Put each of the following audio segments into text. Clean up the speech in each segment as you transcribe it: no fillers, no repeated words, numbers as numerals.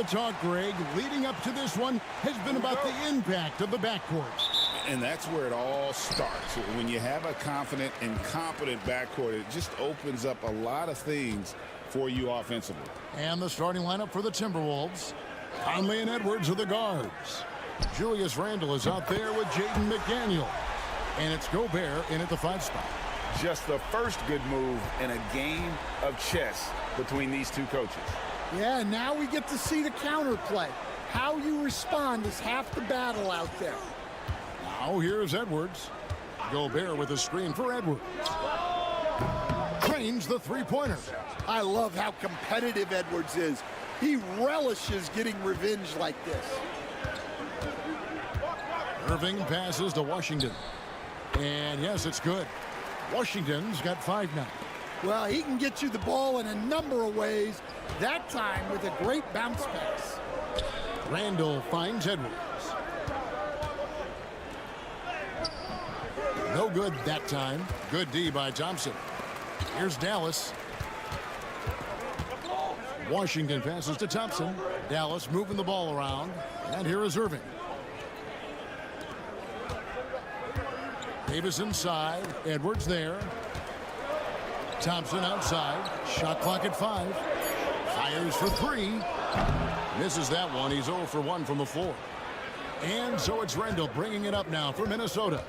the talk, Greg, leading up to this one has been about the impact of the backcourt. And that's where it all starts. When you have a confident and competent backcourt, it just opens up a lot of things for you offensively. And the starting lineup for the Timberwolves. Conley and Edwards are the guards. Julius Randle is out there with Jaden McDaniel. And it's Gobert in at the 5 spot. Just the first good move in a game of chess between these two coaches. Yeah, now we get to see the counterplay. How you respond is half the battle out there. Now here's Edwards. Gobert with a screen for Edwards. Trains the three-pointer. I love how competitive Edwards is. He relishes getting revenge like this. Irving passes to Washington. And yes, it's good. Washington's got 5 now. Well, he can get you the ball in a number of ways, that time with a great bounce pass. Randle finds Edwards. No good that time. Good D by Thompson. Here's Dallas. Washington passes to Thompson. Dallas moving the ball around. And here is Irving. Davis inside. Edwards there. Thompson outside. Shot clock at 5. Fires for 3. Misses that one. He's 0 for 1 from the floor. And so it's Randle bringing it up now for Minnesota.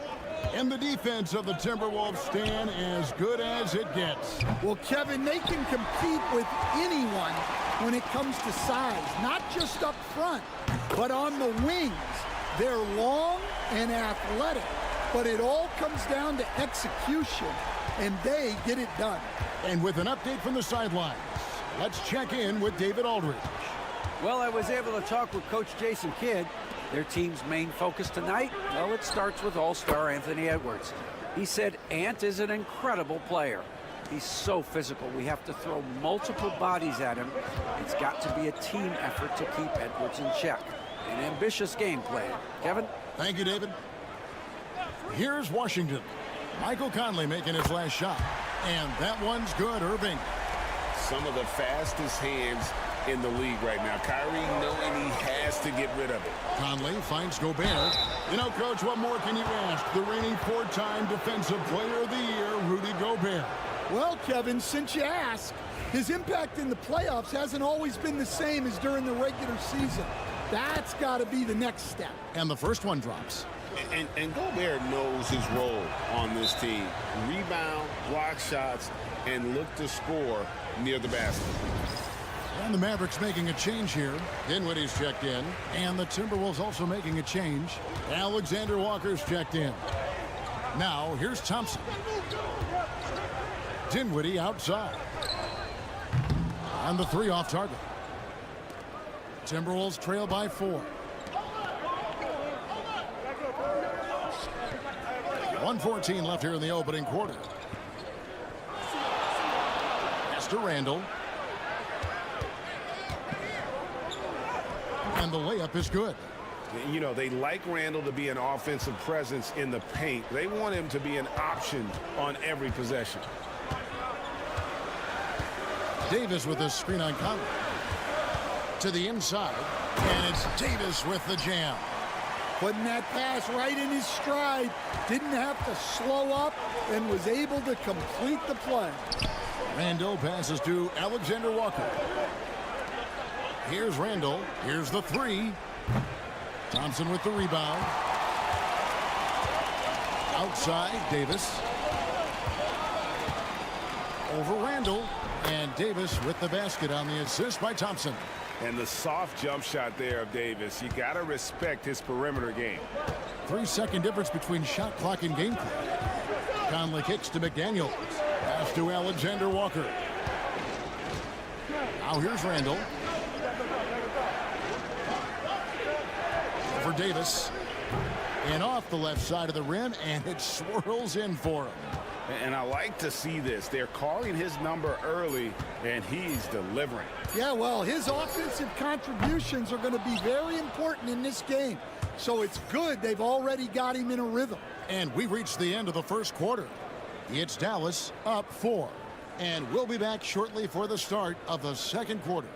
And the defense of the Timberwolves stand as good as it gets. Well, Kevin, they can compete with anyone when it comes to size, not just up front, but on the wings. They're long and athletic, but it all comes down to execution, and they get it done. And with an update from the sidelines, let's check in with David Aldridge. Well, I was able to talk with Coach Jason Kidd. Their team's main focus tonight, well, it starts with All-Star Anthony Edwards. He said Ant is an incredible player. He's so physical. We have to throw multiple bodies at him. It's got to be a team effort to keep Edwards in check. An ambitious game plan. Kevin? Thank you, David. Here's Washington. Michael Conley making his last shot. And that one's good, Irving. Some of the fastest hands in the league right now. Kyrie knowing he has to get rid of it. Conley finds Gobert. You know, Coach, what more can you ask? The reigning 4-time Defensive Player of the Year, Rudy Gobert. Well, Kevin, since you ask, his impact in the playoffs hasn't always been the same as during the regular season. That's got to be the next step. And the first one drops. And Gobert knows his role on this team. Rebound, block shots, and look to score near the basket. And the Mavericks making a change here. Dinwiddie's checked in. And the Timberwolves also making a change. Alexander Walker's checked in. Now, here's Thompson. Dinwiddie outside. And the 3 off target. Timberwolves trail by 4. 1:14 left here in the opening quarter. Pass to Randle. And the layup is good. You know, they like Randle to be an offensive presence in the paint. They want him to be an option on every possession. Davis with a screen on Conley. To the inside. And it's Davis with the jam. Putting that pass right in his stride. Didn't have to slow up and was able to complete the play. Randle passes to Alexander Walker. Here's Randle. Here's the 3. Thompson with the rebound. Outside, Davis. Over Randle. And Davis with the basket on the assist by Thompson. And the soft jump shot there of Davis. You got to respect his perimeter game. 3-second difference between shot clock and game clock. Conley kicks to McDaniel. Pass to Alexander Walker. Now here's Randle. For Davis. And off the left side of the rim, and it swirls in for him. And I like to see this. They're calling his number early, and he's delivering. Yeah, well, his offensive contributions are going to be very important in this game. So it's good they've already got him in a rhythm. And we reached the end of the first quarter. It's Dallas up 4. And we'll be back shortly for the start of the second quarter.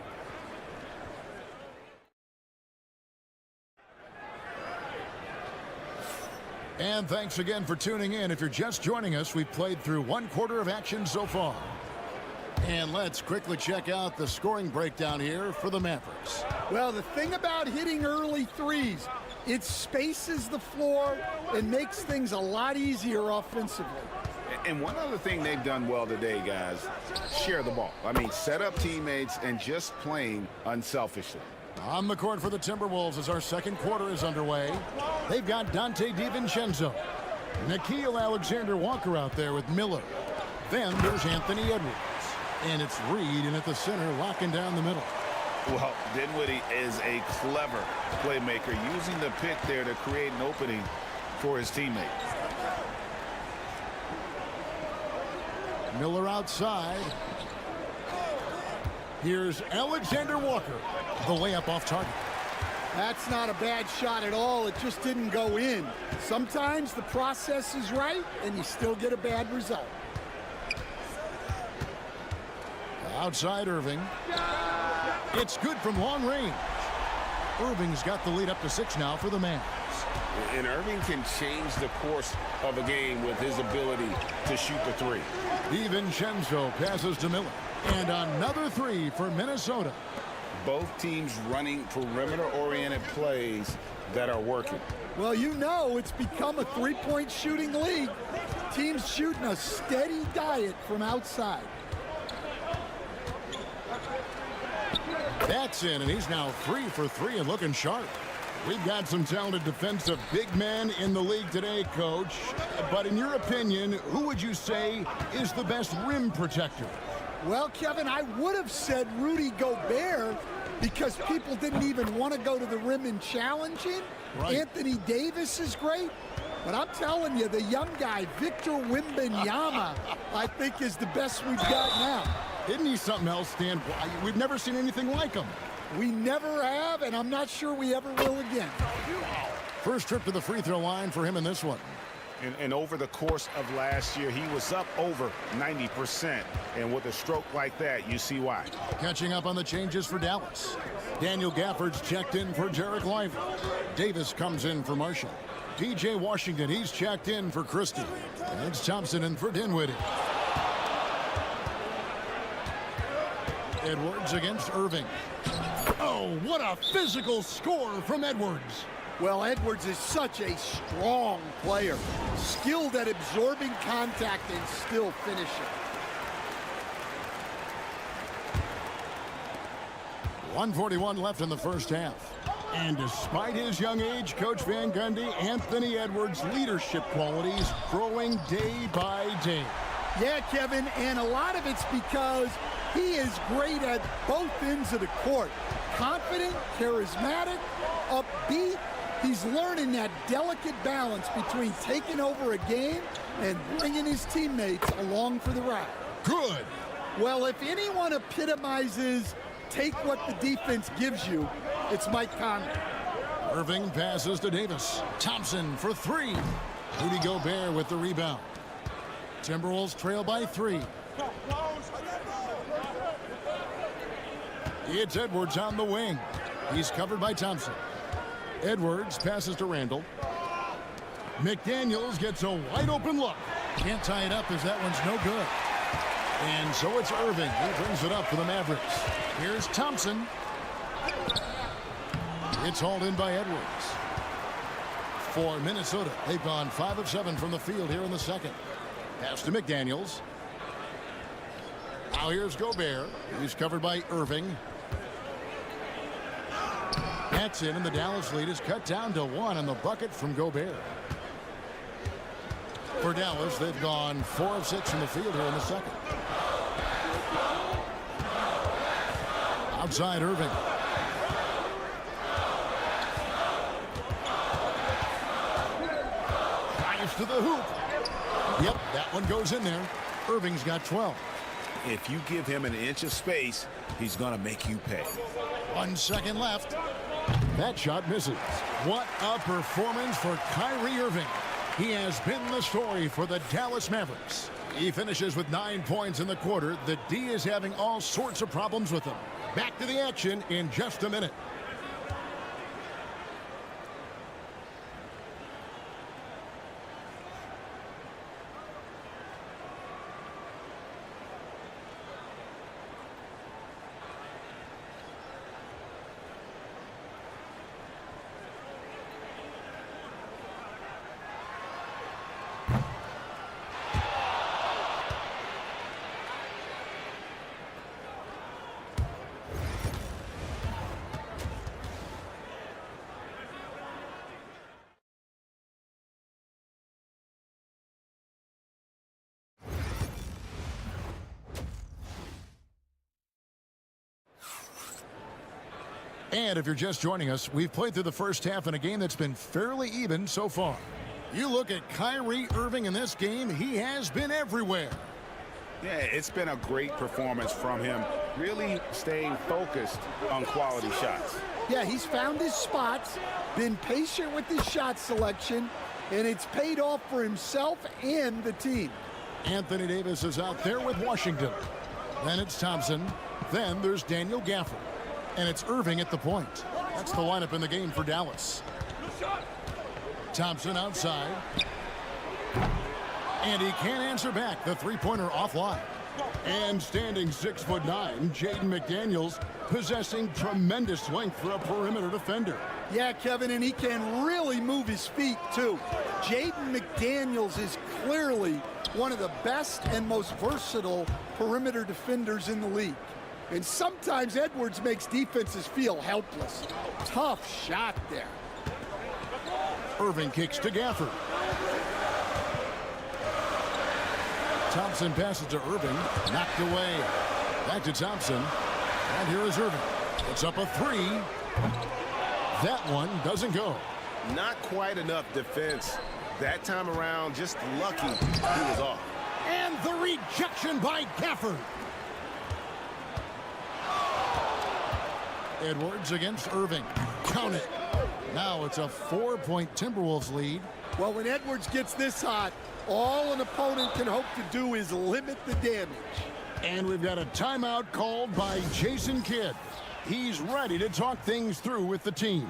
And thanks again for tuning in. If you're just joining us, we've played through one quarter of action so far. And let's quickly check out the scoring breakdown here for the Mavericks. Well, the thing about hitting early threes, it spaces the floor and makes things a lot easier offensively. And one other thing they've done well today, guys, share the ball. I mean, set up teammates and just playing unselfishly. On the court for the Timberwolves as our second quarter is underway. They've got Dante DiVincenzo. Nickeil Alexander-Walker out there with Miller. Then there's Anthony Edwards. And it's Reed in at the center, locking down the middle. Well, Dinwiddie is a clever playmaker, using the pick there to create an opening for his teammates. Miller outside. Here's Alexander Walker. The layup off target. That's not a bad shot at all. It just didn't go in. Sometimes the process is right, and you still get a bad result. Outside Irving. It's good from long range. Irving's got the lead up to 6 now for the Mavs. And Irving can change the course of a game with his ability to shoot the three. DiVincenzo passes to Miller. And another three for Minnesota. Both teams running perimeter-oriented plays that are working. Well, you know it's become a three-point shooting league. Teams shooting a steady diet from outside. That's in, and he's now 3 for 3 and looking sharp. We've got some talented defensive big men in the league today, Coach. But in your opinion, who would you say is the best rim protector? Well, Kevin, I would have said Rudy Gobert because people didn't even want to go to the rim and challenge him. Right. Anthony Davis is great. But I'm telling you, the young guy, Victor Wembanyama, I think is the best we've got now. Isn't he something else, Stan? We've never seen anything like him. We never have, and I'm not sure we ever will again. First trip to the free throw line for him in this one. And over the course of last year, he was up over 90%. And with a stroke like that, you see why. Catching up on the changes for Dallas. Daniel Gafford's checked in for Derek Lively. Davis comes in for Marshall. DJ Washington, he's checked in for Christie. And it's Thompson in for Dinwiddie. Edwards against Irving. Oh, what a physical score from Edwards. Well, Edwards is such a strong player, skilled at absorbing contact and still finishing. .141 left in the first half. And despite his young age, Coach Van Gundy, Anthony Edwards' leadership qualities growing day by day. Yeah, Kevin, and a lot of it's because he is great at both ends of the court. Confident, charismatic, upbeat. He's learning that delicate balance between taking over a game and bringing his teammates along for the ride. Good. Well, if anyone epitomizes take what the defense gives you, it's Mike Conley. Irving passes to Davis. Thompson for 3. Rudy Gobert with the rebound. Timberwolves trail by 3. It's Edwards on the wing. He's covered by Thompson. Edwards passes to Randall. McDaniels gets a wide open look. Can't tie it up as that one's no good. And so it's Irving who brings it up for the Mavericks. Here's Thompson. It's hauled in by Edwards. For Minnesota, they've gone 5 of 7 from the field here in the second. Pass to McDaniels. Now here's Gobert. He's covered by Irving. That's in, and the Dallas lead is cut down to 1 on the bucket from Gobert. For Dallas, they've gone 4 of 6 from the field here in the second. Outside Irving. Drives to the hoop. Yep, that one goes in there. Irving's got 12. If you give him an inch of space, he's going to make you pay. 1 second left. That shot misses. What a performance for Kyrie Irving. He has been the story for the Dallas Mavericks. He finishes with 9 points in the quarter. The D is having all sorts of problems with him. Back to the action in just a minute. And if you're just joining us, we've played through the first half in a game that's been fairly even so far. You look at Kyrie Irving in this game, he has been everywhere. Yeah, it's been a great performance from him, really staying focused on quality shots. Yeah, he's found his spots, been patient with his shot selection, and it's paid off for himself and the team. Anthony Davis is out there with Washington. Then it's Thompson. Then there's Daniel Gafford. And it's Irving at the point. That's the lineup in the game for Dallas. Thompson outside. And he can't answer back. The three-pointer offline. And standing 6'9", Jaden McDaniels, possessing tremendous length for a perimeter defender. Yeah, Kevin, and he can really move his feet, too. Jaden McDaniels is clearly one of the best and most versatile perimeter defenders in the league. And sometimes Edwards makes defenses feel helpless. Tough shot there. Irving kicks to Gafford. Thompson passes to Irving. Knocked away. Back to Thompson. And here is Irving. It's up a three. That one doesn't go. Not quite enough defense. That time around, just lucky he was off. And the rejection by Gafford. Edwards against Irving. Count it. Now it's a 4-point Timberwolves lead. Well, when Edwards gets this hot, all an opponent can hope to do is limit the damage. And we've got a timeout called by Jason Kidd. He's ready to talk things through with the team.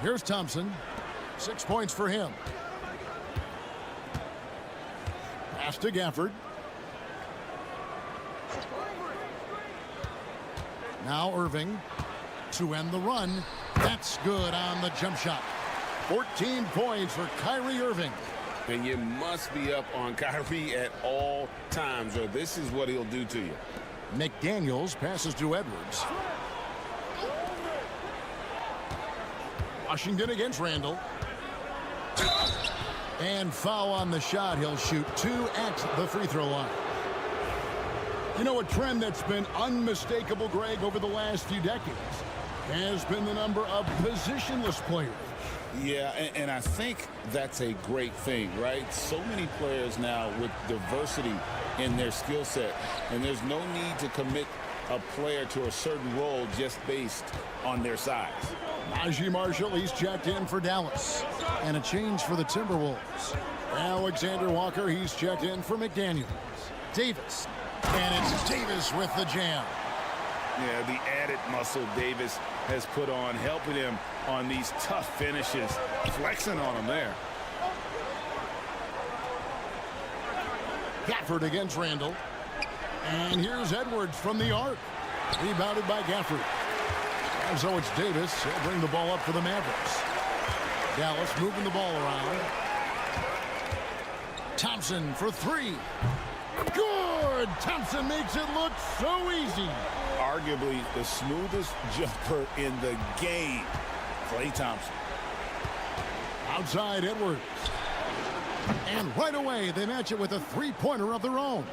Here's Thompson. 6 points for him. Pass to Gafford. Now Irving to end the run. That's good on the jump shot. 14 points for Kyrie Irving. And you must be up on Kyrie at all times, or this is what he'll do to you. McDaniels passes to Edwards. Washington against Randall. And foul on the shot. He'll shoot 2 at the free throw line. You know, a trend that's been unmistakable, Greg, over the last few decades has been the number of positionless players. Yeah, and I think that's a great thing, right? So many players now with diversity in their skill set, and there's no need to commit a player to a certain role just based on their size. Najee Marshall, he's checked in for Dallas. And a change for the Timberwolves. Alexander Walker, he's checked in for McDaniels. Davis. And it's Davis with the jam. Yeah, the added muscle Davis has put on, helping him on these tough finishes, flexing on him there. Gafford against Randall. And here's Edwards from the arc. Rebounded by Gafford. And so it's Davis. He'll bring the ball up for the Mavericks. Dallas moving the ball around. Thompson for three. Good! Thompson makes it look so easy. Arguably the smoothest jumper in the game, Klay Thompson. Outside Edwards. And right away they match it with a three-pointer of their own.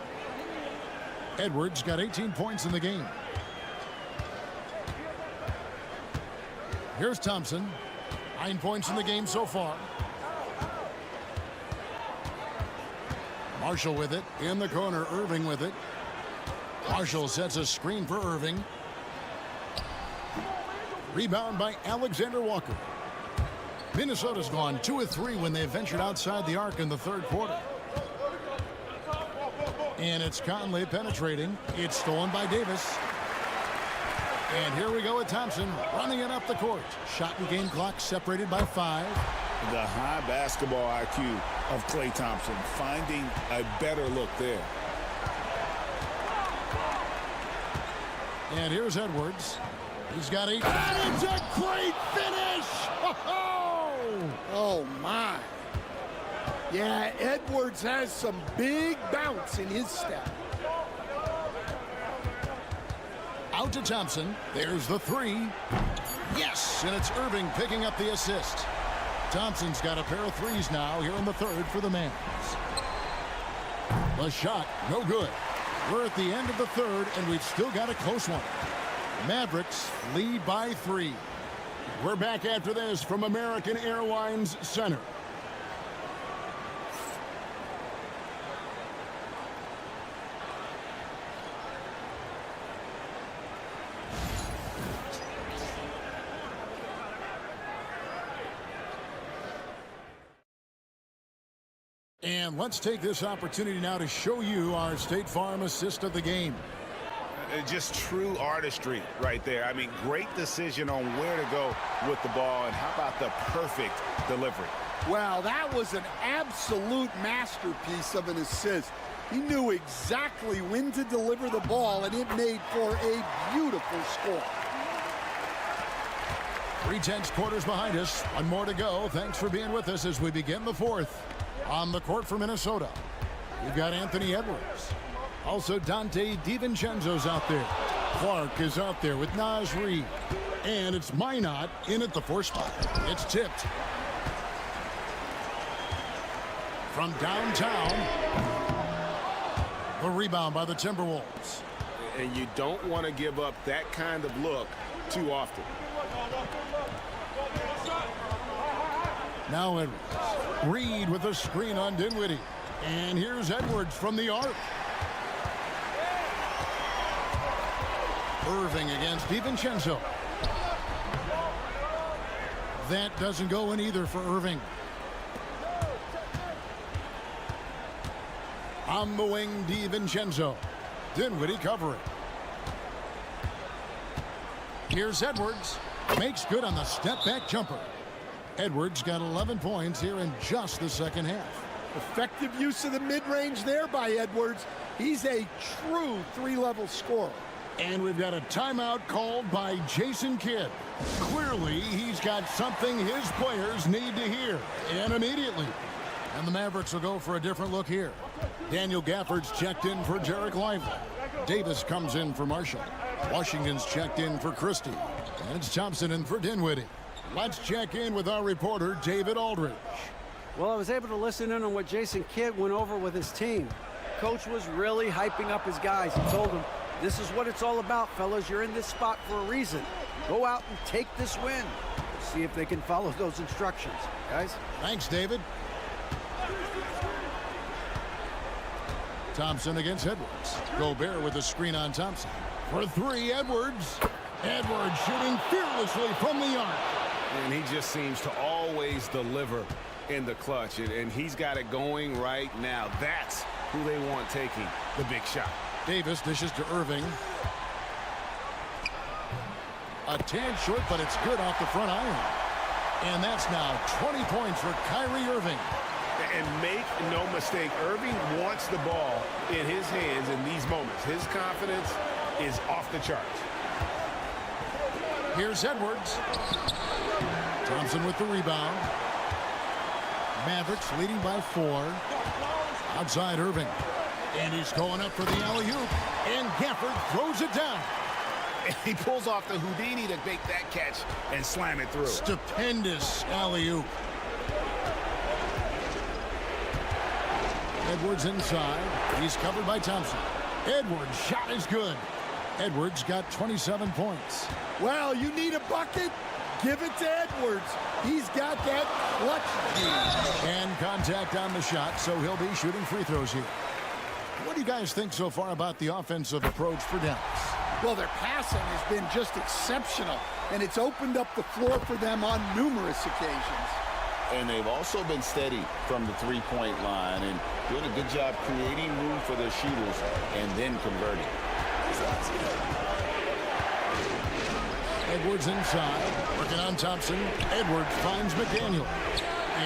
Edwards got 18 points in the game. Here's Thompson. 9 points in the game so far. Marshall with it. In the corner, Irving with it. Marshall sets a screen for Irving. Rebound by Alexander Walker. Minnesota's gone 2 of 3 when they ventured outside the arc in the third quarter. And it's Conley penetrating. It's stolen by Davis. And here we go with Thompson running it up the court. Shot and game clock separated by 5. The high basketball IQ of Klay Thompson, finding a better look there. And here's Edwards. He's got 8. And it's a great finish! Oh, my. Yeah, Edwards has some big bounce in his step. Out to Thompson. There's the 3. Yes, and it's Irving picking up the assist. Thompson's got a pair of 3s now here in the third for the Mavs. The shot, no good. We're at the end of the third, and we've still got a close one. Mavericks lead by 3. We're back after this from American Airlines Center. And let's take this opportunity now to show you our State Farm assist of the game. Just true artistry right there. I mean, great decision on where to go with the ball, and how about the perfect delivery? Well, that was an absolute masterpiece of an assist. He knew exactly when to deliver the ball, and it made for a beautiful score. 3/10 quarters behind us. One more to go. Thanks for being with us as we begin the fourth. On the court for Minnesota, we've got Anthony Edwards. Also, Dante DiVincenzo's out there. Clark is out there with Naz Reid. And it's Minot in at the 4 spot. It's tipped. From downtown, the rebound by the Timberwolves. And you don't want to give up that kind of look too often. Now Edwards. Reid with a screen on Dinwiddie. And here's Edwards from the arc. Irving against DiVincenzo. That doesn't go in either for Irving. On the wing, DiVincenzo. Dinwiddie covering. Here's Edwards. Makes good on the step-back jumper. Edwards got 11 points here in just the second half. Effective use of the mid-range there by Edwards. He's a true 3-level scorer. And we've got a timeout called by Jason Kidd. Clearly, he's got something his players need to hear, and immediately. And the Mavericks will go for a different look here. Daniel Gafford's checked in for Jarek Lively. Davis comes in for Marshall. Washington's checked in for Christie. And it's Thompson in for Dinwiddie. Let's check in with our reporter, David Aldridge. Well, I was able to listen in on what Jason Kidd went over with his team. Coach was really hyping up his guys. He told them, this is what it's all about, fellas. You're in this spot for a reason. Go out and take this win. See if they can follow those instructions, guys. Thanks, David. Thompson against Edwards. Gobert with a screen on Thompson. For 3, Edwards. Edwards shooting fearlessly from the arc. And he just seems to always deliver in the clutch. And he's got it going right now. That's who they want taking the big shot. Davis dishes to Irving. A tad short, but it's good off the front iron. And that's now 20 points for Kyrie Irving. And make no mistake, Irving wants the ball in his hands in these moments. His confidence is off the charts. Here's Edwards. Thompson with the rebound. Mavericks leading by 4. Outside Irving. And he's going up for the alley-oop. And Gafford throws it down. And he pulls off the Houdini to make that catch and slam it through. Stupendous alley-oop. Edwards inside. He's covered by Thompson. Edwards' shot is good. Edwards got 27 points. Well, you need a bucket? Give it to Edwards. He's got that clutch gene. And contact on the shot, so he'll be shooting free throws here. What do you guys think so far about the offensive approach for Dallas? Well, their passing has been just exceptional, and it's opened up the floor for them on numerous occasions. And they've also been steady from the three-point line and doing a good job creating room for their shooters and then converting. Edwards inside, working on Thompson. Edwards finds McDaniel.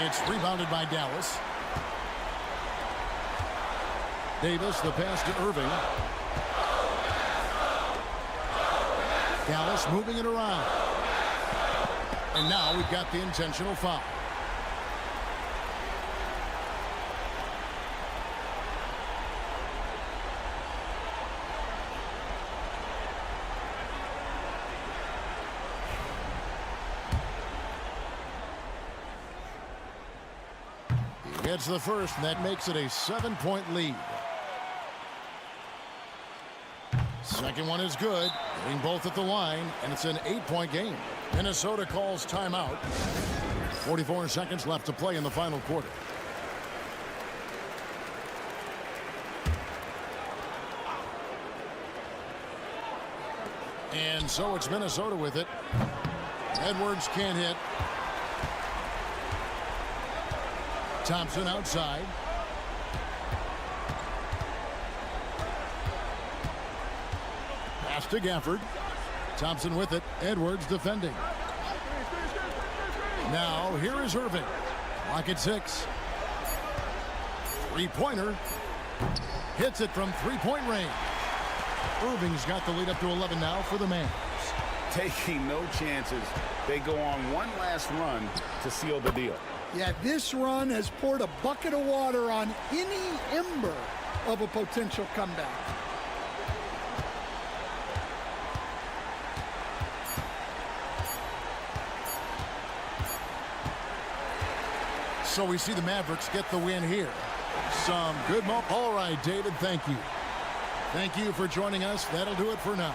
It's rebounded by Dallas. Davis, the pass to Irving. Dallas moving it around. And now we've got the intentional foul. He gets the first, and that makes it a 7-point lead. Second one is good. Getting both at the line, and it's an 8-point game. Minnesota calls timeout. 44 seconds left to play in the final quarter. And so it's Minnesota with it. Edwards can't hit. Thompson outside. Pass to Gafford. Thompson with it. Edwards defending. Now here is Irving. Clock at 6. Three-pointer. Hits it from three-point range. Irving's got the lead up to 11 now for the Mavs. Taking no chances. They go on one last run to seal the deal. Yeah, this run has poured a bucket of water on any ember of a potential comeback. So we see the Mavericks get the win here. Some good all right, David, thank you. Thank you for joining us. That'll do it for now.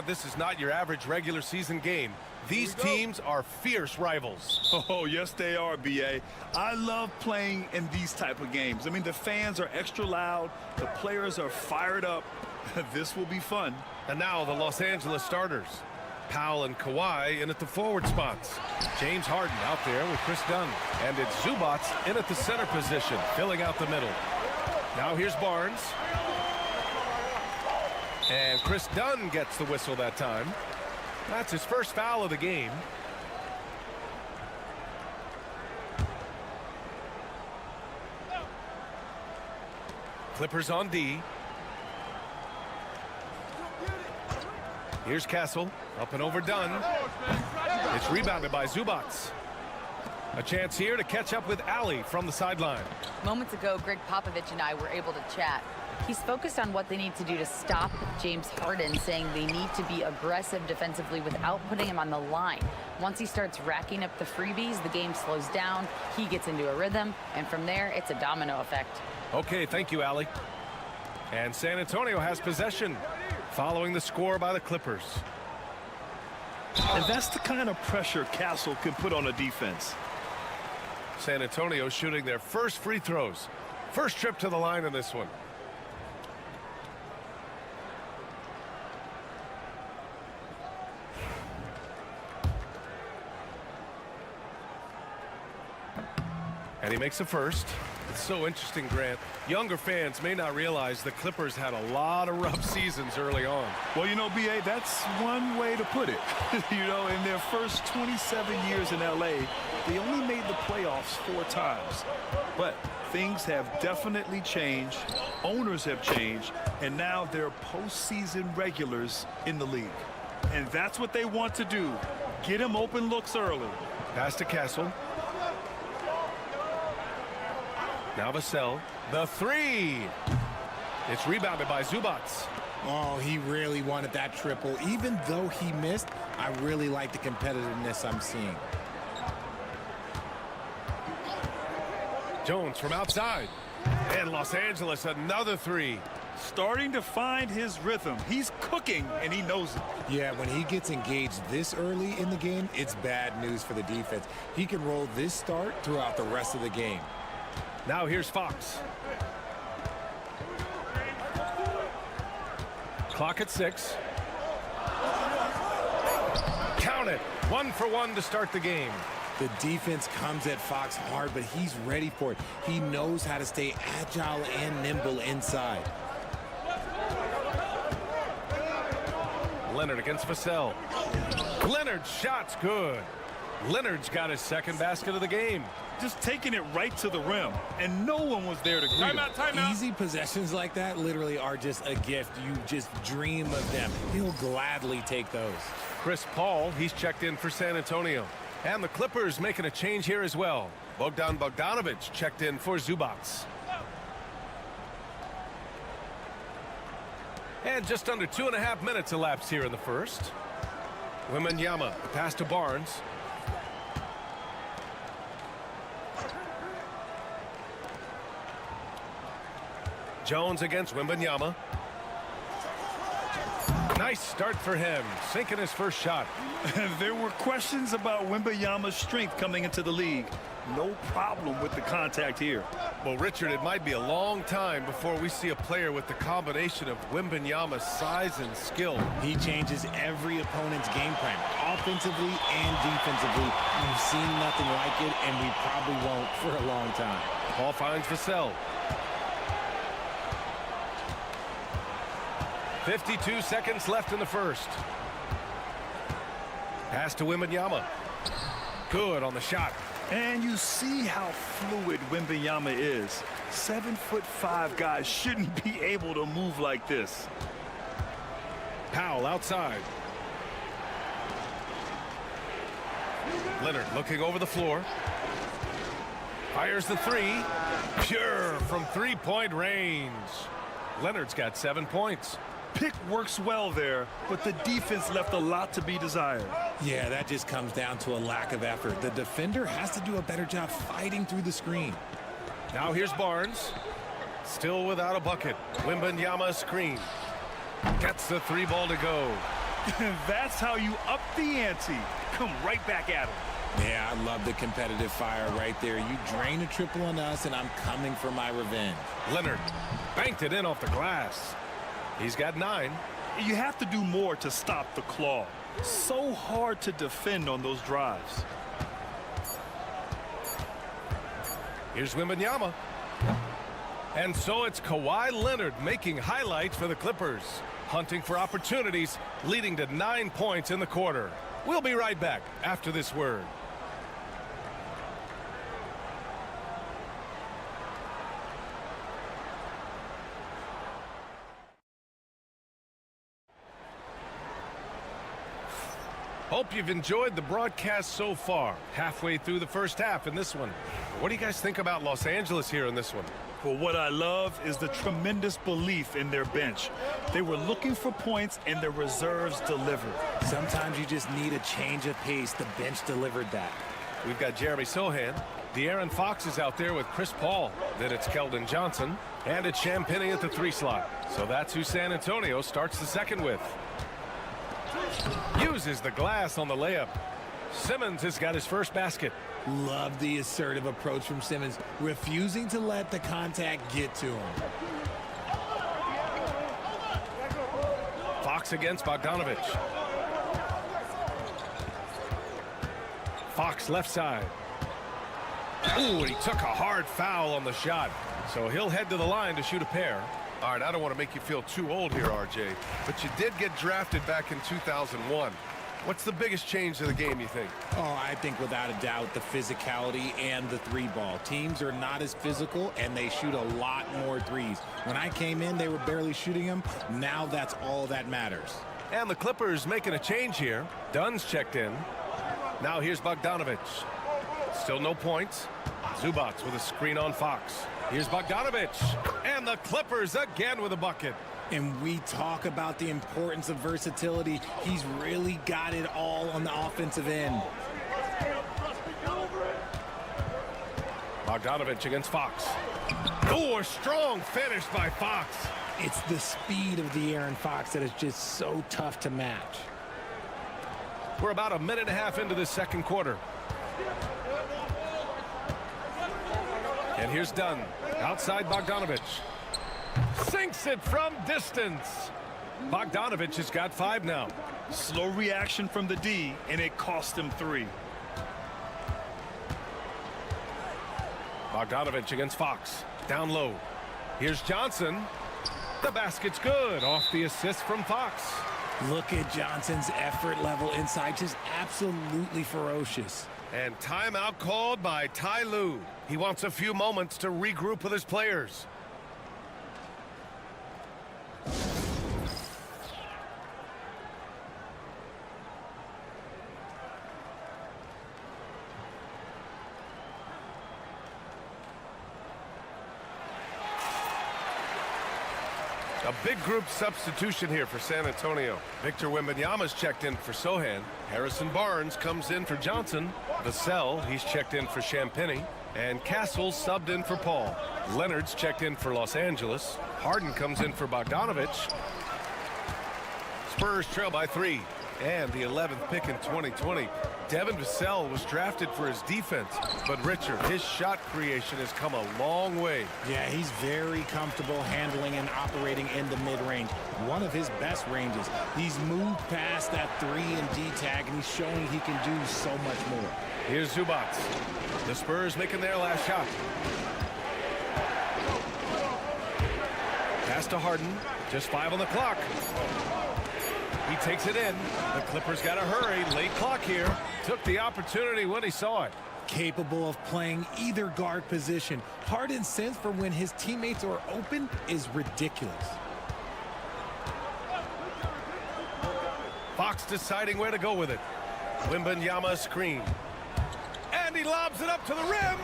this is not your average regular season game. These teams are fierce rivals. Oh, yes, they are, B.A. I love playing in these type of games. I mean, the fans are extra loud. The players are fired up. This will be fun. And now the Los Angeles starters. Powell and Kawhi in at the forward spots. James Harden out there with Chris Dunn. And it's Zubats in at the center position, filling out the middle. Now here's Barnes. And Chris Dunn gets the whistle that time. That's his first foul of the game. Clippers on D. Here's Castle, up and over Dunn. It's rebounded by Zubats. A chance here to catch up with Ali from the sideline. Moments ago, Greg Popovich and I were able to chat. He's focused on what they need to do to stop James Harden, saying they need to be aggressive defensively without putting him on the line. Once he starts racking up the freebies, the game slows down, he gets into a rhythm, and from there, it's a domino effect. Okay, thank you, Ali. And San Antonio has possession, following the score by the Clippers. And that's the kind of pressure Castle can put on a defense. San Antonio shooting their first free throws. First trip to the line in this one. And he makes the first. It's so interesting, Grant. Younger fans may not realize the Clippers had a lot of rough seasons early on. Well, you know, B.A., that's one way to put it. You know, in their first 27 years in L.A., they only made the playoffs 4 times. But things have definitely changed. Owners have changed. And now they're postseason regulars in the league. And that's what they want to do. Get them open looks early. Pass to Castle. Now Vassell, the three. It's rebounded by Zubats. Oh, he really wanted that triple. Even though he missed, I really like the competitiveness I'm seeing. Jones from outside. And Los Angeles, another three. Starting to find his rhythm. He's cooking, and he knows it. Yeah, when he gets engaged this early in the game, it's bad news for the defense. He can roll this start throughout the rest of the game. Now here's Fox. Clock at 6. Count it. 1 for 1 to start the game. The defense comes at Fox hard, but he's ready for it. He knows how to stay agile and nimble inside. Leonard against Vassell. Leonard's shot's good. Leonard's got his second basket of the game. Just taking it right to the rim, and no one was there to greet him. Timeout. Easy possessions like that literally are just a gift. You just dream of them. He'll gladly take those. Chris Paul, he's checked in for San Antonio. And the Clippers making a change here as well. Bogdan Bogdanović checked in for Zubats. And just under 2.5 minutes elapsed here in the first. Wembanyama, pass to Barnes. Jones against Wembanyama. Nice start for him, sinking his first shot. There were questions about Wembanyama's strength coming into the league. No problem with the contact here. Well, Richard, it might be a long time before we see a player with the combination of Wembanyama's size and skill. He changes every opponent's game plan, offensively and defensively. We've seen nothing like it, and we probably won't for a long time. Paul finds Vassell. 52 seconds left in the first. Pass to Wembanyama. Good on the shot. And you see how fluid Wembanyama is. 7'5" guys shouldn't be able to move like this. Powell outside. Leonard looking over the floor. Fires the three. Pure from three-point range. Leonard's got 7 points. Pick works well there, but the defense left a lot to be desired. Yeah, that just comes down to a lack of effort. The defender has to do a better job fighting through the screen. Now here's Barnes. Still without a bucket. Wembanyama screen. Gets the three ball to go. That's how you up the ante. Come right back at him. Yeah, I love the competitive fire right there. You drain a triple on us, and I'm coming for my revenge. Leonard banked it in off the glass. He's got 9. You have to do more to stop the claw. So hard to defend on those drives. Here's Wembanyama. And so it's Kawhi Leonard making highlights for the Clippers. Hunting for opportunities, leading to 9 points in the quarter. We'll be right back after this word. Hope you've enjoyed the broadcast so far. Halfway through the first half in this one. What do you guys think about Los Angeles here in this one? Well, what I love is the tremendous belief in their bench. They were looking for points, and their reserves delivered. Sometimes you just need a change of pace. The bench delivered that. We've got Jeremy Sohan. De'Aaron Fox is out there with Chris Paul. Then it's Keldon Johnson. And it's Champagnie at the 3 slot. So that's who San Antonio starts the second with. Uses the glass on the layup. Simmons has got his first basket. Love the assertive approach from Simmons, refusing to let the contact get to him. Fox against Bogdanovich. Fox left side. Ooh, and he took a hard foul on the shot. So he'll head to the line to shoot a pair. All right, I don't want to make you feel too old here, RJ, but you did get drafted back in 2001. What's the biggest change to the game, you think? Oh, I think without a doubt the physicality and the 3-ball. Teams are not as physical, and they shoot a lot more threes. When I came in, they were barely shooting them. Now that's all that matters. And the Clippers making a change here. Dunn's checked in. Now here's Bogdanovich. Still no points. Zubats with a screen on Fox. Here's Bogdanovich. And the Clippers again with a bucket. And we talk about the importance of versatility. He's really got it all on the offensive end. Bogdanovich against Fox. Oh, a strong finish by Fox. It's the speed of the De'Aaron Fox that is just so tough to match. We're about a minute and a half into this second quarter. And here's Dunn. Outside Bogdanovich. Sinks it from distance. Bogdanovich has got 5 now. Slow reaction from the D, and it cost him 3. Bogdanovich against Fox. Down low. Here's Johnson. The basket's good. Off the assist from Fox. Look at Johnson's effort level inside. Just absolutely ferocious. And timeout called by Ty Lue. He wants a few moments to regroup with his players. A big group substitution here for San Antonio. Victor Wembanyama's checked in for Sohan. Harrison Barnes comes in for Johnson. Vassell, he's checked in for Champagnie. And Castle's subbed in for Paul. Leonard's checked in for Los Angeles. Harden comes in for Bogdanovich. Spurs trail by 3. And the 11th pick in 2020. Devin Vassell was drafted for his defense. But Richard, his shot creation has come a long way. Yeah, he's very comfortable handling and operating in the mid-range. One of his best ranges. He's moved past that 3 and D tag, and he's showing he can do so much more. Here's Zubats. The Spurs making their last shot. Pass to Harden. Just 5 on the clock. He takes it in. The Clippers got to hurry. Late clock here. Took the opportunity when he saw it. Capable of playing either guard position. Harden's sense for when his teammates are open is ridiculous. Fox deciding where to go with it. Wembanyama screen. And he lobs it up to the rim.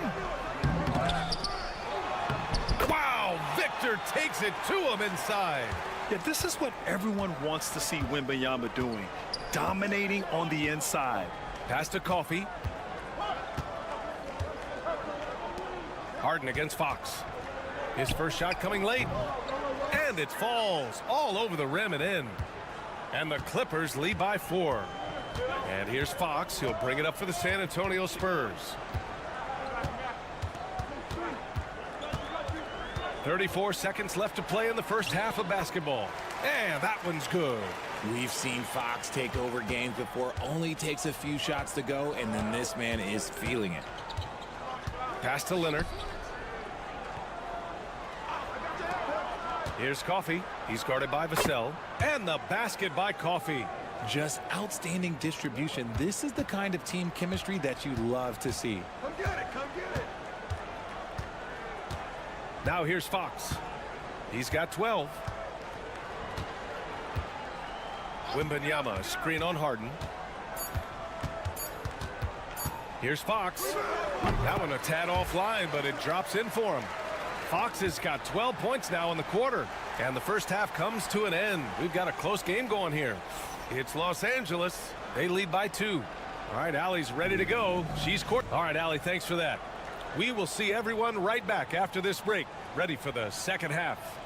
Wow, Victor takes it to him inside. Yeah, this is what everyone wants to see Wembanyama doing. Dominating on the inside. Pass to Coffey. Harden against Fox. His first shot coming late. And it falls all over the rim and in. And the Clippers lead by 4. And here's Fox. He'll bring it up for the San Antonio Spurs. 34 seconds left to play in the first half of basketball. And that one's good. We've seen Fox take over games before. Only takes a few shots to go, and then this man is feeling it. Pass to Leonard. Here's Coffey. He's guarded by Vassell. And the basket by Coffey. Just outstanding distribution. This is the kind of team chemistry that you love to see. Come get it, come get it. Now here's Fox. He's got 12. Wembanyama, screen on Harden. Here's Fox. That one a tad offline, but it drops in for him. Fox has got 12 points now in the quarter. And the first half comes to an end. We've got a close game going here. It's Los Angeles. They lead by 2. All right, Allie's ready to go. She's court. All right, Allie, thanks for that. We will see everyone right back after this break. Ready for the second half.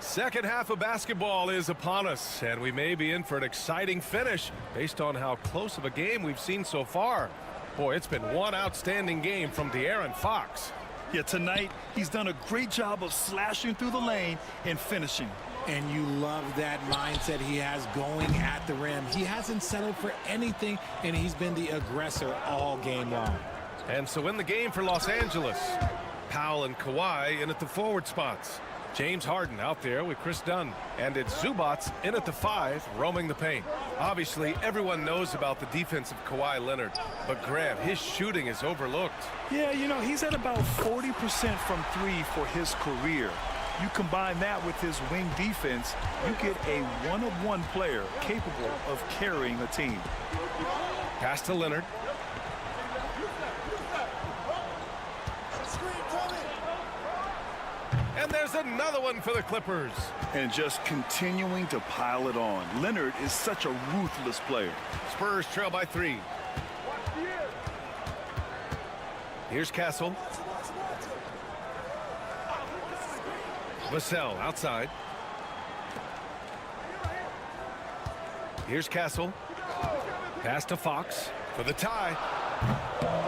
Second half of basketball is upon us, and we may be in for an exciting finish based on how close of a game we've seen so far. Boy, it's been one outstanding game from De'Aaron Fox. Yeah, tonight he's done a great job of slashing through the lane and finishing. And you love that mindset he has going at the rim. He hasn't settled for anything, and he's been the aggressor all game long. And so in the game for Los Angeles, Powell and Kawhi in at the forward spots. James Harden out there with Chris Dunn. And it's Zubac in at the 5, roaming the paint. Obviously, everyone knows about the defense of Kawhi Leonard. But Graham, his shooting is overlooked. Yeah, you know, he's at about 40% from 3 for his career. You combine that with his wing defense, you get a one-of-one player capable of carrying a team. Pass to Leonard. And there's another one for the Clippers. And just continuing to pile it on. Leonard is such a ruthless player. Spurs trail by 3. Here's Castle. Vassell outside. Here's Castle. Pass to Fox for the tie.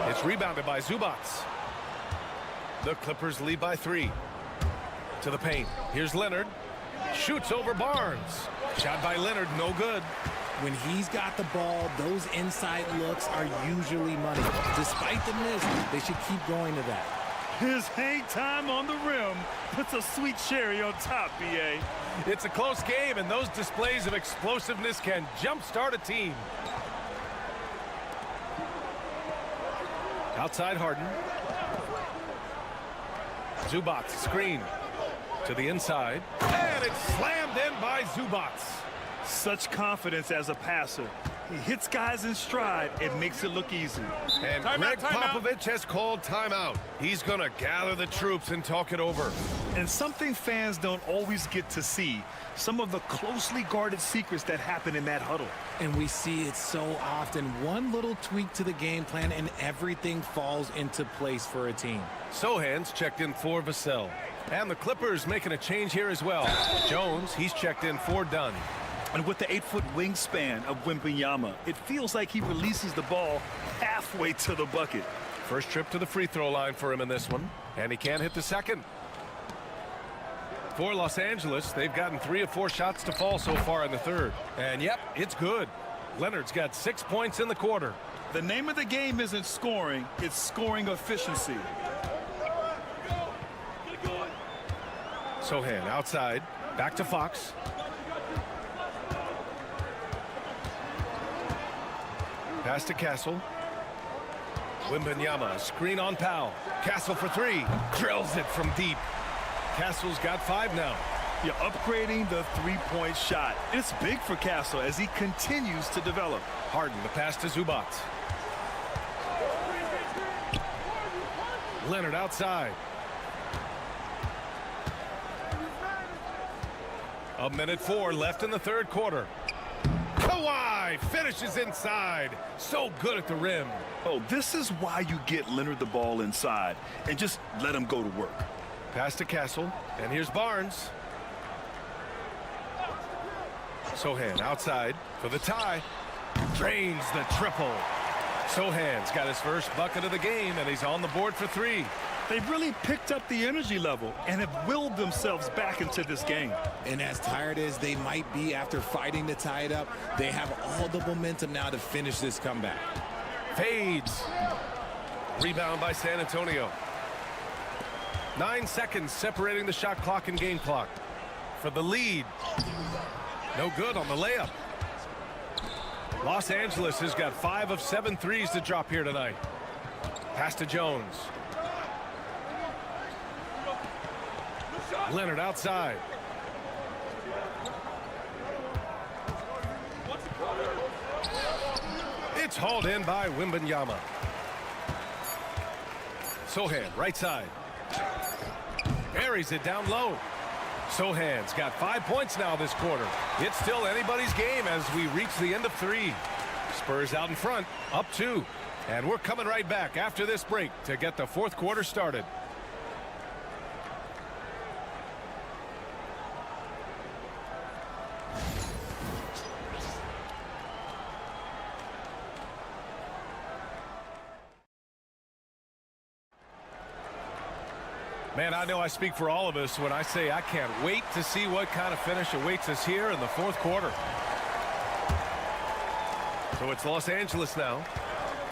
It's rebounded by Zubac. The Clippers lead by 3. To the paint. Here's Leonard. Shoots over Barnes. Shot by Leonard, no good. When he's got the ball, those inside looks are usually money. Despite the miss, they should keep going to that. His hang time on the rim puts a sweet cherry on top, B.A. It's a close game, and those displays of explosiveness can jumpstart a team. Outside Harden. Zubac screen to the inside, and it's slammed in by Zubac. Such confidence as a passer. He hits guys in stride and makes it look easy. And Greg Popovich has called timeout. He's going to gather the troops and talk it over. And something fans don't always get to see, some of the closely guarded secrets that happen in that huddle. And we see it so often. One little tweak to the game plan and everything falls into place for a team. Sohan's checked in for Vassell. And the Clippers making a change here as well. Jones, he's checked in for Dunn. And with the 8-foot wingspan of Wembanyama, it feels like he releases the ball halfway to the bucket. First trip to the free throw line for him in this one. And he can't hit the second. For Los Angeles, they've gotten 3 of 4 shots to fall so far in the third. And yep, it's good. Leonard's got 6 points in the quarter. The name of the game isn't scoring, it's scoring efficiency. Sohan outside. Back to Fox. Pass to Castle. Wembanyama, screen on Powell. Castle for three. Drills it from deep. Castle's got 5 now. You're upgrading the three-point shot. It's big for Castle as he continues to develop. Harden, the pass to Zubac. Leonard outside. A minute 4 left in the third quarter. Kawhi finishes inside. So good at the rim. Oh, this is why you get Leonard the ball inside and just let him go to work. Pass to Castle, and here's Barnes. Sohan outside for the tie. Drains the triple. Sohan's got his first bucket of the game, and he's on the board for 3. They've really picked up the energy level and have willed themselves back into this game. And as tired as they might be after fighting to tie it up, they have all the momentum now to finish this comeback. Fades. Rebound by San Antonio. 9 seconds separating the shot clock and game clock. For the lead. No good on the layup. Los Angeles has got 5 of 7 threes to drop here tonight. Pass to Jones. Leonard outside. It's hauled in by Wembanyama. Sohan, right side. Buries it down low. Sohan's got 5 points now this quarter. It's still anybody's game as we reach the end of 3. Spurs out in front, up 2. And we're coming right back after this break to get the fourth quarter started. Man, I know I speak for all of us when I say I can't wait to see what kind of finish awaits us here in the fourth quarter. So it's Los Angeles now.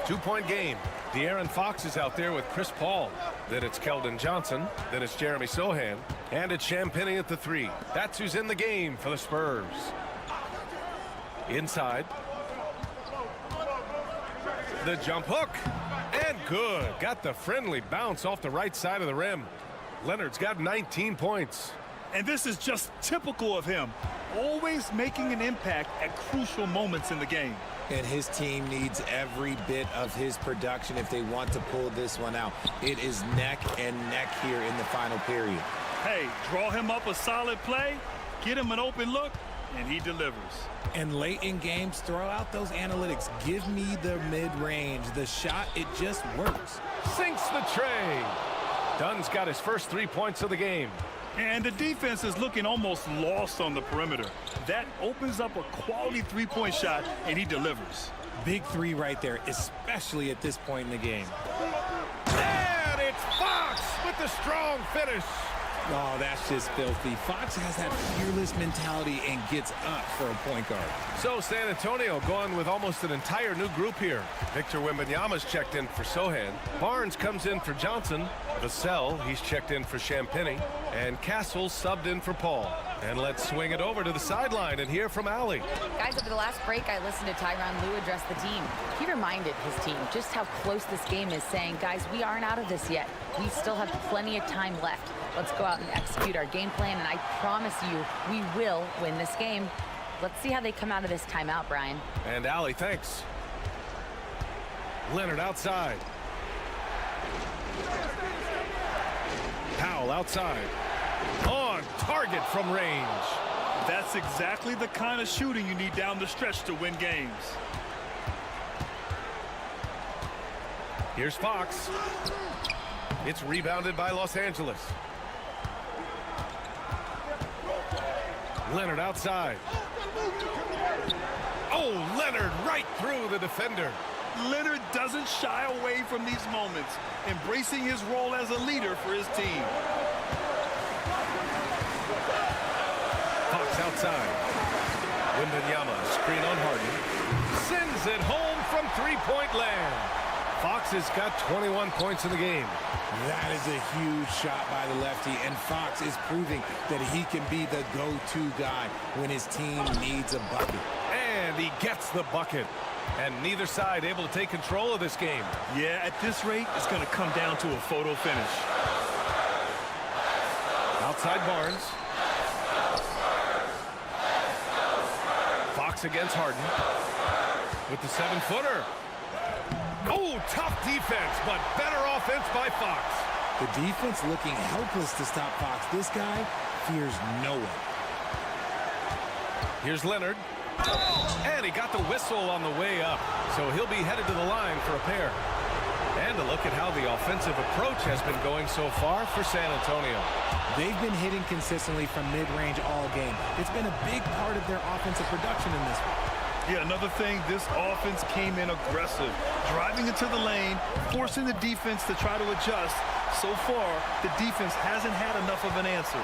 2-point game. De'Aaron Fox is out there with Chris Paul. Then it's Keldon Johnson. Then it's Jeremy Sohan. And it's Champagnie at the 3. That's who's in the game for the Spurs. Inside. The jump hook. And good. Got the friendly bounce off the right side of the rim. Leonard's got 19 points. And this is just typical of him. Always making an impact at crucial moments in the game. And his team needs every bit of his production if they want to pull this one out. It is neck and neck here in the final period. Hey, draw him up a solid play, get him an open look, and he delivers. And late in games, throw out those analytics. Give me the mid-range. The shot, it just works. Sinks the tray. Dunn's got his first 3 points of the game. And the defense is looking almost lost on the perimeter. That opens up a quality three-point shot, and he delivers. Big 3 right there, especially at this point in the game. And it's Fox with the strong finish. Oh, that's just filthy. Fox has that fearless mentality and gets up for a point guard. So San Antonio going with almost an entire new group here. Victor Wembanyama's checked in for Sohan. Barnes comes in for Johnson. Vassell, he's checked in for Champagnie. And Castle subbed in for Paul. And let's swing it over to the sideline and hear from Allie. Guys, over the last break, I listened to Tyronn Lue address the team. He reminded his team just how close this game is, saying, guys, we aren't out of this yet. We still have plenty of time left. Let's go out and execute our game plan, and I promise you, we will win this game. Let's see how they come out of this timeout, Brian. And Allie, thanks. Leonard outside. Powell outside. On target from range. That's exactly the kind of shooting you need down the stretch to win games. Here's Fox. It's rebounded by Los Angeles. Leonard outside. Oh, Leonard right through the defender. Leonard doesn't shy away from these moments, embracing his role as a leader for his team. Fox outside. Wembanyama, screen on Harden. Sends it home from three-point land. Fox has got 21 points in the game. That is a huge shot by the lefty, and Fox is proving that he can be the go-to guy when his team needs a bucket. And he gets the bucket. And neither side able to take control of this game. Yeah, at this rate, it's going to come down to a photo finish. Outside Barnes. Fox against Harden. With the 7-footer. Oh, tough defense, but better offense by Fox. The defense looking helpless to stop Fox. This guy fears no one. Here's Leonard. And he got the whistle on the way up. So he'll be headed to the line for a pair. And a look at how the offensive approach has been going so far for San Antonio. They've been hitting consistently from mid-range all game. It's been a big part of their offensive production in this one. Yeah, another thing, this offense came in aggressive, driving into the lane, forcing the defense to try to adjust. So far, the defense hasn't had enough of an answer.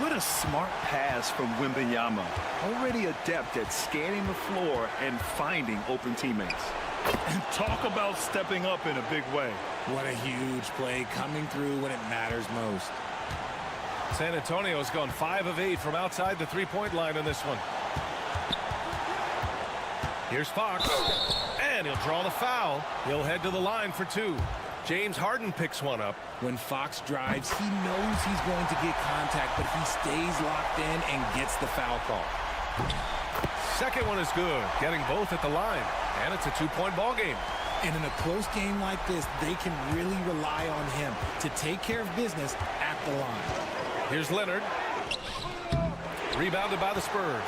What a smart pass from Wembanyama. Already adept at scanning the floor and finding open teammates. And talk about stepping up in a big way. What a huge play coming through when it matters most. San Antonio's gone 5 of 8 from outside the three-point line in this one. Here's Fox. And he'll draw the foul. He'll head to the line for 2. James Harden picks one up. When Fox drives, he knows he's going to get contact, but he stays locked in and gets the foul call. Second one is good, getting both at the line. And it's a 2-point ball game. And in a close game like this, they can really rely on him to take care of business at the line. Here's Leonard. Rebounded by the Spurs.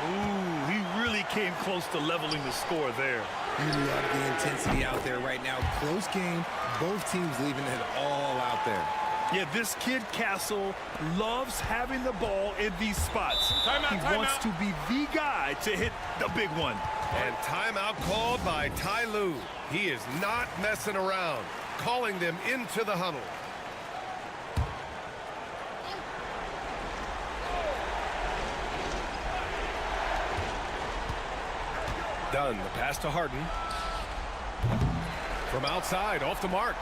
Ooh, he really came close to leveling the score there. You love the intensity out there right now. Close game, both teams leaving it all out there. Yeah, this kid Castle loves having the ball in these spots. He wants to be the guy to hit the big one. And timeout called by Ty Lue. He is not messing around, calling them into the huddle. Done. The pass to Harden. From outside, off the mark.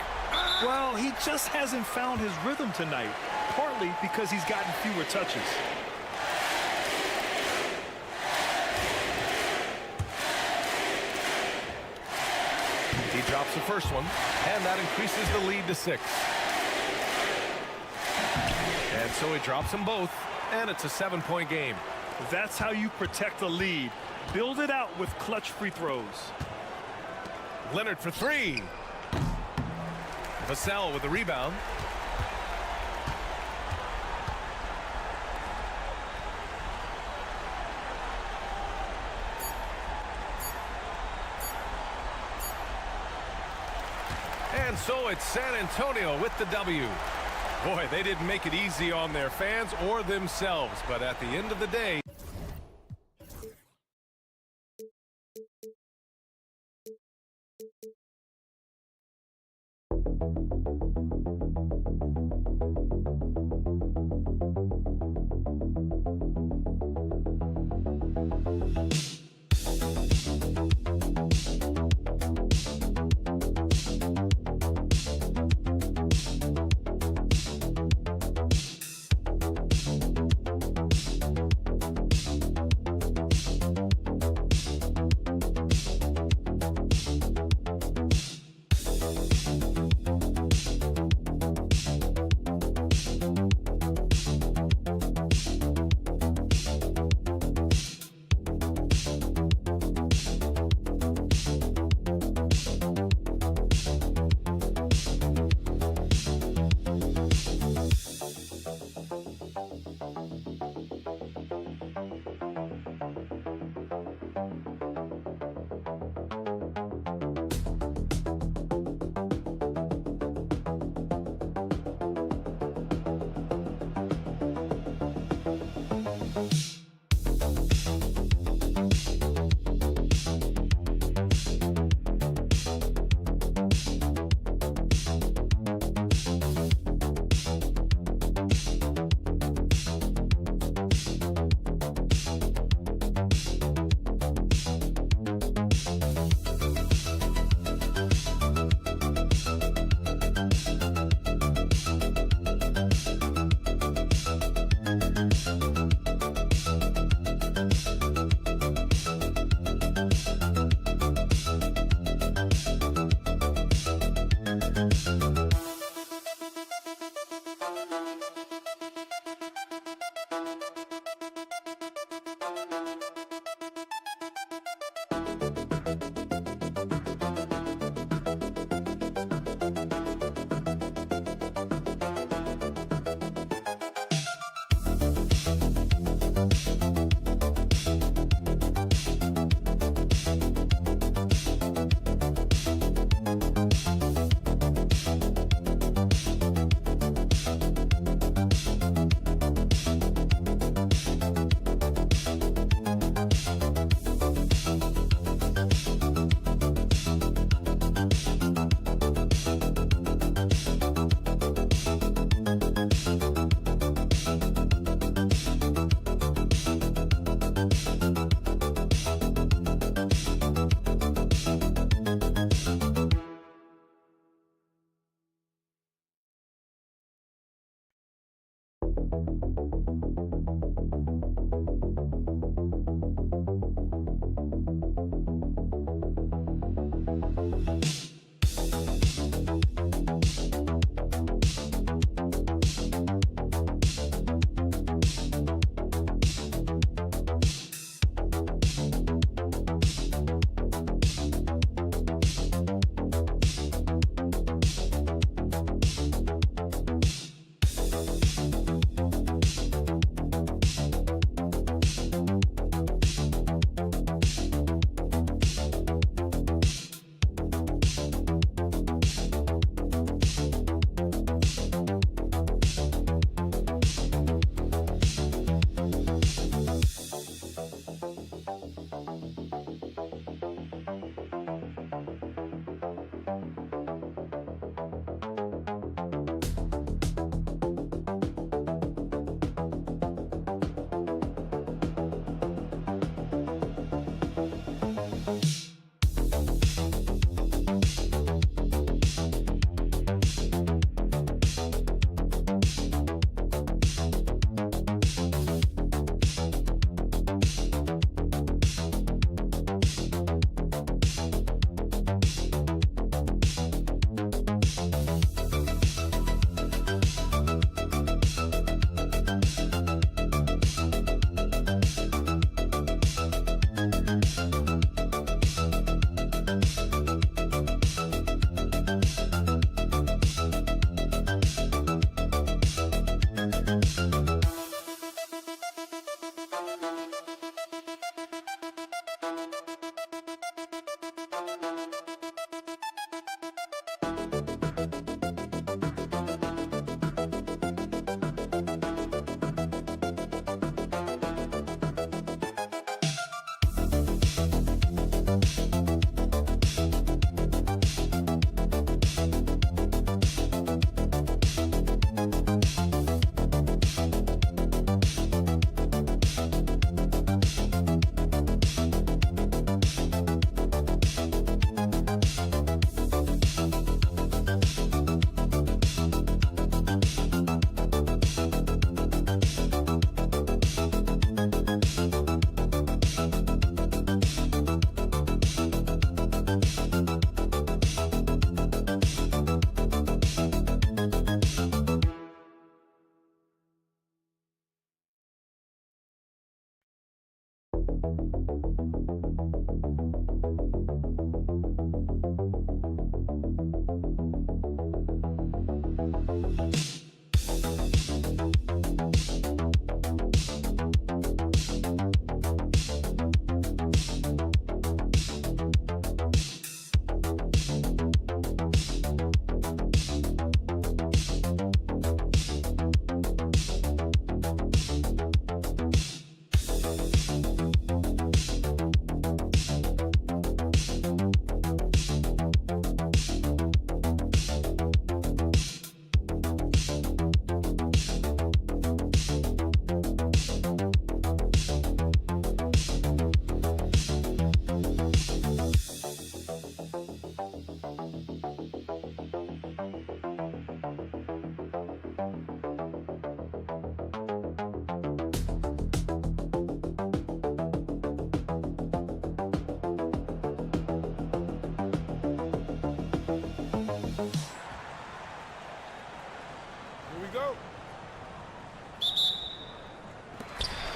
Well, he just hasn't found his rhythm tonight, partly because he's gotten fewer touches. He drops the first one, and that increases the lead to 6. And so he drops them both, and it's a 7-point game. That's how you protect a lead. Build it out with clutch free throws. Leonard for 3. Vassell with the rebound. And so it's San Antonio with the W. Boy, they didn't make it easy on their fans or themselves, but at the end of the day,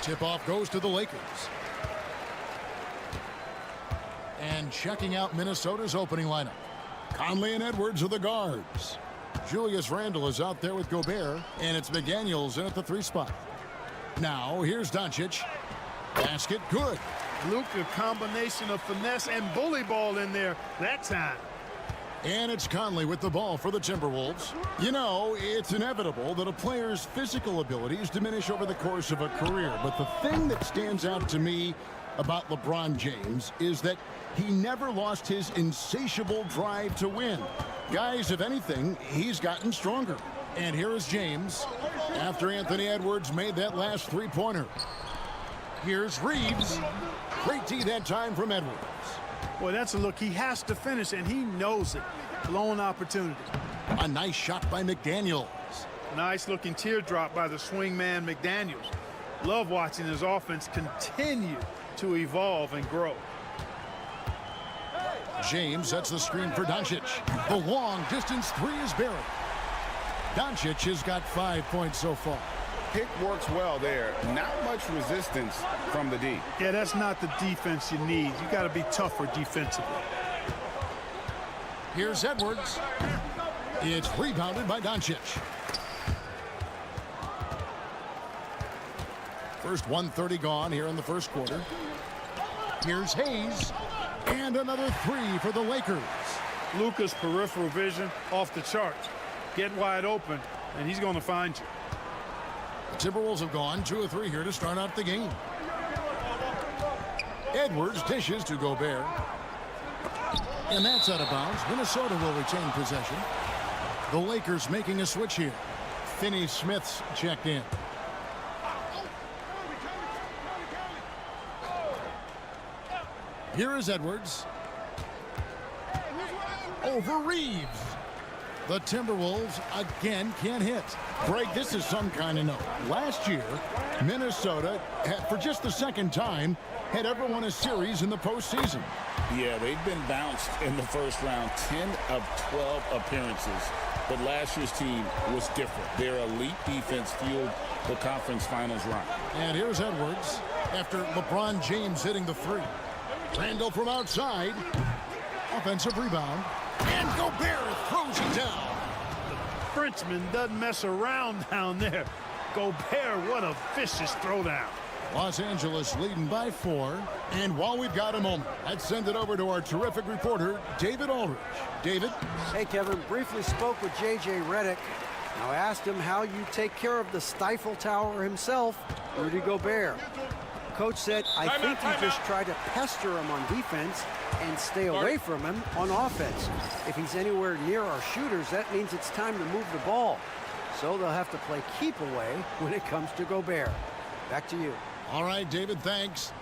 Tip-off goes to the Lakers. And checking out Minnesota's opening lineup. Conley and Edwards are the guards. Julius Randle is out there with Gobert, and it's McDaniels in at the 3 spot. Now, here's Doncic. Basket good. Luka, combination of finesse and bully ball in there that time. And it's Conley with the ball for the Timberwolves. You know, it's inevitable that a player's physical abilities diminish over the course of a career. But the thing that stands out to me about LeBron James is that he never lost his insatiable drive to win. Guys, if anything, he's gotten stronger. And here is James after Anthony Edwards made that last 3-pointer. Here's Reeves. Great D that time from Edwards. Boy, that's a look he has to finish, and he knows it. Blown opportunity. A nice shot by McDaniels. Nice looking teardrop by the swing man McDaniels. Love watching his offense continue to evolve and grow. James sets the screen for Doncic. The long distance 3 is buried. Doncic has got 5 points so far. Pick works well there. Not much resistance from the D. Yeah, that's not the defense you need. You got to be tougher defensively. Here's Edwards. It's rebounded by Doncic. First 1:30 gone here in the first quarter. Here's Hayes. And another 3 for the Lakers. Luka's peripheral vision off the charts. Get wide open, and he's going to find you. The Timberwolves have gone 2 of 3 here to start out the game. Edwards dishes to Gobert. And that's out of bounds. Minnesota will retain possession. The Lakers making a switch here. Finney-Smith's checked in. Here is Edwards. Over Reeves. The Timberwolves again can't hit. Greg, this is some kind of note. Last year, Minnesota, for just the second time, had ever won a series in the postseason. Yeah, they've been bounced in the first round, 10 of 12 appearances. But last year's team was different. Their elite defense fueled the conference finals run. And here's Edwards after LeBron James hitting the 3. Randle from outside. Offensive rebound. And Gobert throws it down. The Frenchman doesn't mess around down there. Gobert, what a vicious throwdown. Los Angeles leading by 4. And while we've got a moment, let's send it over to our terrific reporter, David Aldridge. David? Hey, Kevin. Briefly spoke with J.J. Redick. Now asked him how you take care of the Stifle Tower himself, Rudy Gobert. Coach said, I think you just try to pester him on defense and stay away from him on offense. If he's anywhere near our shooters, that means it's time to move the ball. So they'll have to play keep away when it comes to Gobert. Back to you. All right, David, thanks.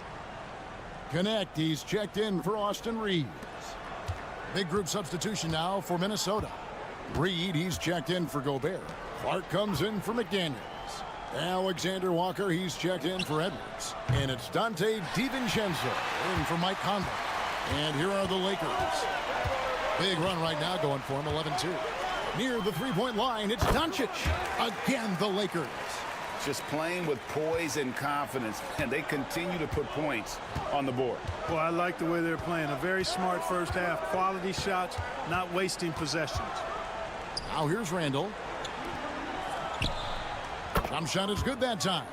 Connect, he's checked in for Austin Reeves. Big group substitution now for Minnesota. Reed, he's checked in for Gobert. Clark comes in for McDaniels. Alexander Walker, he's checked in for Edwards. And it's Dante DiVincenzo in for Mike Conley. And here are the Lakers. Big run right now going for him, 11-2. Near the 3-point line, it's Doncic. Again, the Lakers. just playing with poise and confidence, and they continue to put points on the board. Well, I like the way they're playing. A very smart first half. Quality shots, not wasting possessions. Now here's Randall. Jump shot is good that time.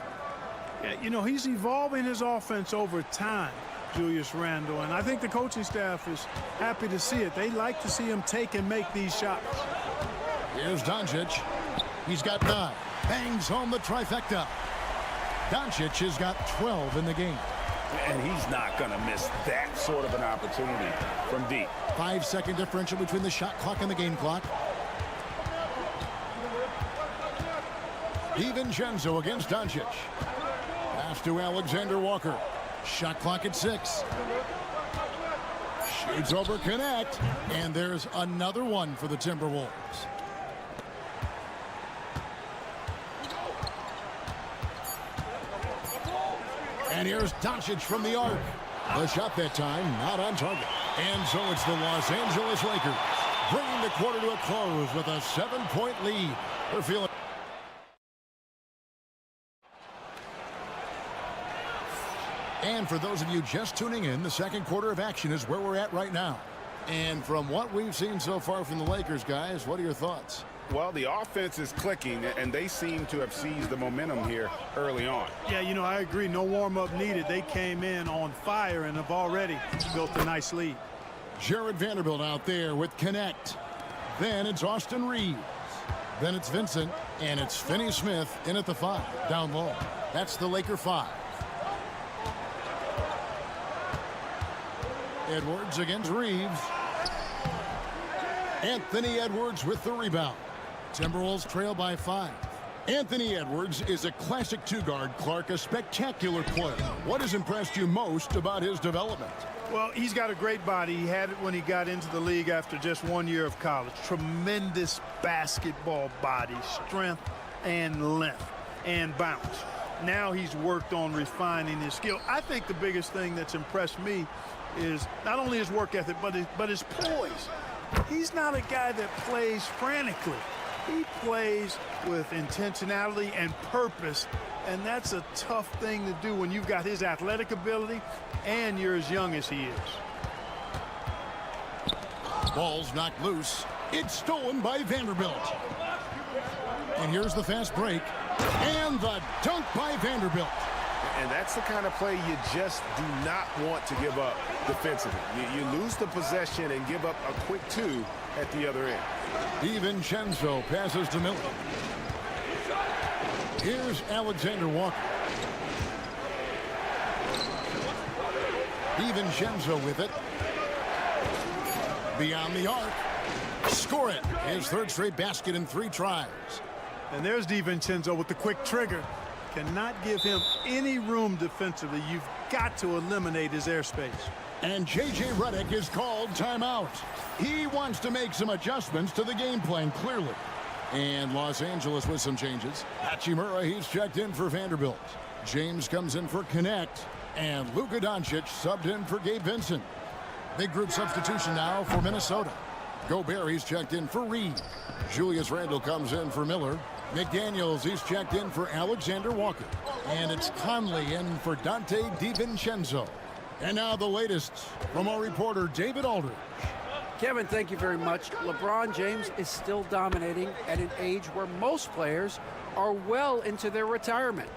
Yeah, you know, he's evolving his offense over time, Julius Randle, and I think the coaching staff is happy to see it. They like to see him take and make these shots. Here's Doncic. He's got 9. Bangs home the trifecta. Doncic has got 12 in the game. And he's not going to miss that sort of an opportunity from deep. 5-second differential between the shot clock and the game clock. DiVincenzo against Doncic. Pass to Alexander Walker. Shot clock at 6. Shoots over Connect. And there's another one for the Timberwolves. And here's Doncic from the arc. The shot that time not on target. And so it's the Los Angeles Lakers bringing the quarter to a close with a 7-point lead. They're feeling. And for those of you just tuning in, the second quarter of action is where we're at right now. And from what we've seen so far from the Lakers, guys, what are your thoughts? Well, the offense is clicking, and they seem to have seized the momentum here early on. Yeah, you know, I agree. No warm-up needed. They came in on fire and have already built a nice lead. Jared Vanderbilt out there with Connect. Then it's Austin Reeves. Then it's Vincent, and it's Finney-Smith in at the 5, down low. That's the Laker 5. Edwards against Reeves. Anthony Edwards with the rebound. Timberwolves trail by 5. Anthony Edwards is a classic 2-guard. Clark, a spectacular player. What has impressed you most about his development? Well, he's got a great body. He had it when he got into the league after just 1 year of college. Tremendous basketball body, strength and length and bounce. Now he's worked on refining his skill. I think the biggest thing that's impressed me is not only his work ethic, but his poise. He's not a guy that plays frantically. He plays with intentionality and purpose, and that's a tough thing to do when you've got his athletic ability and you're as young as he is. Ball's knocked loose. It's stolen by Vanderbilt. And here's the fast break. And the dunk by Vanderbilt. And that's the kind of play you just do not want to give up defensively. You lose the possession and give up a quick 2 at the other end. DiVincenzo passes to Miller. Here's Alexander Walker. DiVincenzo with it. Beyond the arc. Score it. His 3rd straight basket in 3 tries. And there's DiVincenzo with the quick trigger. Cannot give him any room defensively. You've got to eliminate his airspace. And J.J. Redick is called timeout. He wants to make some adjustments to the game plan, clearly. And Los Angeles with some changes. Hachimura, he's checked in for Vanderbilt. James comes in for Connect. And Luka Doncic subbed in for Gabe Vincent. Big group substitution now for Minnesota. Gobert, he's checked in for Reed. Julius Randle comes in for Miller. McDaniels, he's checked in for Alexander Walker. And it's Conley in for Dante DiVincenzo. And now the latest from our reporter, David Aldridge. Kevin, thank you very much. LeBron James is still dominating at an age where most players are well into their retirement.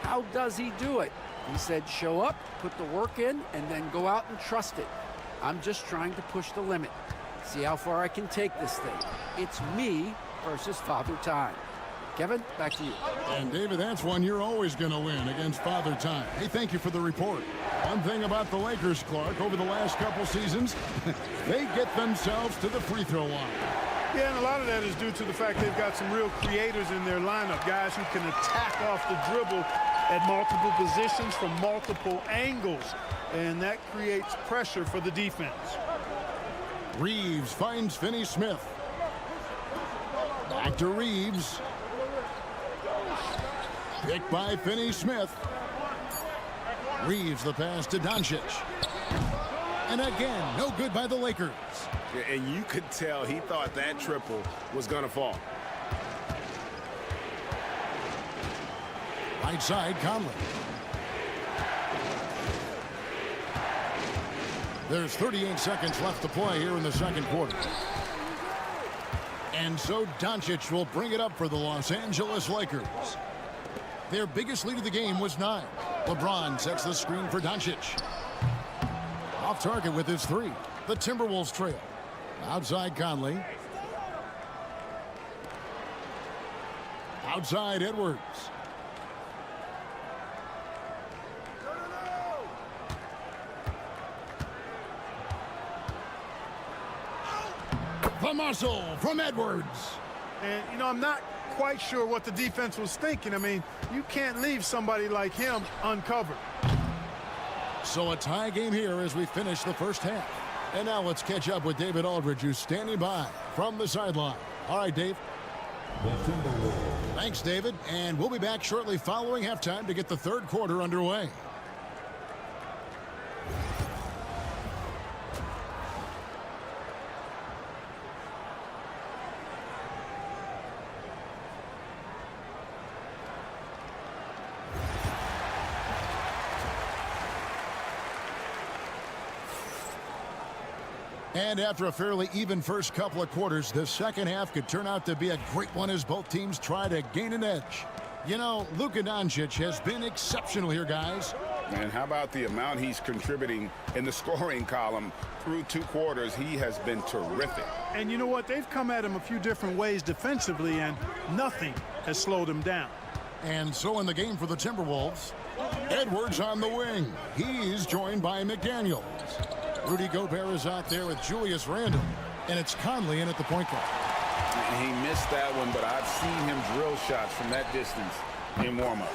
How does he do it? He said, show up, put the work in, and then go out and trust it. I'm just trying to push the limit. See how far I can take this thing. It's me versus Father Time. Kevin, back to you. And David, that's one you're always going to win against Father Time. Hey, thank you for the report. One thing about the Lakers, Clark, over the last couple seasons, they get themselves to the free throw line. Yeah, and a lot of that is due to the fact they've got some real creators in their lineup, guys who can attack off the dribble at multiple positions from multiple angles, and that creates pressure for the defense. Reeves finds Finney-Smith. Back to Reeves. Picked by Finney-Smith. Reeves the pass to Doncic. And again, no good by the Lakers. And you could tell he thought that triple was going to fall. Right side, Conley. There's 38 seconds left to play here in the second quarter. And so Doncic will bring it up for the Los Angeles Lakers. Their biggest lead of the game was 9. LeBron sets the screen for Doncic. Off target with his 3. The Timberwolves trail. Outside Conley. Outside Edwards. The muscle from Edwards. And, you know, I'm not quite sure what the defense was thinking. I mean, you can't leave somebody like him uncovered. So a tie game here as we finish the first half. And now let's catch up with David Aldridge, who's standing by from the sideline. All right, Dave. Thanks, David. And we'll be back shortly following halftime to get the third quarter underway. And after a fairly even first couple of quarters, the second half could turn out to be a great one as both teams try to gain an edge. You know, Luka Doncic has been exceptional here, guys. And how about the amount he's contributing in the scoring column through 2 quarters? He has been terrific. And you know what? They've come at him a few different ways defensively, and nothing has slowed him down. And so in the game for the Timberwolves, Edwards on the wing. He's joined by McDaniels. Rudy Gobert is out there with Julius Randle. And it's Conley in at the point guard. He missed that one, but I've seen him drill shots from that distance in warm-up.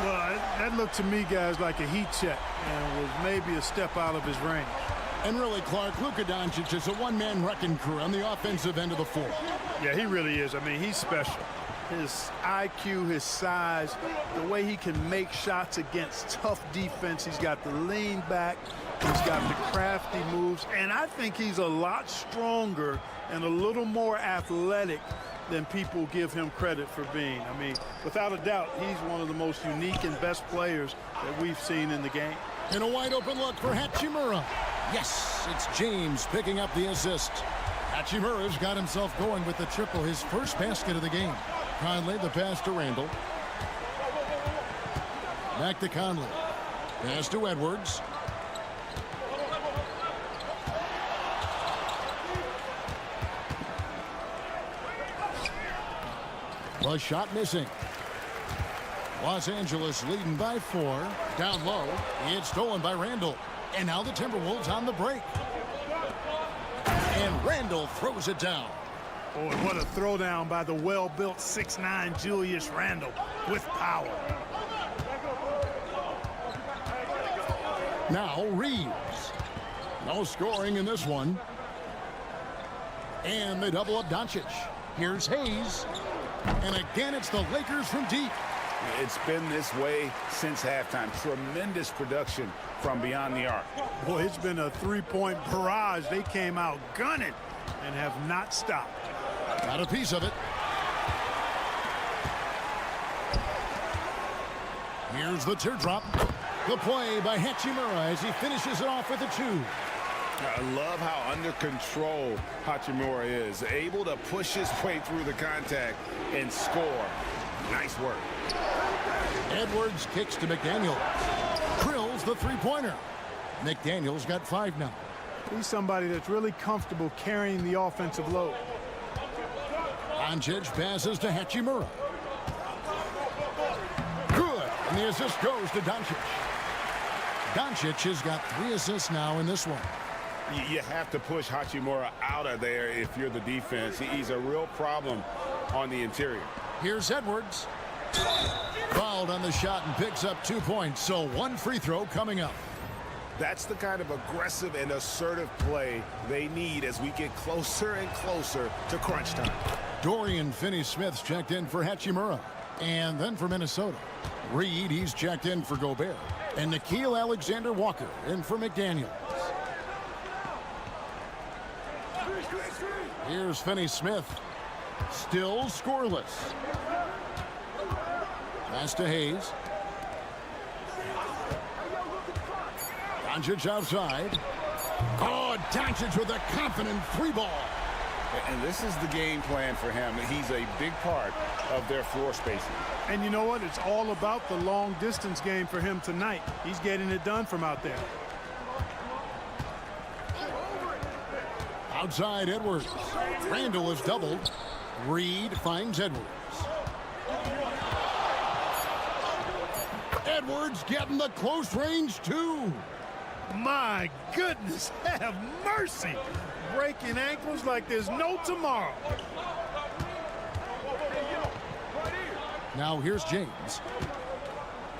Well, that looked to me, guys, like a heat check and was maybe a step out of his range. And really, Clark, Luka Doncic is a one-man wrecking crew on the offensive end of the floor. Yeah, he really is. I mean, he's special. His IQ, his size, the way he can make shots against tough defense. He's got the lean back. He's got the crafty moves. And I think he's a lot stronger and a little more athletic than people give him credit for being. I mean, without a doubt, he's one of the most unique and best players that we've seen in the game. And a wide-open look for Hachimura. Yes, it's James picking up the assist. Hachimura's got himself going with the triple, his first basket of the game. Conley, the pass to Randle. Back to Conley. Pass to Edwards. The shot missing. Los Angeles leading by 4. Down low. It's stolen by Randle. And now the Timberwolves on the break. And Randle throws it down. Boy, what a throwdown by the well-built 6'9" Julius Randle with power. Now Reeves. No scoring in this one. And they double up Doncic. Here's Hayes. And again, it's the Lakers from deep. It's been this way since halftime. Tremendous production from beyond the arc. Boy, it's been a three-point barrage. They came out gunning and have not stopped. Got a piece of it. Here's the teardrop. The play by Hachimura as he finishes it off with a 2. I love how under control Hachimura is. Able to push his way through the contact and score. Nice work. Edwards kicks to McDaniels. Drills the three-pointer. McDaniels got 5 now. He's somebody that's really comfortable carrying the offensive load. Doncic passes to Hachimura. Good. And the assist goes to Doncic. Doncic has got 3 assists now in this one. You have to push Hachimura out of there if you're the defense. He's a real problem on the interior. Here's Edwards. Fouled on the shot and picks up 2 points. So 1 free throw coming up. That's the kind of aggressive and assertive play they need as we get closer and closer to crunch time. Dorian Finney-Smith's checked in for Hachimura. And then for Minnesota. Reed, he's checked in for Gobert. And Nickeil Alexander-Walker in for McDaniels. Here's Finney-Smith. Still scoreless. Pass to Hayes. Doncic outside. Oh, Doncic with a confident three ball. And this is the game plan for him. He's a big part of their floor spacing. And you know what? It's all about the long distance game for him tonight. He's getting it done from out there. Outside Edwards. Randall is doubled. Reed finds Edwards. Edwards getting the close range two. My goodness, have mercy. Breaking ankles like there's no tomorrow. Now here's James.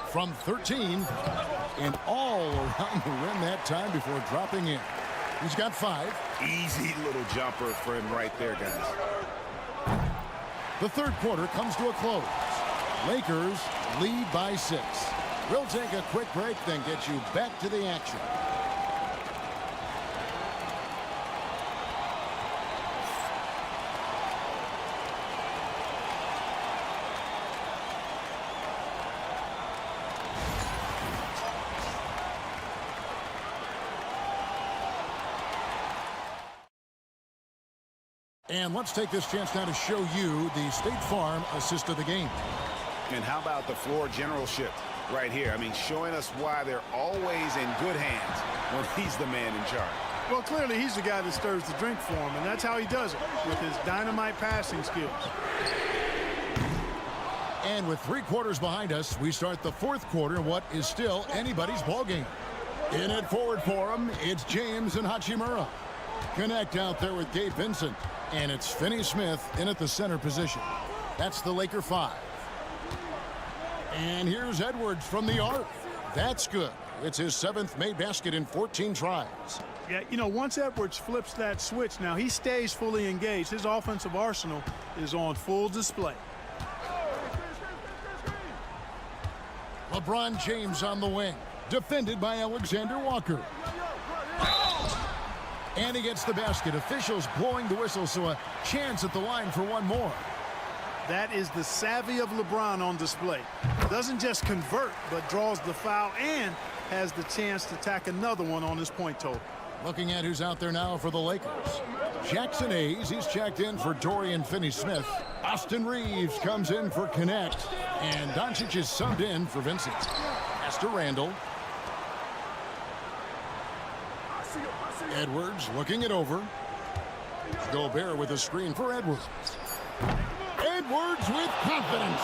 From 13 and all around the rim that time before dropping in. He's got 5. Easy little jumper for him right there, guys. The third quarter comes to a close. Lakers lead by 6. We'll take a quick break, then get you back to the action. And let's take this chance now to show you the State Farm assist of the game. And how about the floor generalship right here? I mean, showing us why they're always in good hands when he's the man in charge. Well, clearly he's the guy that stirs the drink for him, and that's how he does it, with his dynamite passing skills. And with 3 quarters behind us, we start the fourth quarter in what is still anybody's ball game. In it forward for him, it's James and Hachimura. Connect out there with Gabe Vincent. And it's Finney-Smith in at the center position. That's the Laker 5. And here's Edwards from the arc. That's good. It's his 7th made basket in 14 tries. Yeah, you know, once Edwards flips that switch, now he stays fully engaged. His offensive arsenal is on full display. LeBron James on the wing. Defended by Alexander Walker. And he gets the basket. Officials blowing the whistle, so a chance at the line for one more. That is the savvy of LeBron on display. Doesn't just convert, but draws the foul and has the chance to tack another one on his point total. Looking at who's out there now for the Lakers. Jackson Hayes, he's checked in for Dorian Finney-Smith. Austin Reeves comes in for Connect. And Doncic is subbed in for Vincent. Pass to Randall. Edwards looking it over. Gobert with a screen for Edwards. Edwards with confidence.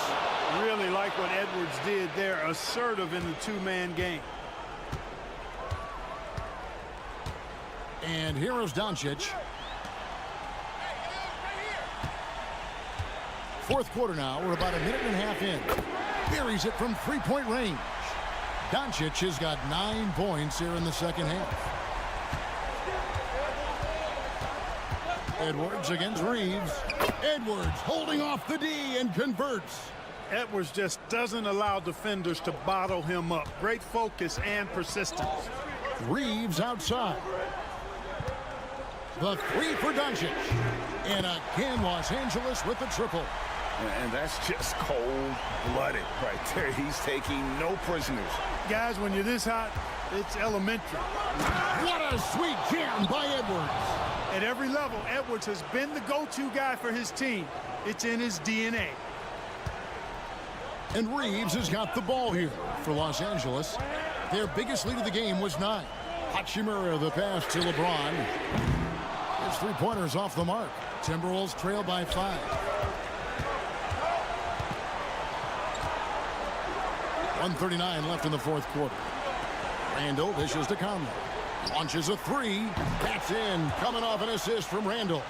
Really like what Edwards did there. Assertive in the two-man game. And here is Doncic. Fourth quarter now. We're about a minute and a half in. Buries it from three-point range. Doncic has got 9 points here in the second half. Edwards against Reeves. Edwards holding off the D and converts. Edwards just doesn't allow defenders to bottle him up. Great focus and persistence. Reeves outside. The 3 for Doncic. And again, Los Angeles with the triple. And that's just cold-blooded right there. He's taking no prisoners. Guys, when you're this hot, it's elementary. What a sweet jam by Edwards. At every level, Edwards has been the go-to guy for his team. It's in his DNA. And Reeves has got the ball here for Los Angeles. Their biggest lead of the game was 9. Hachimura the pass to LeBron. His 3-pointers off the mark. Timberwolves trail by 5. 1:39 left in the fourth quarter. Randall dishes to Conley. Launches a 3. That's in. Coming off an assist from Randall.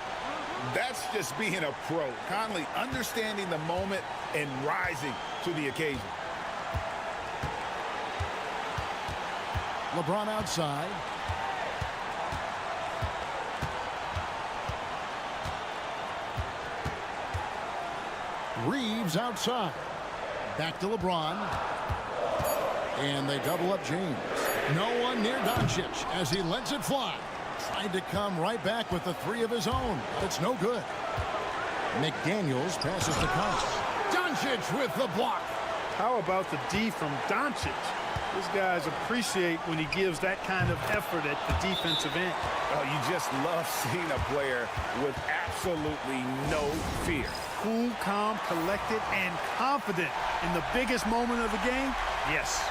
That's just being a pro. Conley understanding the moment and rising to the occasion. LeBron outside. Reeves outside. Back to LeBron. And they double up James. No one near Doncic as he lets it fly. Tried to come right back with the 3 of his own. It's no good. McDaniels passes to Conley. Doncic with the block. How about the D from Doncic? These guys appreciate when he gives that kind of effort at the defensive end. Oh, you just love seeing a player with absolutely no fear. Cool, calm, collected, and confident in the biggest moment of the game? Yes.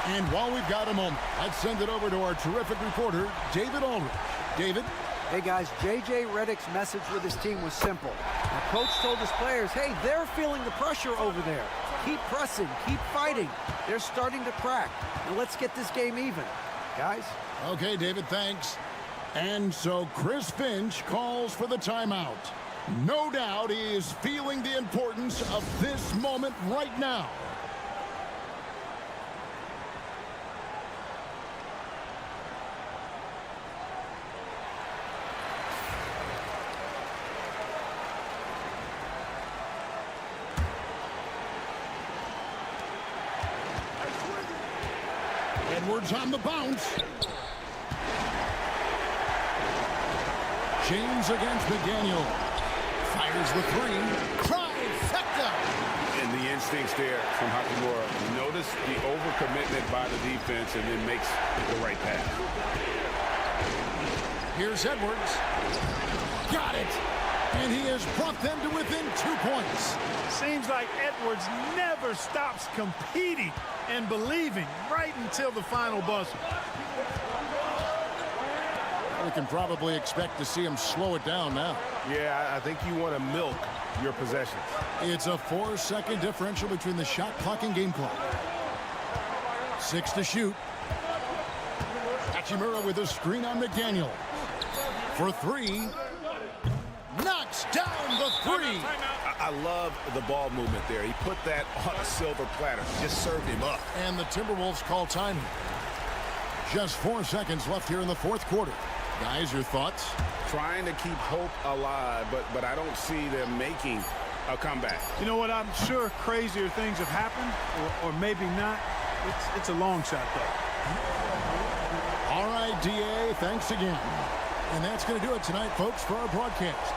And while we've got a moment, let's send it over to our terrific reporter, David Aldridge. David? Hey, guys, J.J. Redick's message with his team was simple. The coach told his players, hey, they're feeling the pressure over there. Keep pressing, keep fighting. They're starting to crack. Now let's get this game even, guys. Okay, David, thanks. And so Chris Finch calls for the timeout. No doubt he is feeling the importance of this moment right now. Edwards on the bounce. James against McDaniel. Fires the three. Trifecta. And the instincts there from Hachimura. Notice the overcommitment by the defense and then makes the right pass. Here's Edwards. Got it. And he has brought them to within 2 points. Seems like Edwards never stops competing and believing right until the final buzzer. We can probably expect to see him slow it down now. Yeah, I think you want to milk your possessions. It's a 4-second differential between the shot clock and game clock. 6 to shoot. Hachimura with a screen on McDaniel. For 3. Knocks down the 3. I love the ball movement there. He put that on a silver platter. Just served him up. And the Timberwolves call time. Just 4 seconds left here in the fourth quarter. Guys, your thoughts? Trying to keep hope alive, but I don't see them making a comeback. You know what? I'm sure crazier things have happened, or maybe not. It's a long shot, though. All right, DA, thanks again. And that's going to do it tonight, folks, for our broadcast.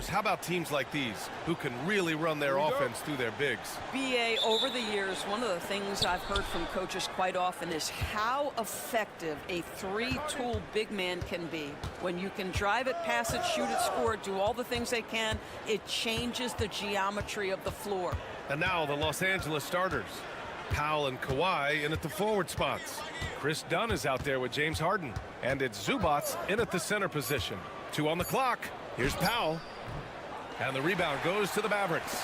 How about teams like these who can really run their offense through their bigs? BA, over the years, one of the things I've heard from coaches quite often is how effective a three-tool big man can be. When you can drive it, pass it, shoot it, score it, do all the things they can, it changes the geometry of the floor. And now the Los Angeles starters. Powell and Kawhi in at the forward spots. Chris Dunn is out there with James Harden. And it's Zubac in at the center position. 2 on the clock. Here's Powell. And the rebound goes to the Mavericks.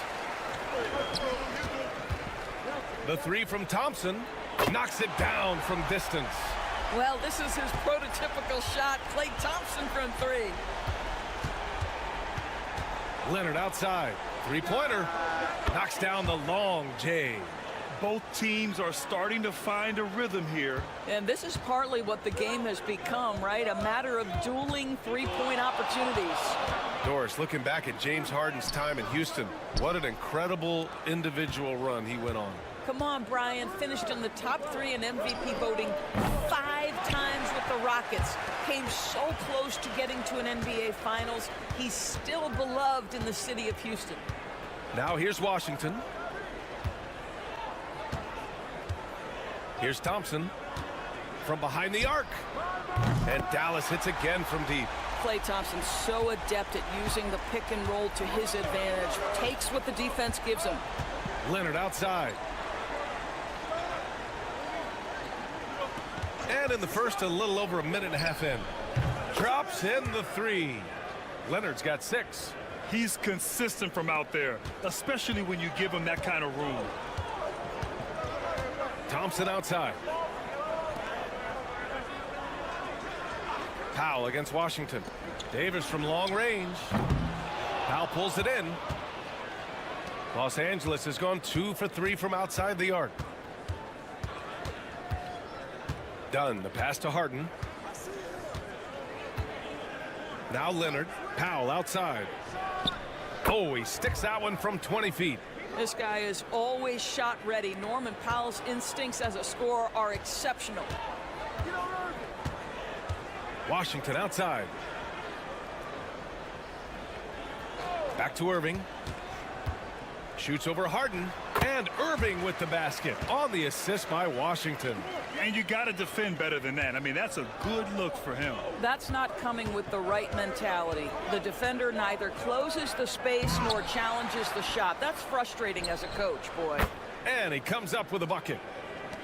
The 3 from Thompson knocks it down from distance. Well, this is his prototypical shot. Klay Thompson from 3. Leonard outside. Three-pointer. Knocks down the long J. Both teams are starting to find a rhythm here. And this is partly what the game has become, right? A matter of dueling three-point opportunities. Doris, looking back at James Harden's time in Houston, what an incredible individual run he went on. Come on, Brian. Finished in the top 3 in MVP voting 5 times with the Rockets. Came so close to getting to an NBA Finals. He's still beloved in the city of Houston. Now here's Washington. Here's Thompson from behind the arc. And Dallas hits again from deep. Klay Thompson so adept at using the pick and roll to his advantage. Takes what the defense gives him. Leonard outside. And in the first, a little over a minute and a half in. Drops in the 3. Leonard's got 6. He's consistent from out there, especially when you give him that kind of room. Thompson outside. Powell against Washington. Davis from long range. Powell pulls it in. Los Angeles has gone 2 for 3 from outside the arc. Dunn, the pass to Harden. Now Leonard. Powell outside. Oh, he sticks that one from 20 feet. This guy is always shot ready. Norman Powell's instincts as a scorer are exceptional. Washington outside. Back to Irving. Shoots over Harden. And Irving with the basket on the assist by Washington. And you got to defend better than that. I mean, that's a good look for him. That's not coming with the right mentality. The defender neither closes the space nor challenges the shot. That's frustrating as a coach, boy. And he comes up with a bucket.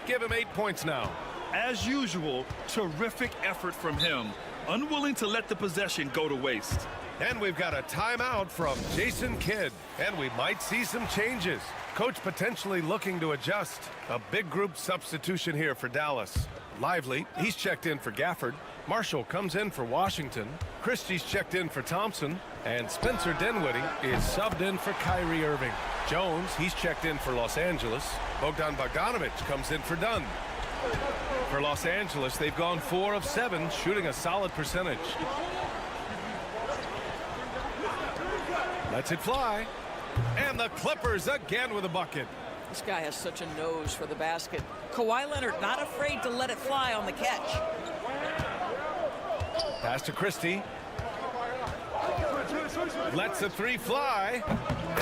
Give him 8 points now. As usual, terrific effort from him. Unwilling to let the possession go to waste. And we've got a timeout from Jason Kidd. And we might see some changes. Coach potentially looking to adjust. A big group substitution here for Dallas. Lively, he's checked in for Gafford. Marshall comes in for Washington. Christie's checked in for Thompson. And Spencer Dinwiddie is subbed in for Kyrie Irving. Jones, he's checked in for Los Angeles. Bogdan Bogdanovic comes in for Dunn. For Los Angeles, they've gone 4 of 7, shooting a solid percentage. Lets it fly. And the Clippers again with a bucket. This guy has such a nose for the basket. Kawhi Leonard not afraid to let it fly on the catch. Pass to Christie. Lets the 3 fly.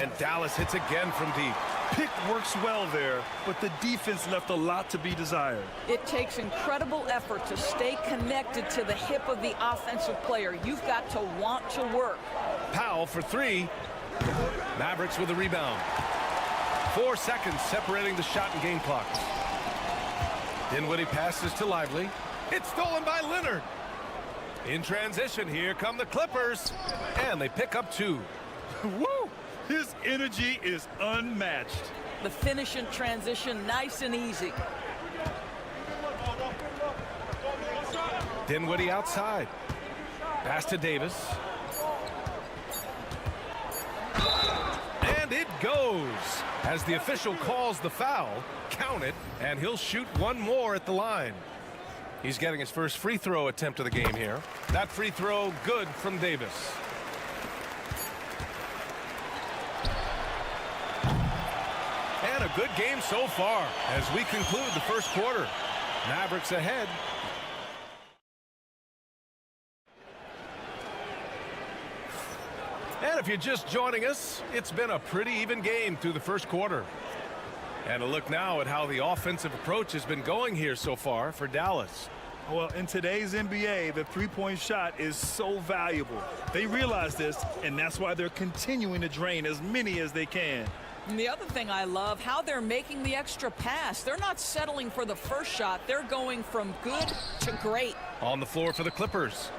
And Dallas hits again from deep. Pick works well there, but the defense left a lot to be desired. It takes incredible effort to stay connected to the hip of the offensive player. You've got to want to work. Powell for 3. Mavericks with a rebound. 4 seconds separating the shot and game clocks. Dinwiddie passes to Lively. It's stolen by Leonard. In transition, here come the Clippers. And they pick up 2. Woo! His energy is unmatched. The finish in transition, nice and easy. Dinwiddie outside. Pass to Davis. And it goes. As the official calls the foul, count it, and he'll shoot 1 more at the line. He's getting his first free throw attempt of the game here. That free throw good from Davis. a good game so far as we conclude the first quarter. Mavericks ahead. And if you're just joining us, it's been a pretty even game through the first quarter. And a look now at how the offensive approach has been going here so far for Dallas. Well, in today's NBA, the three-point shot is so valuable. They realize this, and that's why they're continuing to drain as many as they can. And the other thing I love, how they're making the extra pass. They're not settling for the first shot. They're going from good to great. On the floor for the Clippers,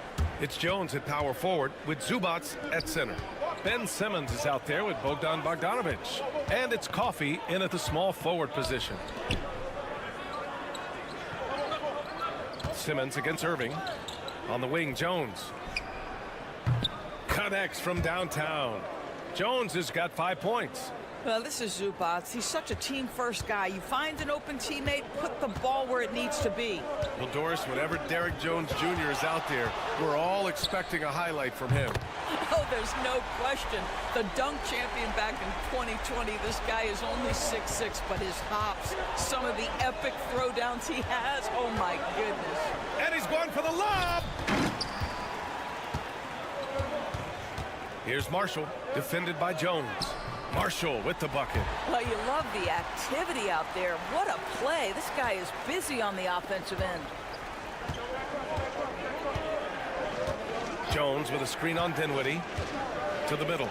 it's Jones at power forward with Zubac at center. Ben Simmons is out there with Bogdan Bogdanovic. And it's Coffey in at the small forward position. Simmons against Irving. On the wing, Jones connects from downtown. Jones has got 5 points. Well, this is Zubac. He's such a team-first guy. You find an open teammate, put the ball where it needs to be. Well, Doris, whenever Derrick Jones Jr. is out there, we're all expecting a highlight from him. Oh, there's no question. The dunk champion back in 2020, this guy is only 6'6", but his hops, some of the epic throwdowns he has, oh my goodness. And he's going for the lob. Here's Marshall, defended by Jones. Marshall with the bucket. Well, you love the activity out there. What a play. This guy is busy on the offensive end. Jones with a screen on Dinwiddie to the middle.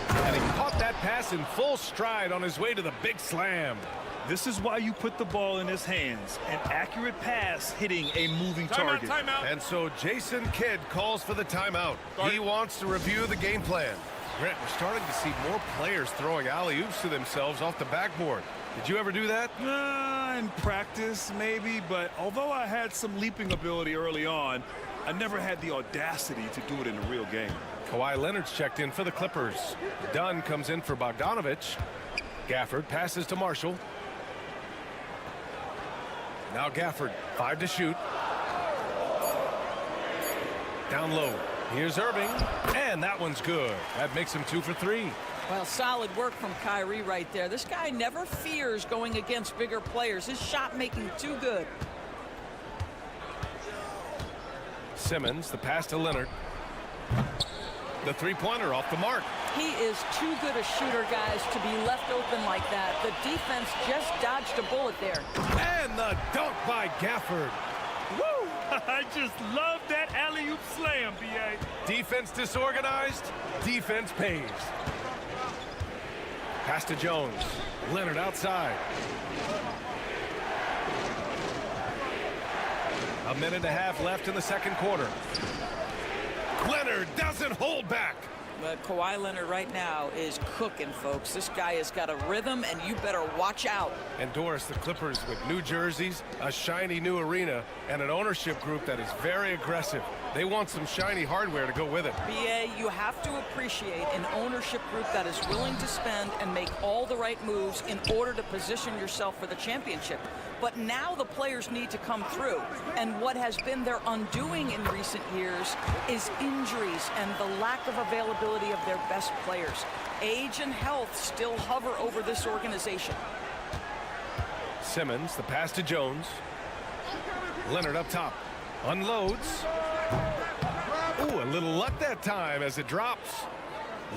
And he caught that pass in full stride on his way to the big slam. This is why you put the ball in his hands. An accurate pass hitting a moving target. Timeout. And so Jason Kidd calls for the timeout. He wants to review the game plan. Grant, we're starting to see more players throwing alley-oops to themselves off the backboard. Did you ever do that? In practice, maybe, but although I had some leaping ability early on, I never had the audacity to do it in a real game. Kawhi Leonard's checked in for the Clippers. Dunn comes in for Bogdanovic. Gafford passes to Marshall. Now Gafford, 5 to shoot. Down low. Here's Irving, and that one's good. That makes him 2 for 3. Well, solid work from Kyrie right there. This guy never fears going against bigger players. His shot making too good. Simmons, the pass to Leonard. The three-pointer off the mark. He is too good a shooter, guys, to be left open like that. The defense just dodged a bullet there. And the dunk by Gafford. Woo! I just love that alley-oop slam, B.A. Defense disorganized, defense pays. Pass to Jones. Leonard outside. A minute and a half left in the second quarter. Leonard doesn't hold back. But Kawhi Leonard right now is cooking, folks. This guy has got a rhythm, and you better watch out. And Doris, the Clippers with new jerseys, a shiny new arena, and an ownership group that is very aggressive. They want some shiny hardware to go with it. BA, you have to appreciate an ownership group that is willing to spend and make all the right moves in order to position yourself for the championship. But now the players need to come through. And what has been their undoing in recent years is injuries and the lack of availability of their best players. Age and health still hover over this organization. Simmons, the pass to Jones. Leonard up top. Unloads. Ooh, a little luck that time as it drops.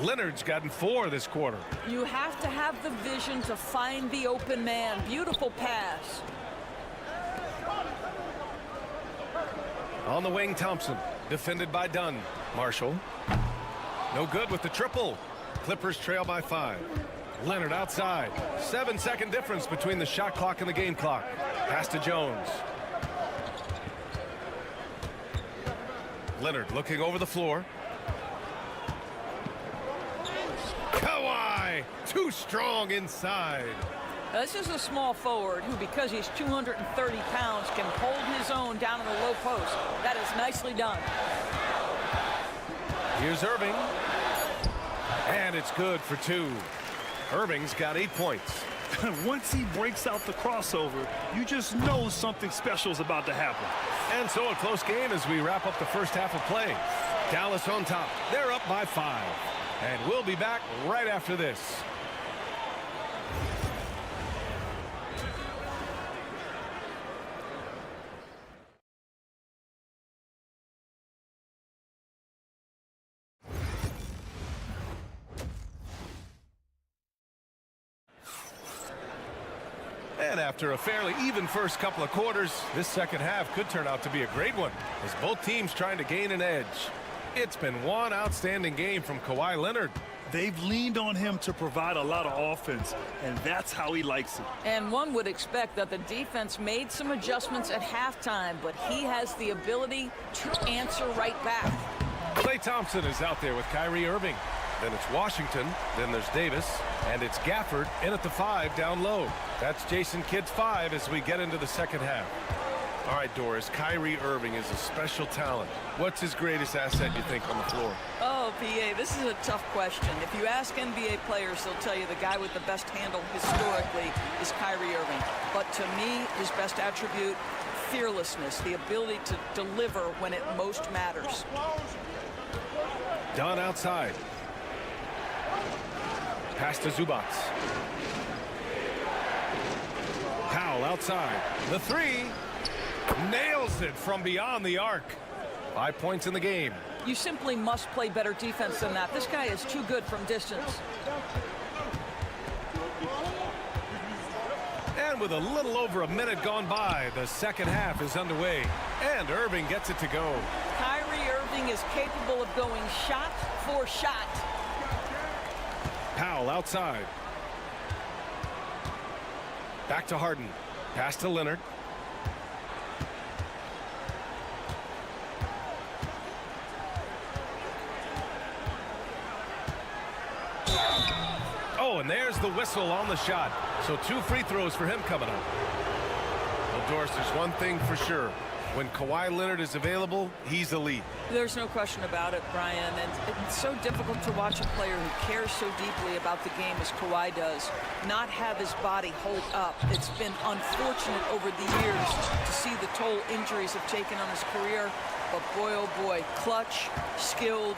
Leonard's gotten 4 this quarter. You have to have the vision to find the open man. Beautiful pass. On the wing, Thompson, defended by Dunn. Marshall, no good with the triple. Clippers trail by 5. Leonard outside. 7-second difference between the shot clock and the game clock. Pass to Jones. Leonard looking over the floor. Kawhi, too strong inside. Now, this is a small forward who, because he's 230 pounds, can hold his own down in the low post. That is nicely done. Here's Irving. And it's good for 2. Irving's got 8 points. Once he breaks out the crossover, you just know something special is about to happen. And so a close game as we wrap up the first half of play. Dallas on top. They're up by 5. And we'll be back right after this. And after a fairly even first couple of quarters, this second half could turn out to be a great one, as both teams trying to gain an edge. It's been one outstanding game from Kawhi Leonard. They've leaned on him to provide a lot of offense, and that's how he likes it. And one would expect that the defense made some adjustments at halftime, but he has the ability to answer right back. Klay Thompson is out there with Kyrie Irving. Then it's Washington, then there's Davis, and it's Gafford in at the 5 down low. That's Jason Kidd's 5 as we get into the second half. All right, Doris, Kyrie Irving is a special talent. What's his greatest asset, you think, on the floor? Oh, PA, this is a tough question. If you ask NBA players, they'll tell you the guy with the best handle historically is Kyrie Irving. But to me, his best attribute, fearlessness, the ability to deliver when it most matters. Dunn outside. Pass to Zubac. Powell outside. The 3. Nails it from beyond the arc. 5 points in the game. You simply must play better defense than that. This guy is too good from distance. And with a little over a minute gone by, the second half is underway. And Irving gets it to go. Kyrie Irving is capable of going shot for shot. Powell outside. Back to Harden. Pass to Leonard. Oh, and there's the whistle on the shot. So 2 free throws for him coming up. Well, Doris, there's one thing for sure. When Kawhi Leonard is available, he's elite. There's no question about it, Brian. And it's so difficult to watch a player who cares so deeply about the game as Kawhi does not have his body hold up. It's been unfortunate over the years to see the toll injuries have taken on his career. But boy, oh boy, clutch, skilled,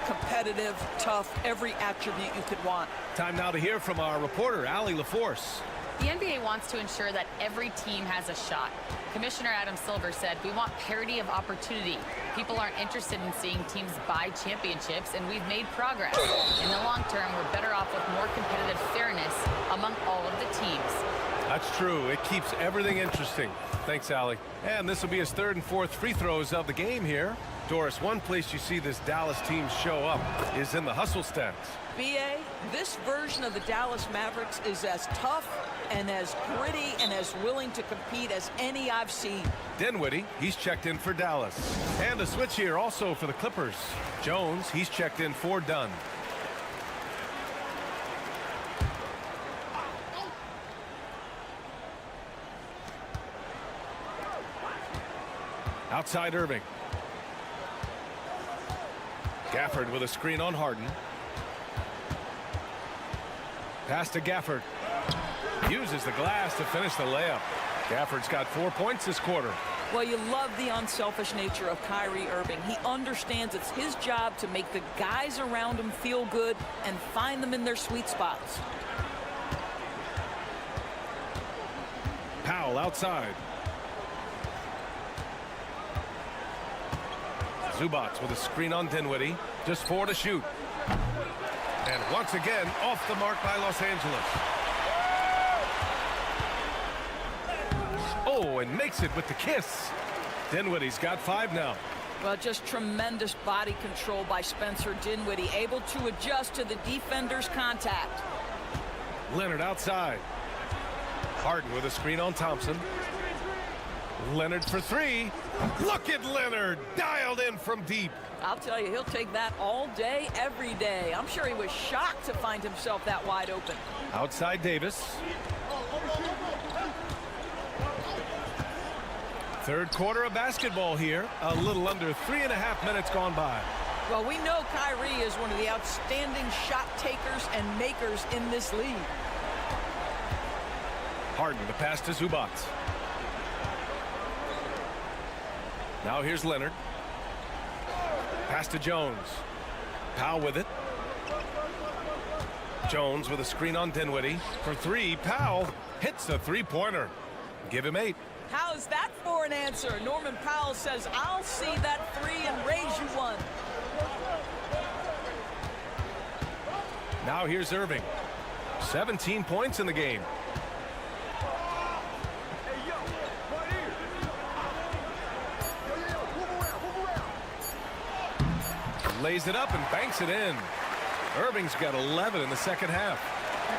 competitive, tough, every attribute you could want. Time now to hear from our reporter, Allie LaForce. The NBA wants to ensure that every team has a shot. Commissioner Adam Silver said, "We want parity of opportunity. People aren't interested in seeing teams buy championships, and we've made progress. In the long term, we're better off with more competitive fairness among all of the teams." That's true. It keeps everything interesting. Thanks, Allie. And this will be his 3rd and 4th free throws of the game here. Doris, one place you see this Dallas team show up is in the hustle stats. BA, this version of the Dallas Mavericks is as tough and as gritty and as willing to compete as any I've seen. Dinwiddie, he's checked in for Dallas. And a switch here also for the Clippers. Jones, he's checked in for Dunn. Outside Irving. Gafford with a screen on Harden. Pass to Gafford. Uses the glass to finish the layup. Gafford's got 4 points this quarter. Well, you love the unselfish nature of Kyrie Irving. He understands it's his job to make the guys around him feel good and find them in their sweet spots. Powell outside. Zubac with a screen on Dinwiddie. Just 4 to shoot. And once again, off the mark by Los Angeles. Oh, and makes it with the kiss. Dinwiddie's got 5 now. Well, just tremendous body control by Spencer Dinwiddie, able to adjust to the defender's contact. Leonard outside. Harden with a screen on Thompson. Leonard for 3. Look at Leonard, dialed in from deep. I'll tell you, he'll take that all day, every day. I'm sure he was shocked to find himself that wide open. Outside Davis. 3rd quarter of basketball here. A little under 3.5 minutes gone by. Well, we know Kyrie is one of the outstanding shot takers and makers in this league. Harden, the pass to Zubac. Now here's Leonard. Pass to Jones. Powell with it. Jones with a screen on Dinwiddie. For 3, Powell hits the 3-pointer. Give him 8. How's that for an answer? Norman Powell says, "I'll see that 3 and raise you one." Now here's Irving. 17 points in the game. lays it up and banks it in. Irving's got 11 in the second half.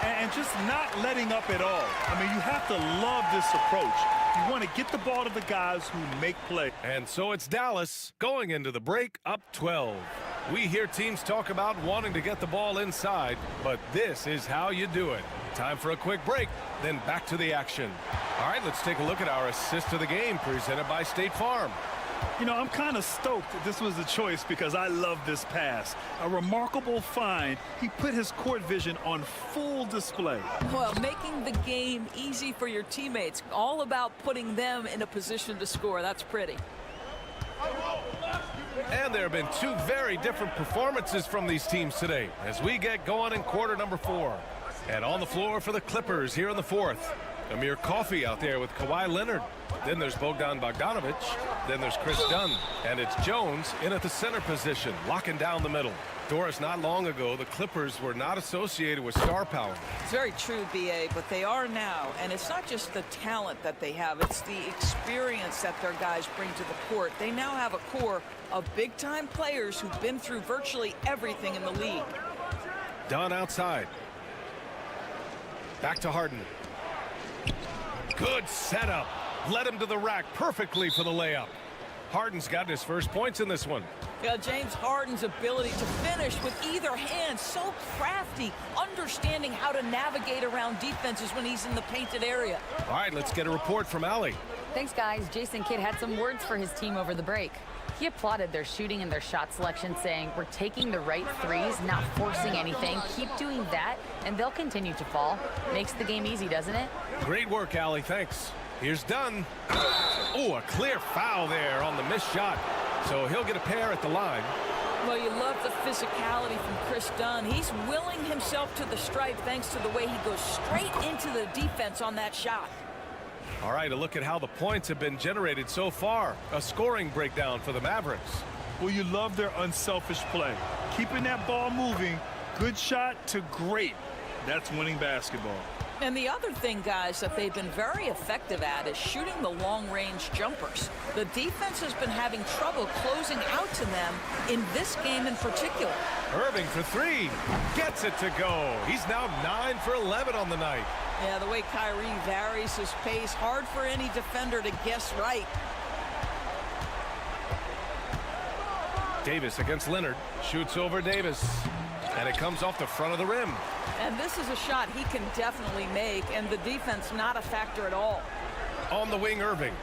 And just not letting up at all. I mean, you have to love this approach. You want to get the ball to the guys who make play. And so it's Dallas going into the break up 12. We hear teams talk about wanting to get the ball inside, but this is how you do it. Time for a quick break, then back to the action. All right, let's take a look at our assist of the game presented by State Farm. You know, I'm kind of stoked that this was the choice because I love this pass. A remarkable find. He put his court vision on full display. Well, making the game easy for your teammates. All about putting them in a position to score. That's pretty. And there have been two very different performances from these teams today as we get going in quarter number 4. And on the floor for the Clippers here in the 4th. Amir Coffey out there with Kawhi Leonard. Then there's Bogdan Bogdanovic. Then there's Chris Dunn. And it's Jones in at the center position, locking down the middle. Doris, not long ago, the Clippers were not associated with star power. It's very true, B.A., but they are now. And it's not just the talent that they have. It's the experience that their guys bring to the court. They now have a core of big-time players who've been through virtually everything in the league. Dunn outside. Back to Harden. Good setup. Led him to the rack perfectly for the layup. Harden's gotten his first points in this one. Yeah, James Harden's ability to finish with either hand, so crafty, understanding how to navigate around defenses when he's in the painted area. All right, let's get a report from Allie. Thanks, guys. Jason Kidd had some words for his team over the break. He applauded their shooting and their shot selection, saying, "We're taking the right threes, not forcing anything. Keep doing that, and they'll continue to fall." Makes the game easy, doesn't it? Great work, Allie. Thanks. Here's Dunn. Oh, a clear foul there on the missed shot. So he'll get a pair at the line. Well, you love the physicality from Chris Dunn. He's willing himself to the stripe thanks to the way he goes straight into the defense on that shot. All right, a look at how the points have been generated so far. A scoring breakdown for the Mavericks. Well, you love their unselfish play. Keeping that ball moving, good shot to great. That's winning basketball. And the other thing, guys, that they've been very effective at is shooting the long-range jumpers. The defense has been having trouble closing out to them in this game in particular. Irving for 3. Gets it to go. He's now 9 for 11 on the night. Yeah, the way Kyrie varies his pace, hard for any defender to guess right. Davis against Leonard. Shoots over Davis. And it comes off the front of the rim. And this is a shot he can definitely make, and the defense not a factor at all. On the wing, Irving.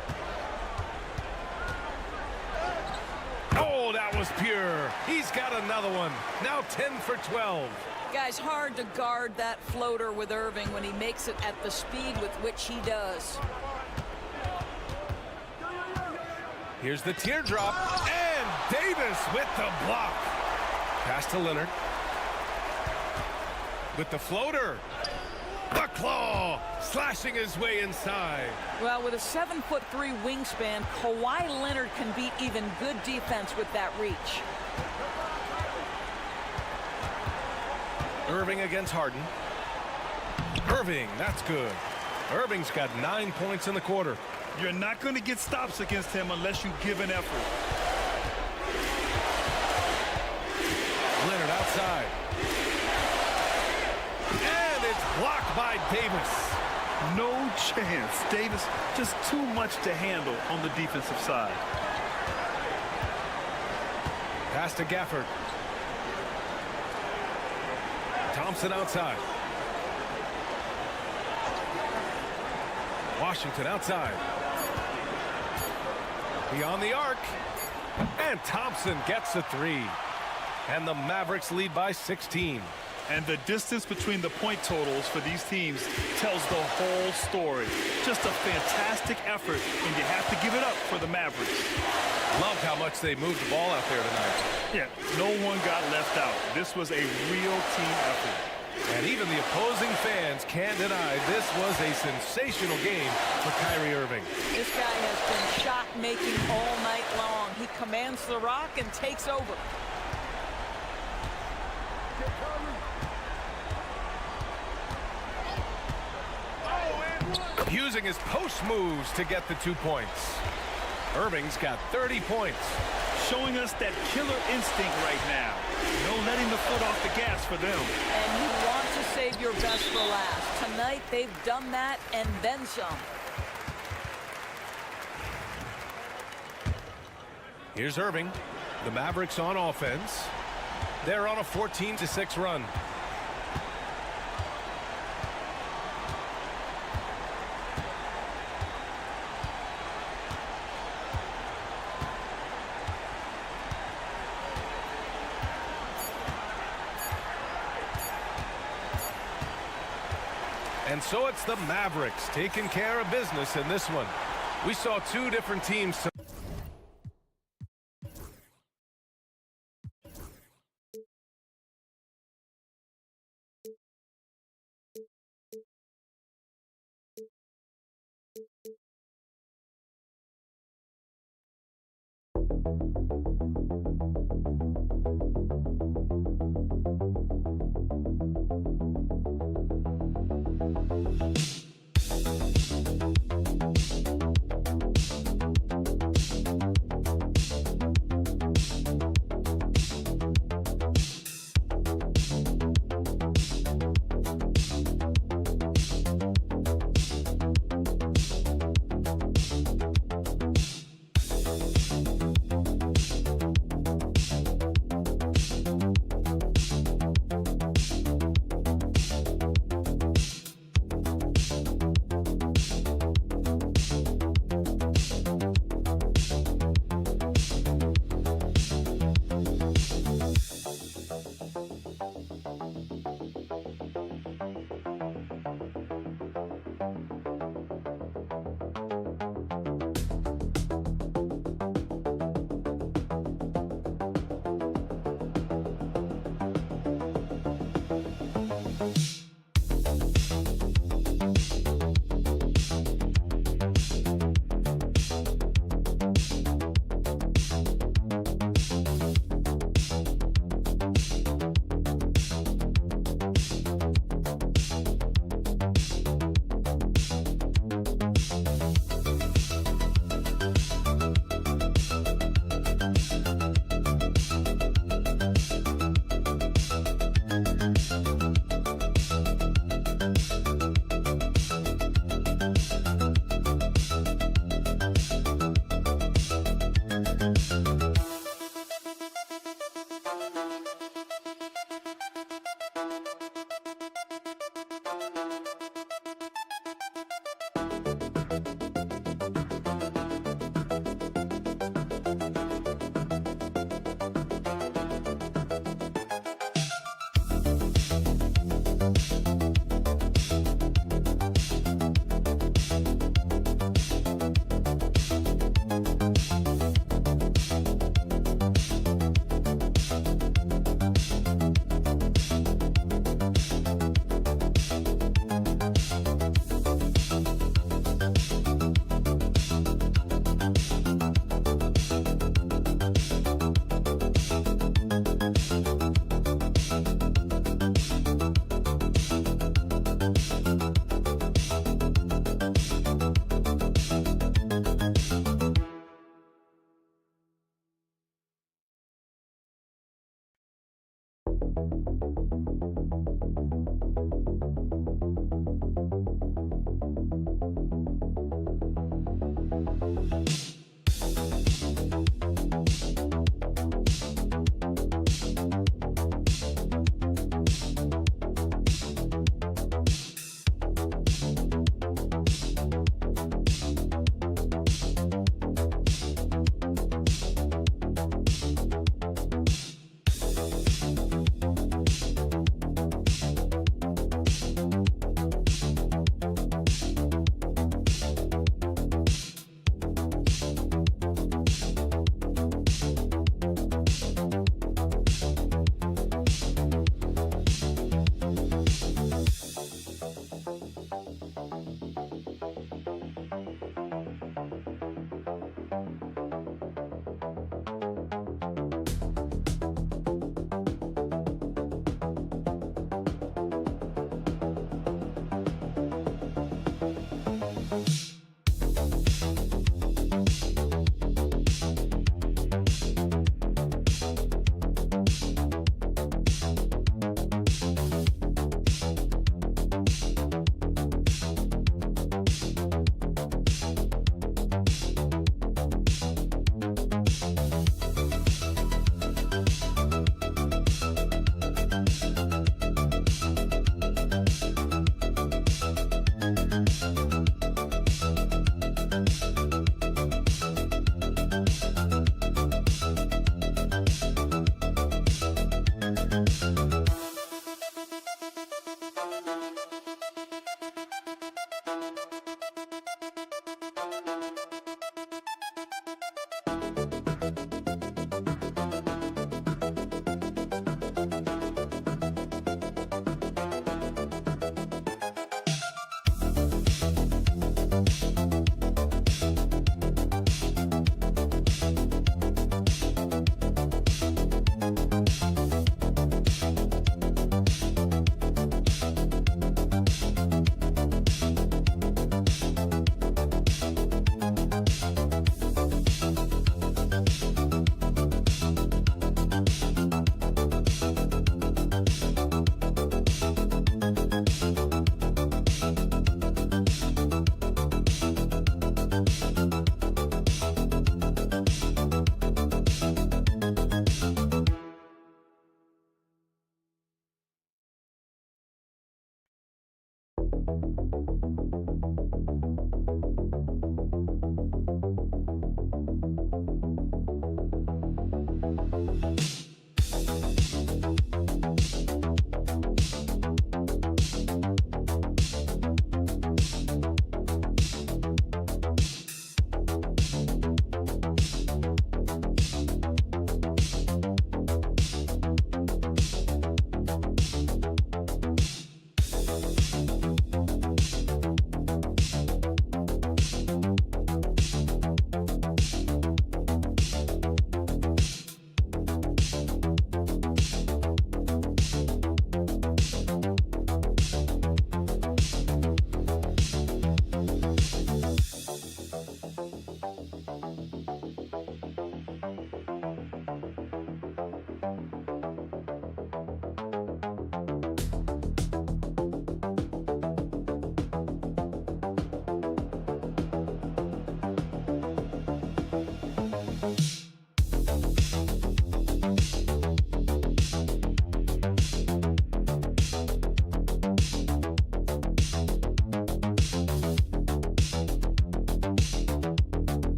Oh, that was pure. He's got another one. Now 10 for 12. Guys, hard to guard that floater with Irving when he makes it at the speed with which he does. Here's the teardrop. And Davis with the block. Pass to Leonard. With the floater. The claw. Slashing his way inside. Well, with a 7'3" wingspan, Kawhi Leonard can beat even good defense with that reach. Irving against Harden. Irving, that's good. Irving's got 9 points in the quarter. You're not going to get stops against him unless you give an effort. Leonard outside. And it's blocked by Davis. No chance. Davis just too much to handle on the defensive side. Pass to Gafford. Thompson outside. Washington outside. Beyond the arc. And Thompson gets a 3. And the Mavericks lead by 16. And the distance between the point totals for these teams tells the whole story. Just a fantastic effort, and you have to give it up for the Mavericks. Loved how much they moved the ball out there tonight. Yeah, no one got left out. This was a real team effort. And even the opposing fans can't deny this was a sensational game for Kyrie Irving. This guy has been shot-making all night long. He commands the rock and takes over. Using his post moves to get the 2 points. Irving's got 30 points. showing us that killer instinct right now. No letting the foot off the gas for them. And you want to save your best for last. Tonight, they've done that and then some. Here's Irving. The Mavericks on offense. They're on a 14-6 run. And so it's the Mavericks taking care of business in this one. We saw two different teams.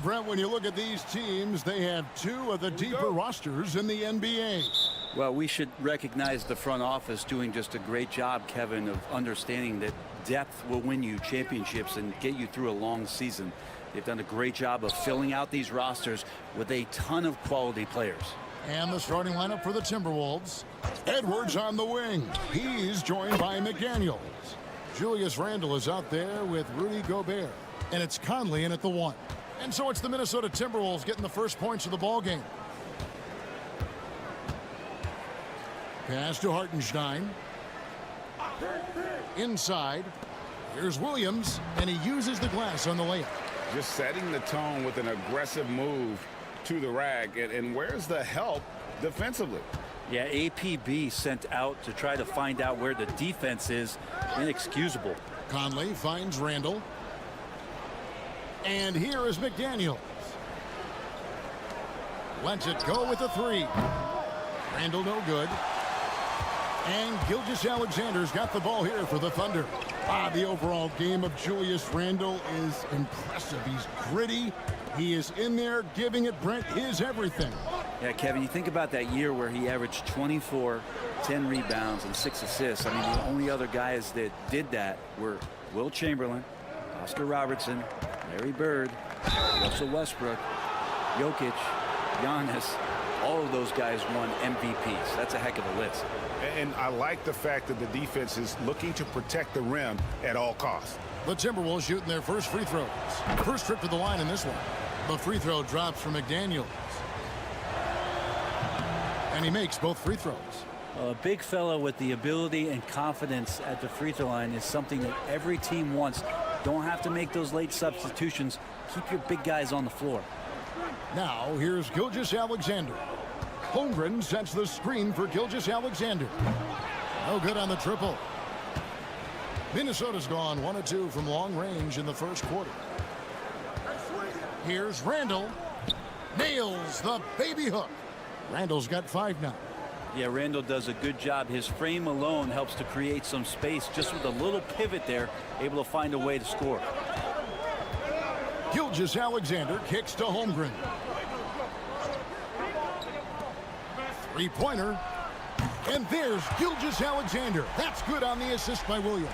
Brent, when you look at these teams, they have two of the deeper rosters in the NBA. Well, we should recognize the front office doing just a great job, Kevin, of understanding that depth will win you championships and get you through a long season. They've done a great job of filling out these rosters with a ton of quality players. And the starting lineup for the Timberwolves. Edwards on the wing. He's joined by McDaniels. Julius Randle is out there with Rudy Gobert. And it's Conley in at the 1. And so it's the Minnesota Timberwolves getting the first points of the ball game. Pass to Hartenstein. Inside. Here's Williams, and he uses the glass on the layup. Just setting the tone with an aggressive move to the rack. And where's the help defensively? Yeah, APB sent out to try to find out where the defense is. Inexcusable. Conley finds Randle. And here is McDaniels. Lets it go with the 3. Randle no good. And Gilgeous-Alexander's got the ball here for the Thunder. The overall game of Julius Randle is impressive. He's gritty. He is in there giving it, Brent, his everything. Yeah, Kevin, you think about that year where he averaged 24, 10 rebounds, and 6 assists. I mean, the only other guys that did that were Will Chamberlain, Oscar Robertson, Larry Bird, Russell Westbrook, Jokic, Giannis. All of those guys won MVPs. That's a heck of a list. And I like the fact that the defense is looking to protect the rim at all costs. The Timberwolves shooting their first free throws. First trip to the line in this one. The free throw drops for McDaniels. And he makes both free throws. A big fella with the ability and confidence at the free throw line is something that every team wants. Don't have to make those late substitutions. Keep your big guys on the floor. Now here's Gilgeous-Alexander. Holmgren sets the screen for Gilgeous-Alexander. No good on the triple. Minnesota's gone 1 of 2 from long range in the first quarter. Here's Randall. Nails the baby hook. Randall's got 5 now. Yeah, Randall does a good job. His frame alone helps to create some space. Just with a little pivot there, able to find a way to score. Gilgeous-Alexander kicks to Holmgren. Three-pointer. And there's Gilgeous-Alexander. That's good on the assist by Williams.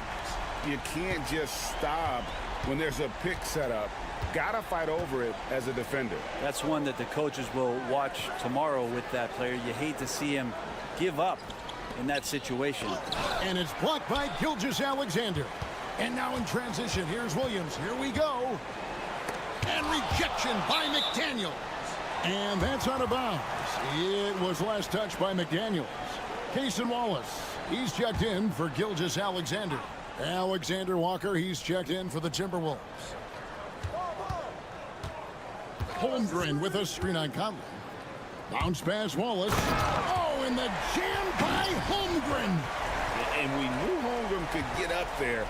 You can't just stop when there's a pick set up. Gotta fight over it as a defender. That's one that the coaches will watch tomorrow with that player. You hate to see him give up in that situation. And it's blocked by Gilgeous-Alexander. And now in transition, here's Williams. Here we go. And rejection by McDaniels. And that's out of bounds. It was last touched by McDaniels. Cason Wallace, he's checked in for Gilgeous-Alexander. Alexander Walker, he's checked in for the Timberwolves. Holmgren with a screen on Conley. Bounce pass Wallace. Oh, and the jam by Holmgren. And we knew Holmgren could get up there,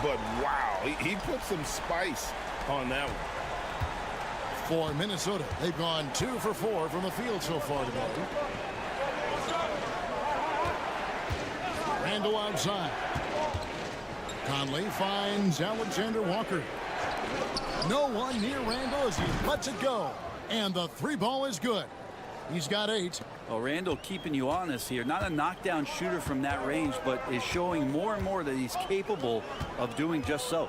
but wow, he put some spice on that one. For Minnesota, they've gone 2 for 4 from the field so far today. Randall outside. Conley finds Alexander Walker. No one near Randall as he lets it go. And the 3-ball is good. He's got 8. Well, Randall keeping you honest here. Not a knockdown shooter from that range, but is showing more and more that he's capable of doing just so.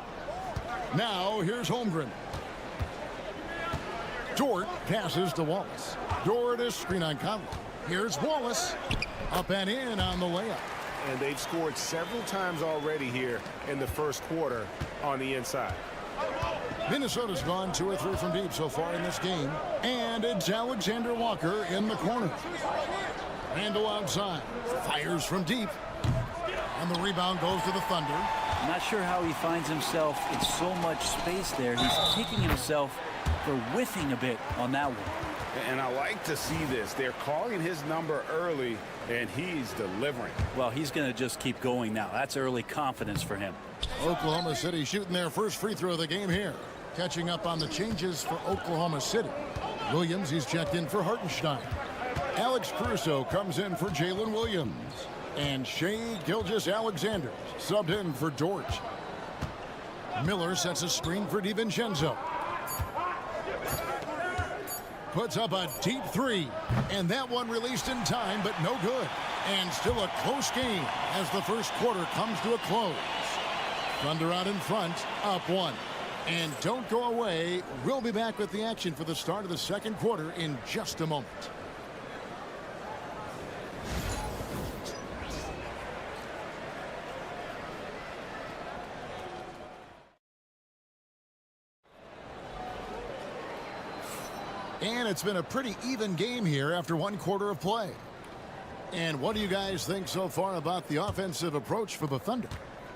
Now here's Holmgren. Dort passes to Wallace. Dort is screen on Conley. Here's Wallace. Up and in on the layup. And they've scored several times already here in the first quarter on the inside. Minnesota's gone 2 or 3 from deep so far in this game. And it's Alexander Walker in the corner. Randall outside. Fires from deep. And the rebound goes to the Thunder. I'm not sure how he finds himself in so much space there. He's kicking himself for whiffing a bit on that one. And I like to see this. They're calling his number early, and he's delivering. Well, he's going to just keep going now. That's early confidence for him. Oklahoma City shooting their first free throw of the game here. Catching up on the changes for Oklahoma City. Williams, he's checked in for Hartenstein. Alex Caruso comes in for Jalen Williams. And Shai Gilgeous-Alexander subbed in for Dort. Miller sets a screen for DiVincenzo. Puts up a deep 3. And that one released in time, but no good. And still a close game as the first quarter comes to a close. Thunder out in front, up 1. And don't go away. We'll be back with the action for the start of the second quarter in just a moment. And it's been a pretty even game here after 1 quarter of play. And what do you guys think so far about the offensive approach for the Thunder?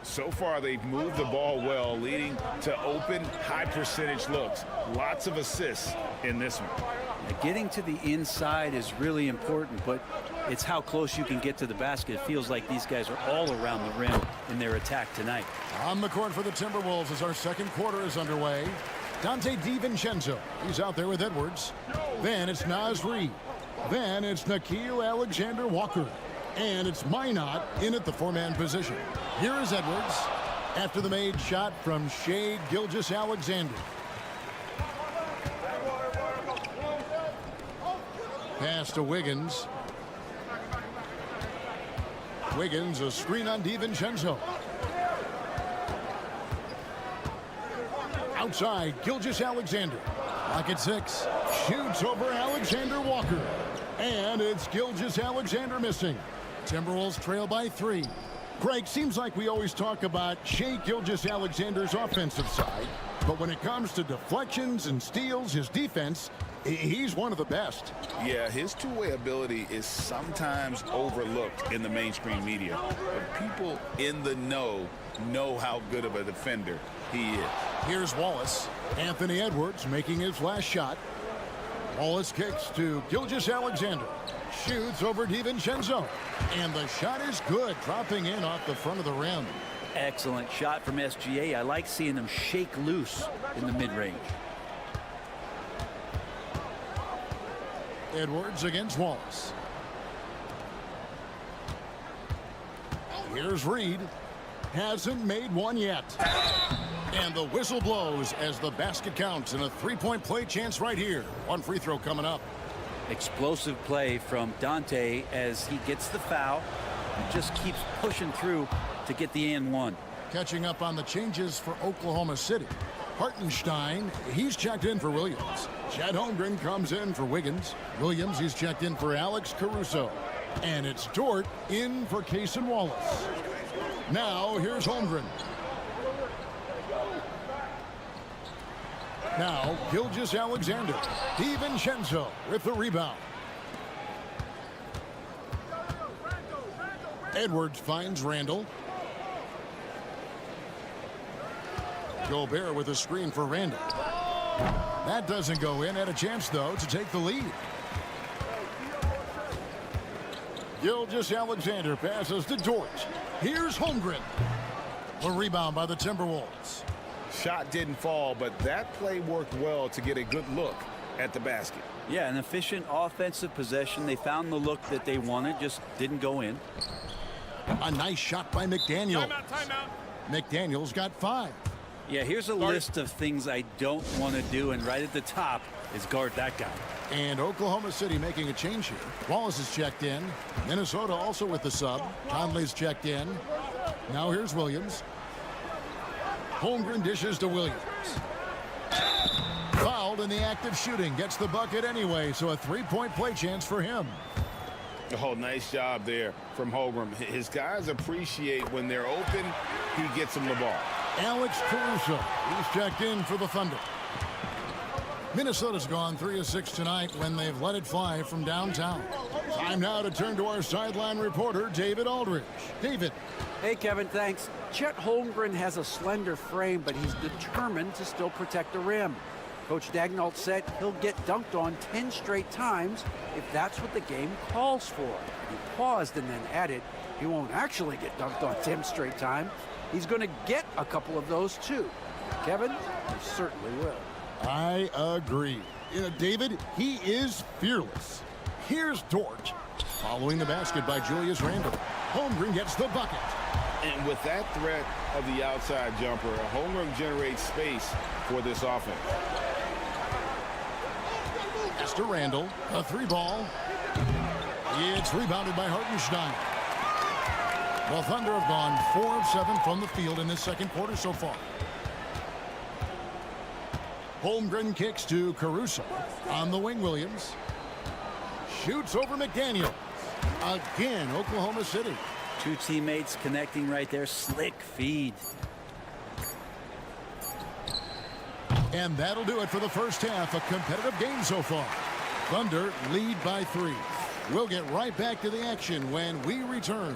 So far, they've moved the ball well, leading to open, high-percentage looks. Lots of assists in this one. Getting to the inside is really important, but it's how close you can get to the basket. It feels like these guys are all around the rim in their attack tonight. On the court for the Timberwolves as our second quarter is underway. Dante DiVincenzo, he's out there with Edwards. Then it's Naz Reid. Then it's Nickeil Alexander Walker. And it's Minot in at the 4-man position. Here is Edwards after the made shot from Shai Gilgeous-Alexander. Pass to Wiggins. Wiggins, a screen on DiVincenzo. Outside, Gilgeous-Alexander. Lock at 6. Shoots over Alexander Walker. And it's Gilgeous-Alexander missing. Timberwolves trail by 3. Greg, seems like we always talk about Shai Gilgeous-Alexander's offensive side. But when it comes to deflections and steals, his defense, he's one of the best. Yeah, his two-way ability is sometimes overlooked in the mainstream media. But people in the know how good of a defender he is. Here's Wallace. Anthony Edwards making his last shot. Wallace kicks to Gilgeous-Alexander. Shoots over DiVincenzo. And the shot is good, dropping in off the front of the rim. Excellent shot from SGA. I like seeing them shake loose in the mid-range. Edwards against Wallace. Here's Reed. Hasn't made one yet. And the whistle blows as the basket counts, and a three-point play chance right here. One free throw coming up. Explosive play from Dante as he gets the foul and just keeps pushing through to get the and one. Catching up on the changes for Oklahoma City. Hartenstein, he's checked in for Williams. Chet Holmgren comes in for Wiggins. Williams, he's checked in for Alex Caruso. And it's Dort in for Cason Wallace. Now, here's Holmgren. Now, Gilgeous-Alexander. DiVincenzo with the rebound. Edwards finds Randall. Gobert with a screen for Randall. That doesn't go in. Had a chance, though, to take the lead. Gilgeous-Alexander passes to Dort. Here's Holmgren. The rebound by the Timberwolves. Shot didn't fall, but that play worked well to get a good look at the basket. Yeah, an efficient offensive possession. They found the look that they wanted, just didn't go in. A nice shot by McDaniel. Timeout. McDaniel's got 5. Yeah, here's a list of things I don't want to do, and right at the top is guard that guy. And Oklahoma City making a change here. Wallace is checked in. Minnesota also with the sub. Conley's checked in. Now here's Williams. Holmgren dishes to Williams. Fouled in the act of shooting. Gets the bucket anyway, so a three-point play chance for him. Oh, nice job there from Holmgren. His guys appreciate when they're open, he gets them the ball. Alex Caruso, he's checked in for the Thunder. Minnesota's gone 3 of 6 tonight when they've let it fly from downtown. Time now to turn to our sideline reporter, David Aldridge. David. Hey, Kevin, thanks. Chet Holmgren has a slender frame, but he's determined to still protect the rim. Coach Daigneault said he'll get dunked on 10 straight times if that's what the game calls for. He paused and then added, he won't actually get dunked on 10 straight times. He's going to get a couple of those, too. Kevin, he certainly will. I agree. You know, David, he is fearless. Here's Dort. Following the basket by Julius Randle. Holmgren gets the bucket. And with that threat of the outside jumper, Holmgren generates space for this offense. Pass to Randle. A 3-ball. It's rebounded by Hartenstein. The Thunder have gone 4 of 7 from the field in this second quarter so far. Holmgren kicks to Caruso. On the wing, Williams. Shoots over McDaniel. Again, Oklahoma City. Two teammates connecting right there. Slick feed. And that'll do it for the first half. A competitive game so far. Thunder lead by 3. We'll get right back to the action when we return.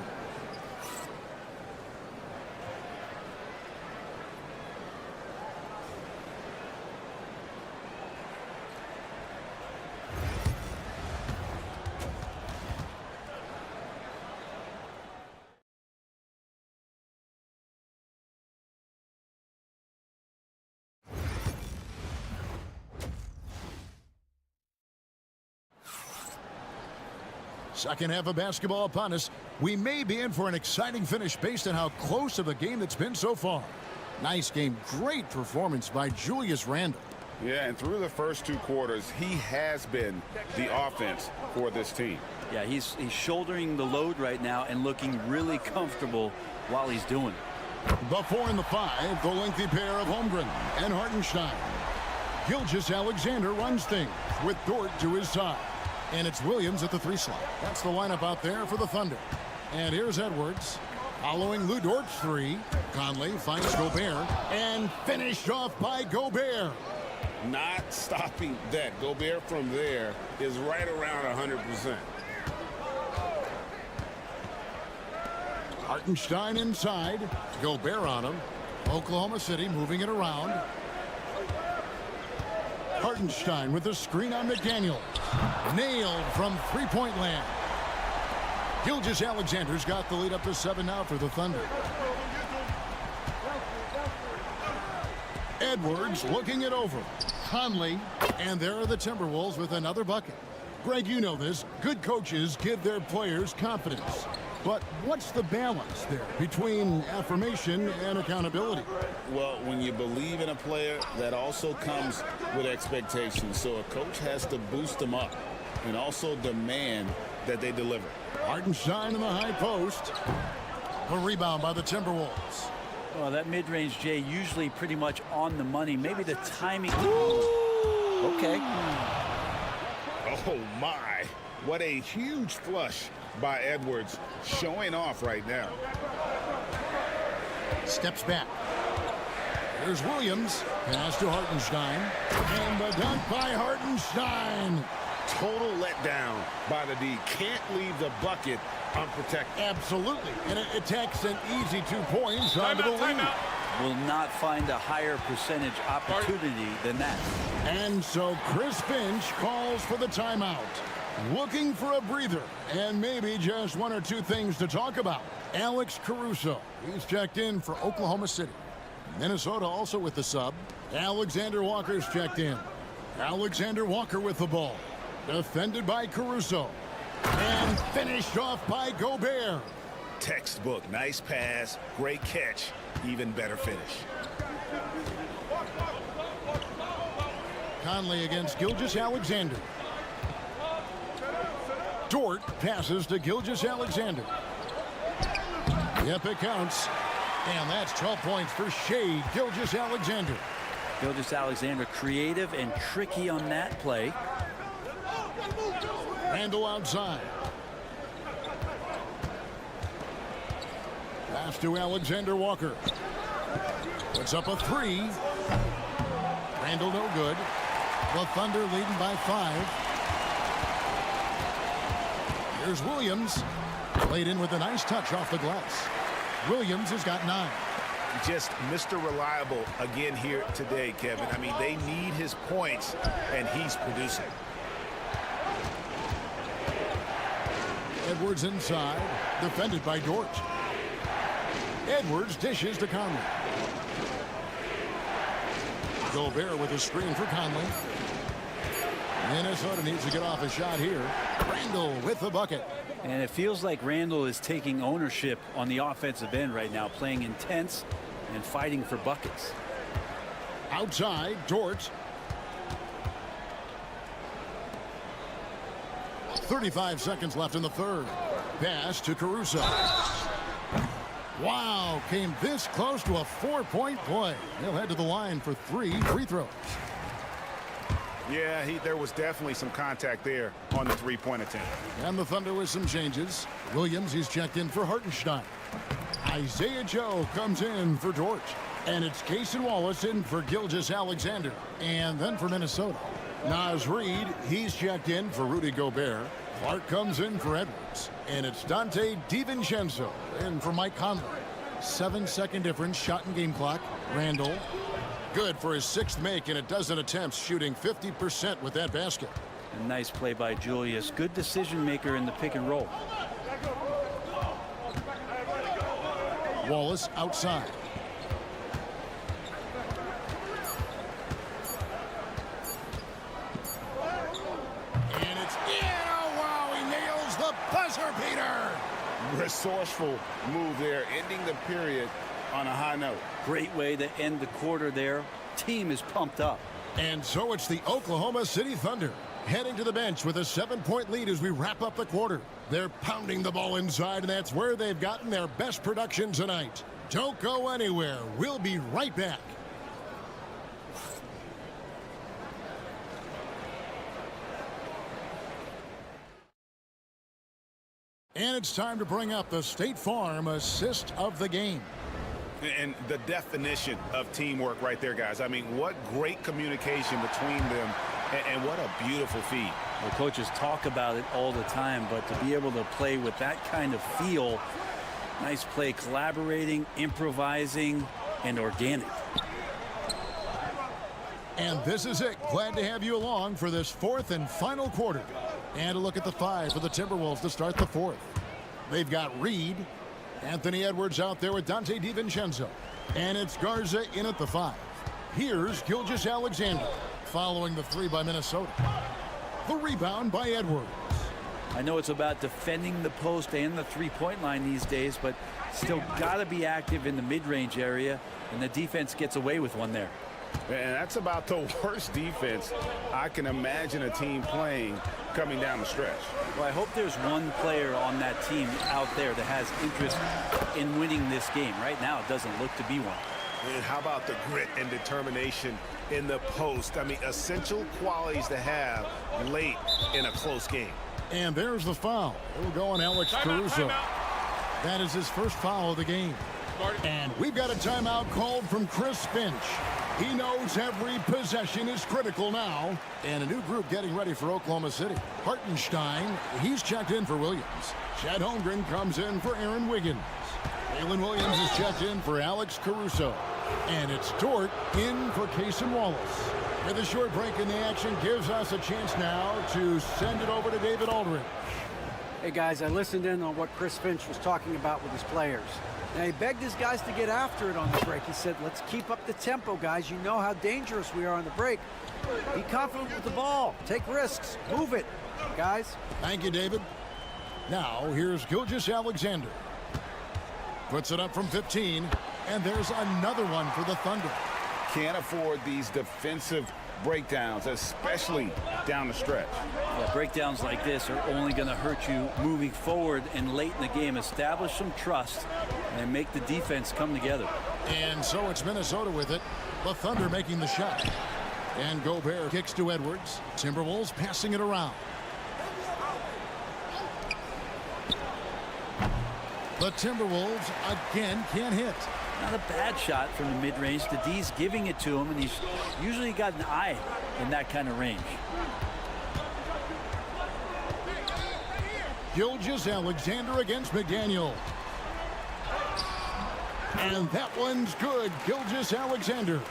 Second half of basketball upon us. We may be in for an exciting finish based on how close of a game it's been so far. Nice game. Great performance by Julius Randle. Yeah, and through the first 2 quarters, he has been the offense for this team. Yeah, he's shouldering the load right now and looking really comfortable while he's doing it. The 4 and the 5, the lengthy pair of Holmgren and Hartenstein. Gilgeous-Alexander runs things with Dort to his side. And it's Williams at the 3 slot. That's the lineup out there for the Thunder. And here's Edwards. Following Lou Dort's three, Conley finds Gobert and finished off by Gobert. Not stopping that. Gobert from there is right around 100%. Hartenstein inside. Gobert on him. Oklahoma City moving it around. Hartenstein with the screen on McDaniel. Nailed from three-point land. Gilgeous-Alexander's got the lead up to 7 now for the Thunder. Edwards looking it over. Conley, and there are the Timberwolves with another bucket. Greg, you know this. Good coaches give their players confidence. But what's the balance there between affirmation and accountability? Well, when you believe in a player, that also comes with expectations. So a coach has to boost them up and also demand that they deliver. Hartenstein in the high post. A rebound by the Timberwolves. Well, that mid-range, Jay, usually pretty much on the money. Maybe the timing. Okay. Oh, my. What a huge flush by Edwards, showing off right now. Steps back. Here's Williams. Pass to Hartenstein. And the dunk by Hartenstein. Total letdown by the D. Can't leave the bucket unprotected. Absolutely. And it takes an easy 2 points onto the lead. Will not find a higher percentage opportunity than that. And so Chris Finch calls for the timeout. Looking for a breather and maybe just 1 or 2 things to talk about. Alex Caruso, he's checked in for Oklahoma City. Minnesota also with the sub. Alexander Walker's checked in. Alexander Walker with the ball. Defended by Caruso. And finished off by Gobert. Textbook. Nice pass. Great catch. Even better finish. Conley against Gilgeous-Alexander. Dort passes to Gilgeous-Alexander. Yep, it counts. And that's 12 points for Shai Gilgeous-Alexander. Gilgeous-Alexander creative and tricky on that play. Randle outside. Pass to Alexander Walker. Puts up a 3. Randle no good. The Thunder leading by 5. Here's Williams. Played in with a nice touch off the glass. Williams has got 9. Just Mr. Reliable again here today, Kevin. I mean, they need his points, and he's producing. Edwards inside. Defended by Dort. Edwards dishes to Conley. Gobert with a screen for Conley. Minnesota needs to get off a shot here. Randle with the bucket. And it feels like Randle is taking ownership on the offensive end right now, playing intense and fighting for buckets. Outside, Dort. 35 seconds left in the third. Pass to Caruso. Wow, came this close to a 4-point play. He'll head to the line for 3 free throws. Yeah, there was definitely some contact there on the three-point attempt. And the Thunder with some changes. Williams, he's checked in for Hartenstein. Isaiah Joe comes in for Dort. And it's Cason Wallace in for Gilgeous-Alexander. And then for Minnesota, Naz Reid, he's checked in for Rudy Gobert. Clark comes in for Edwards. And it's Dante DiVincenzo in for Mike Conley. 7-second difference, shot and game clock. Randle. Good for his 6th make in a dozen attempts, shooting 50% with that basket. A nice play by Julius. Good decision maker in the pick and roll. Wallace outside. And it's in. Oh, wow, he nails the buzzer beater. Resourceful move there, ending the period on a high note. Great way to end the quarter there. Team is pumped up. And so it's the Oklahoma City Thunder heading to the bench with a 7-point lead as we wrap up the quarter. They're pounding the ball inside, and that's where they've gotten their best production tonight. Don't go anywhere. We'll be right back. And it's time to bring up the State Farm assist of the game. And the definition of teamwork right there, guys. I mean, what great communication between them, and what a beautiful feed. Well, coaches talk about it all the time, but to be able to play with that kind of feel, nice play, collaborating, improvising, and organic. And this is it. Glad to have you along for this fourth and final quarter. And a look at the 5 for the Timberwolves to start the fourth. They've got Reed, Anthony Edwards out there with Dante DiVincenzo. And it's Garza in at the 5. Here's Gilgeous-Alexander following the 3 by Minnesota. The rebound by Edwards. I know it's about defending the post and the three-point line these days, but still got to be active in the mid-range area, and the defense gets away with one there. And that's about the worst defense I can imagine a team playing coming down the stretch. Well, I hope there's one player on that team out there that has interest in winning this game. Right now, it doesn't look to be one. And how about the grit and determination in the post? I mean, essential qualities to have late in a close game. And there's the foul. It'll go on Alex Caruso. That is his first foul of the game. And we've got a timeout called from Chris Finch. He knows every possession is critical now. And a new group getting ready for Oklahoma City. Hartenstein, he's checked in for Williams. Chet Holmgren comes in for Aaron Wiggins. Jalen Williams is checked in for Alex Caruso. And it's Dort in for Cason Wallace. With a short break in the action gives us a chance now to send it over to David Aldridge. Hey, guys, I listened in on what Chris Finch was talking about with his players. Now, he begged his guys to get after it on the break. He said, let's keep up the tempo, guys. You know how dangerous we are on the break. Be confident with the ball. Take risks. Move it, guys. Thank you, David. Now, here's Gilgeous-Alexander. Puts it up from 15, and there's another one for the Thunder. Can't afford these defensive breakdowns, especially down the stretch. Yeah, breakdowns like this are only going to hurt you moving forward and late in the game. Establish some trust and make the defense come together. And so it's Minnesota with it. The Thunder making the shot. And Gobert kicks to Edwards. Timberwolves passing it around. The Timberwolves again can't hit. Not a bad shot from the mid-range. The D's giving it to him, and he's usually got an eye in that kind of range. Gilgeous-Alexander against McDaniel. And that one's good. Gilgeous-Alexander.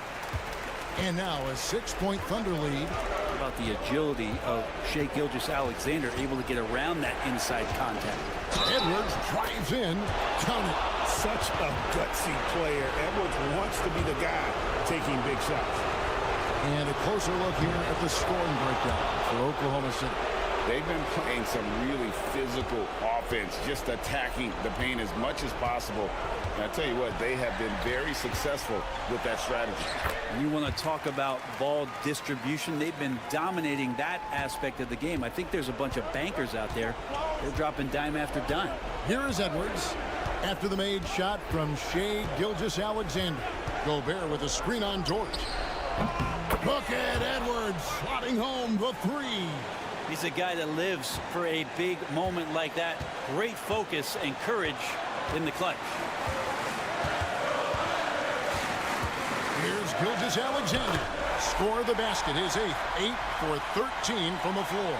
And now a 6-point Thunder lead. How about the agility of Shai Gilgeous-Alexander, able to get around that inside contact. Edwards drives in. Count it. Such a gutsy player. Edwards wants to be the guy taking big shots. And a closer look here at the scoring breakdown for Oklahoma City. They've been playing some really physical offense, just attacking the paint as much as possible. And I tell you what, they have been very successful with that strategy. And you want to talk about ball distribution. They've been dominating that aspect of the game. I think there's a bunch of bankers out there. They're dropping dime after dime. Here is Edwards. After the made shot from Shai Gilgeous-Alexander. Gobert with a screen on Dort. Look at Edwards slotting home the 3. He's a guy that lives for a big moment like that. Great focus and courage in the clutch. Here's Gilgeous-Alexander. Score the basket. His 8th. 8 for 13 from the floor.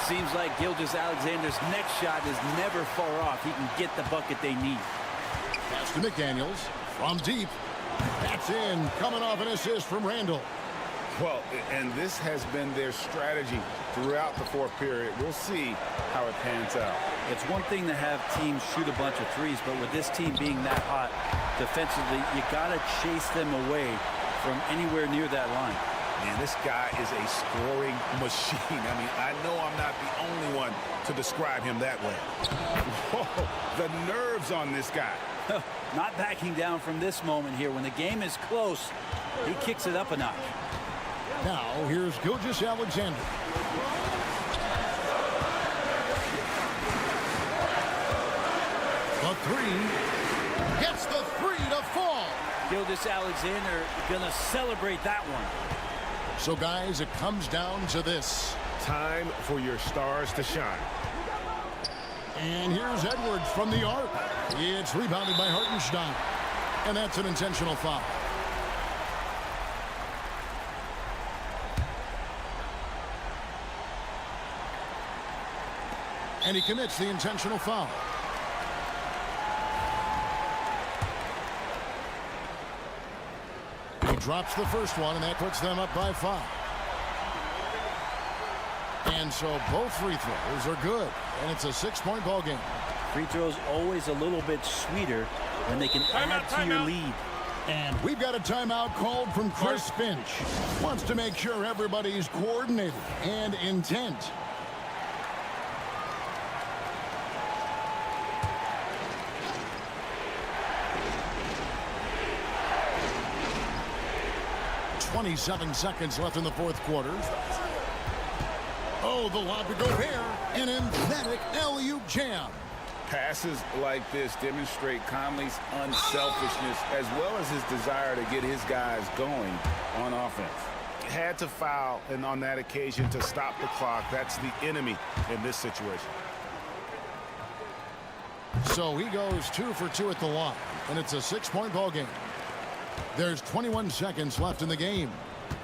Seems like Gilgeous-Alexander's next shot is never far off. He can get the bucket they need. Pass to McDaniels from deep. That's in. Coming off an assist from Randall. Well, and this has been their strategy throughout the fourth period. We'll see how it pans out. It's one thing to have teams shoot a bunch of threes, but with this team being that hot defensively, you got to chase them away from anywhere near that line. Man, this guy is a scoring machine. I mean, I know I'm not the only one to describe him that way. Whoa, the nerves on this guy. Not backing down from this moment here. When the game is close, he kicks it up a notch. Now, here's Gilgeous-Alexander. The 3. Gets the 3 to fall. Gilgeous-Alexander gonna celebrate that one. So, guys, it comes down to this. Time for your stars to shine. And here's Edwards from the arc. It's rebounded by Hartenstein. And that's an intentional foul. And he commits the intentional foul. He drops the first one, and that puts them up by 5. And so both free throws are good, and it's a 6-point ball game. Free throws always a little bit sweeter when they can add to your lead. And we've got a timeout called from Chris Finch. Wants to make sure everybody's coordinated and intent. .27 seconds left in the fourth quarter. Oh, the lob to Gobert. An emphatic alley-oop jam. Passes like this demonstrate Conley's unselfishness as well as his desire to get his guys going on offense. Had to foul, and on that occasion to stop the clock. That's the enemy in this situation. So he goes 2 for 2 at the line, and it's a 6-point ball game. There's 21 seconds left in the game.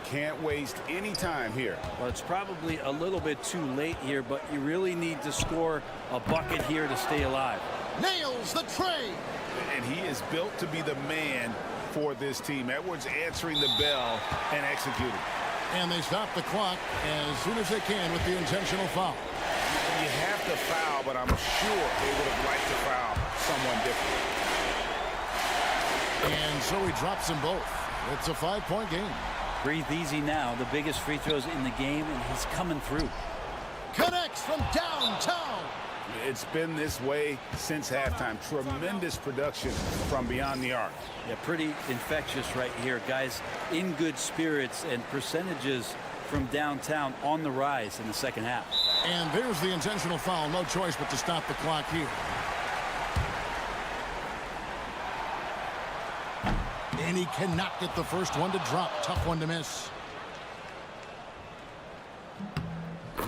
Can't waste any time here. Well, it's probably a little bit too late here, but you really need to score a bucket here to stay alive. Nails the tray. And he is built to be the man for this team. Edwards answering the bell and executing. And they stop the clock as soon as they can with the intentional foul. You have to foul, but I'm sure they would have liked to foul someone different. And so he drops them both. It's a 5-point game. Breathe easy now. The biggest free throws in the game, and he's coming through. Connects from downtown. It's been this way since halftime. Tremendous production from beyond the arc. Yeah, pretty infectious right here. Guys in good spirits, and percentages from downtown on the rise in the second half. And there's the intentional foul. No choice but to stop the clock here. And he cannot get the first one to drop. Tough one to miss.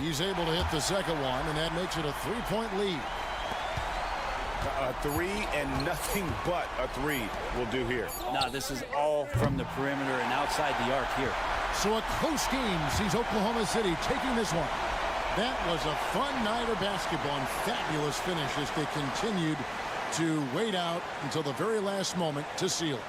He's able to hit the second one, and that makes it a 3-point lead. A 3 and nothing but a 3 will do here. Now this is all from the perimeter and outside the arc here. So a close game sees Oklahoma City taking this one. That was a fun night of basketball and fabulous finish as they continued to wait out until the very last moment to seal it.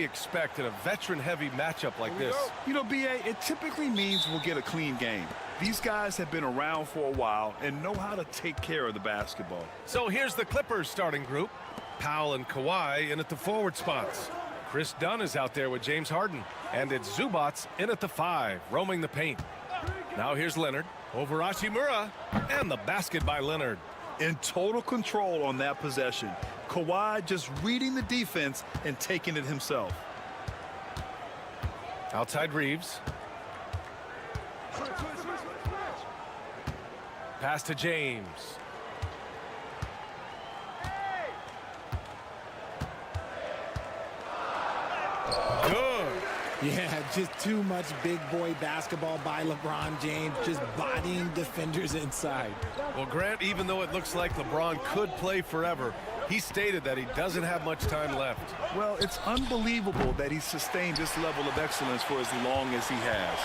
Expect in a veteran-heavy matchup like this? You know, BA, it typically means we'll get a clean game. These guys have been around for a while and know how to take care of the basketball. So here's the Clippers starting group. Powell and Kawhi in at the forward spots. Chris Dunn is out there with James Harden. And it's Zubac in at the 5, roaming the paint. Now here's Leonard over Hachimura, and the basket by Leonard. In total control on that possession. Kawhi just reading the defense and taking it himself. Outside Reeves. Pass to James. Good. Yeah, just too much big boy basketball by LeBron James, just bodying defenders inside. Well, Grant, even though it looks like LeBron could play forever, he stated that he doesn't have much time left. Well, it's unbelievable that he's sustained this level of excellence for as long as he has.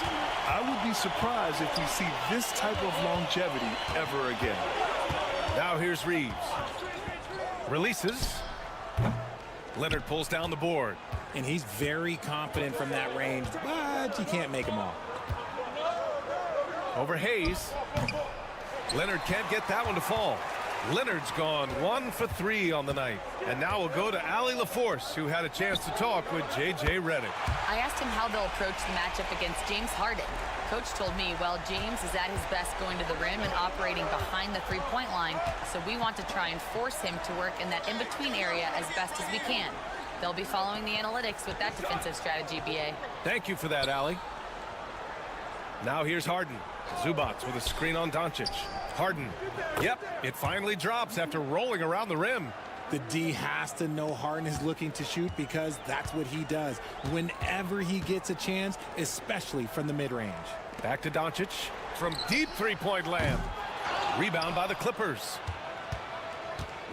I would be surprised if we see this type of longevity ever again. Now here's Reeves. Releases. Leonard pulls down the board. And he's very confident from that range, but you can't make him all. Over Hayes. Leonard can't get that one to fall. Leonard's gone 1 for 3 on the night. And now we'll go to Allie LaForce, who had a chance to talk with J.J. Redick. I asked him how they'll approach the matchup against James Harden. Coach told me, well, James is at his best going to the rim and operating behind the three-point line, so we want to try and force him to work in that in-between area as best as we can. They'll be following the analytics with that defensive strategy, BA. Thank you for that, Allie. Now here's Harden. Zubac with a screen on Doncic. Harden. Yep, it finally drops after rolling around the rim. The D has to know Harden is looking to shoot because that's what he does whenever he gets a chance, especially from the mid-range. Back to Doncic from deep three-point land. Rebound by the Clippers.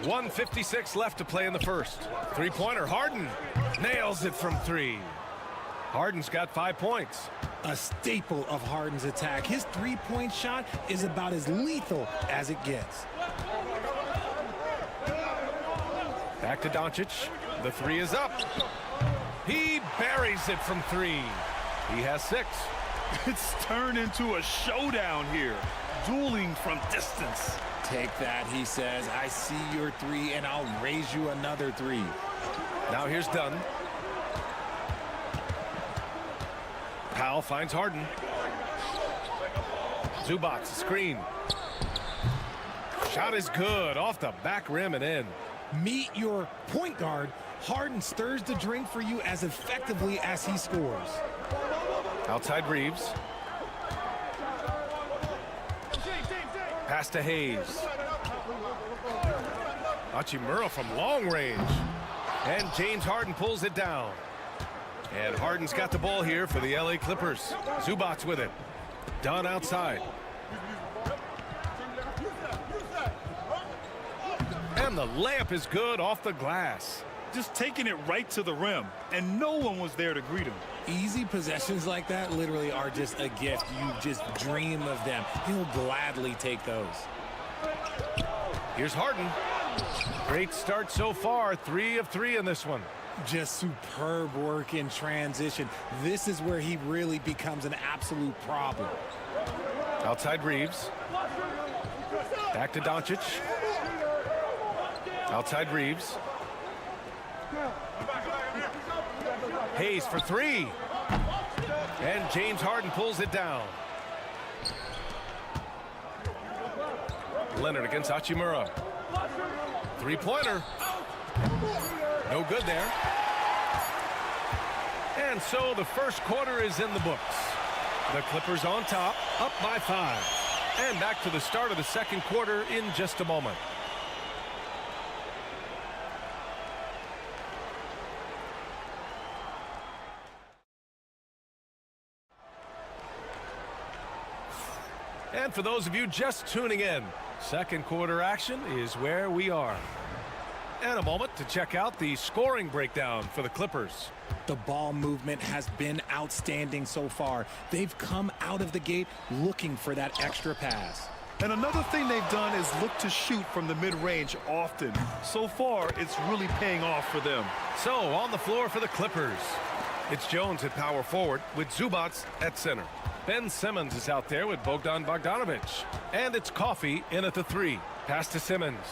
1:56 left to play in the first. Three-pointer, Harden nails it from 3. Harden's got 5 points. A staple of Harden's attack. His three-point shot is about as lethal as it gets. Back to Doncic. The 3 is up. He buries it from 3. He has 6. It's turned into a showdown here. Dueling from distance. Take that, he says. I see your 3, and I'll raise you another 3. Now here's Dunn. Powell finds Harden. Zubac, screen. Shot is good, off the back rim and in. Meet your point guard. Harden stirs the drink for you as effectively as he scores. Outside Reeves. Pass to Hayes. Hachimura from long range. And James Harden pulls it down. And Harden's got the ball here for the LA Clippers. Zubac with it. Dunn outside. And the layup is good off the glass. Just taking it right to the rim, and no one was there to greet him. Easy possessions like that literally are just a gift. You just dream of them. He'll gladly take those. Here's Harden. Great start so far. 3 of 3 in this one. Just superb work in transition. This is where he really becomes an absolute problem. Outside Reeves. Back to Doncic. Outside Reeves. Hayes for 3. And James Harden pulls it down. Leonard against Hachimura. Three-pointer. No good there. And so the first quarter is in the books. The Clippers on top, up by 5. And back to the start of the second quarter in just a moment. And for those of you just tuning in, second quarter action is where we are. And a moment to check out the scoring breakdown for the Clippers. The ball movement has been outstanding so far. They've come out of the gate looking for that extra pass. And another thing they've done is look to shoot from the mid-range often. So far, it's really paying off for them. So on the floor for the Clippers, it's Jones at power forward with Zubac at center. Ben Simmons is out there with Bogdan Bogdanovic. And it's Coffey in at the 3. Pass to Simmons.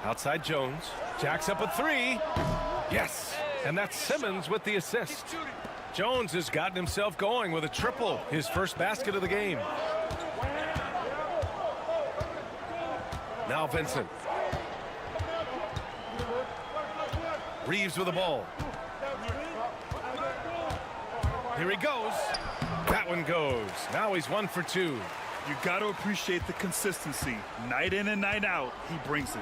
Outside Jones. Jacks up a 3. Yes. And that's Simmons with the assist. Jones has gotten himself going with a triple. His first basket of the game. Now Vincent. Reeves with the ball. Here he goes. That one goes. Now he's 1 for 2. You got to appreciate the consistency. Night in and night out, he brings it.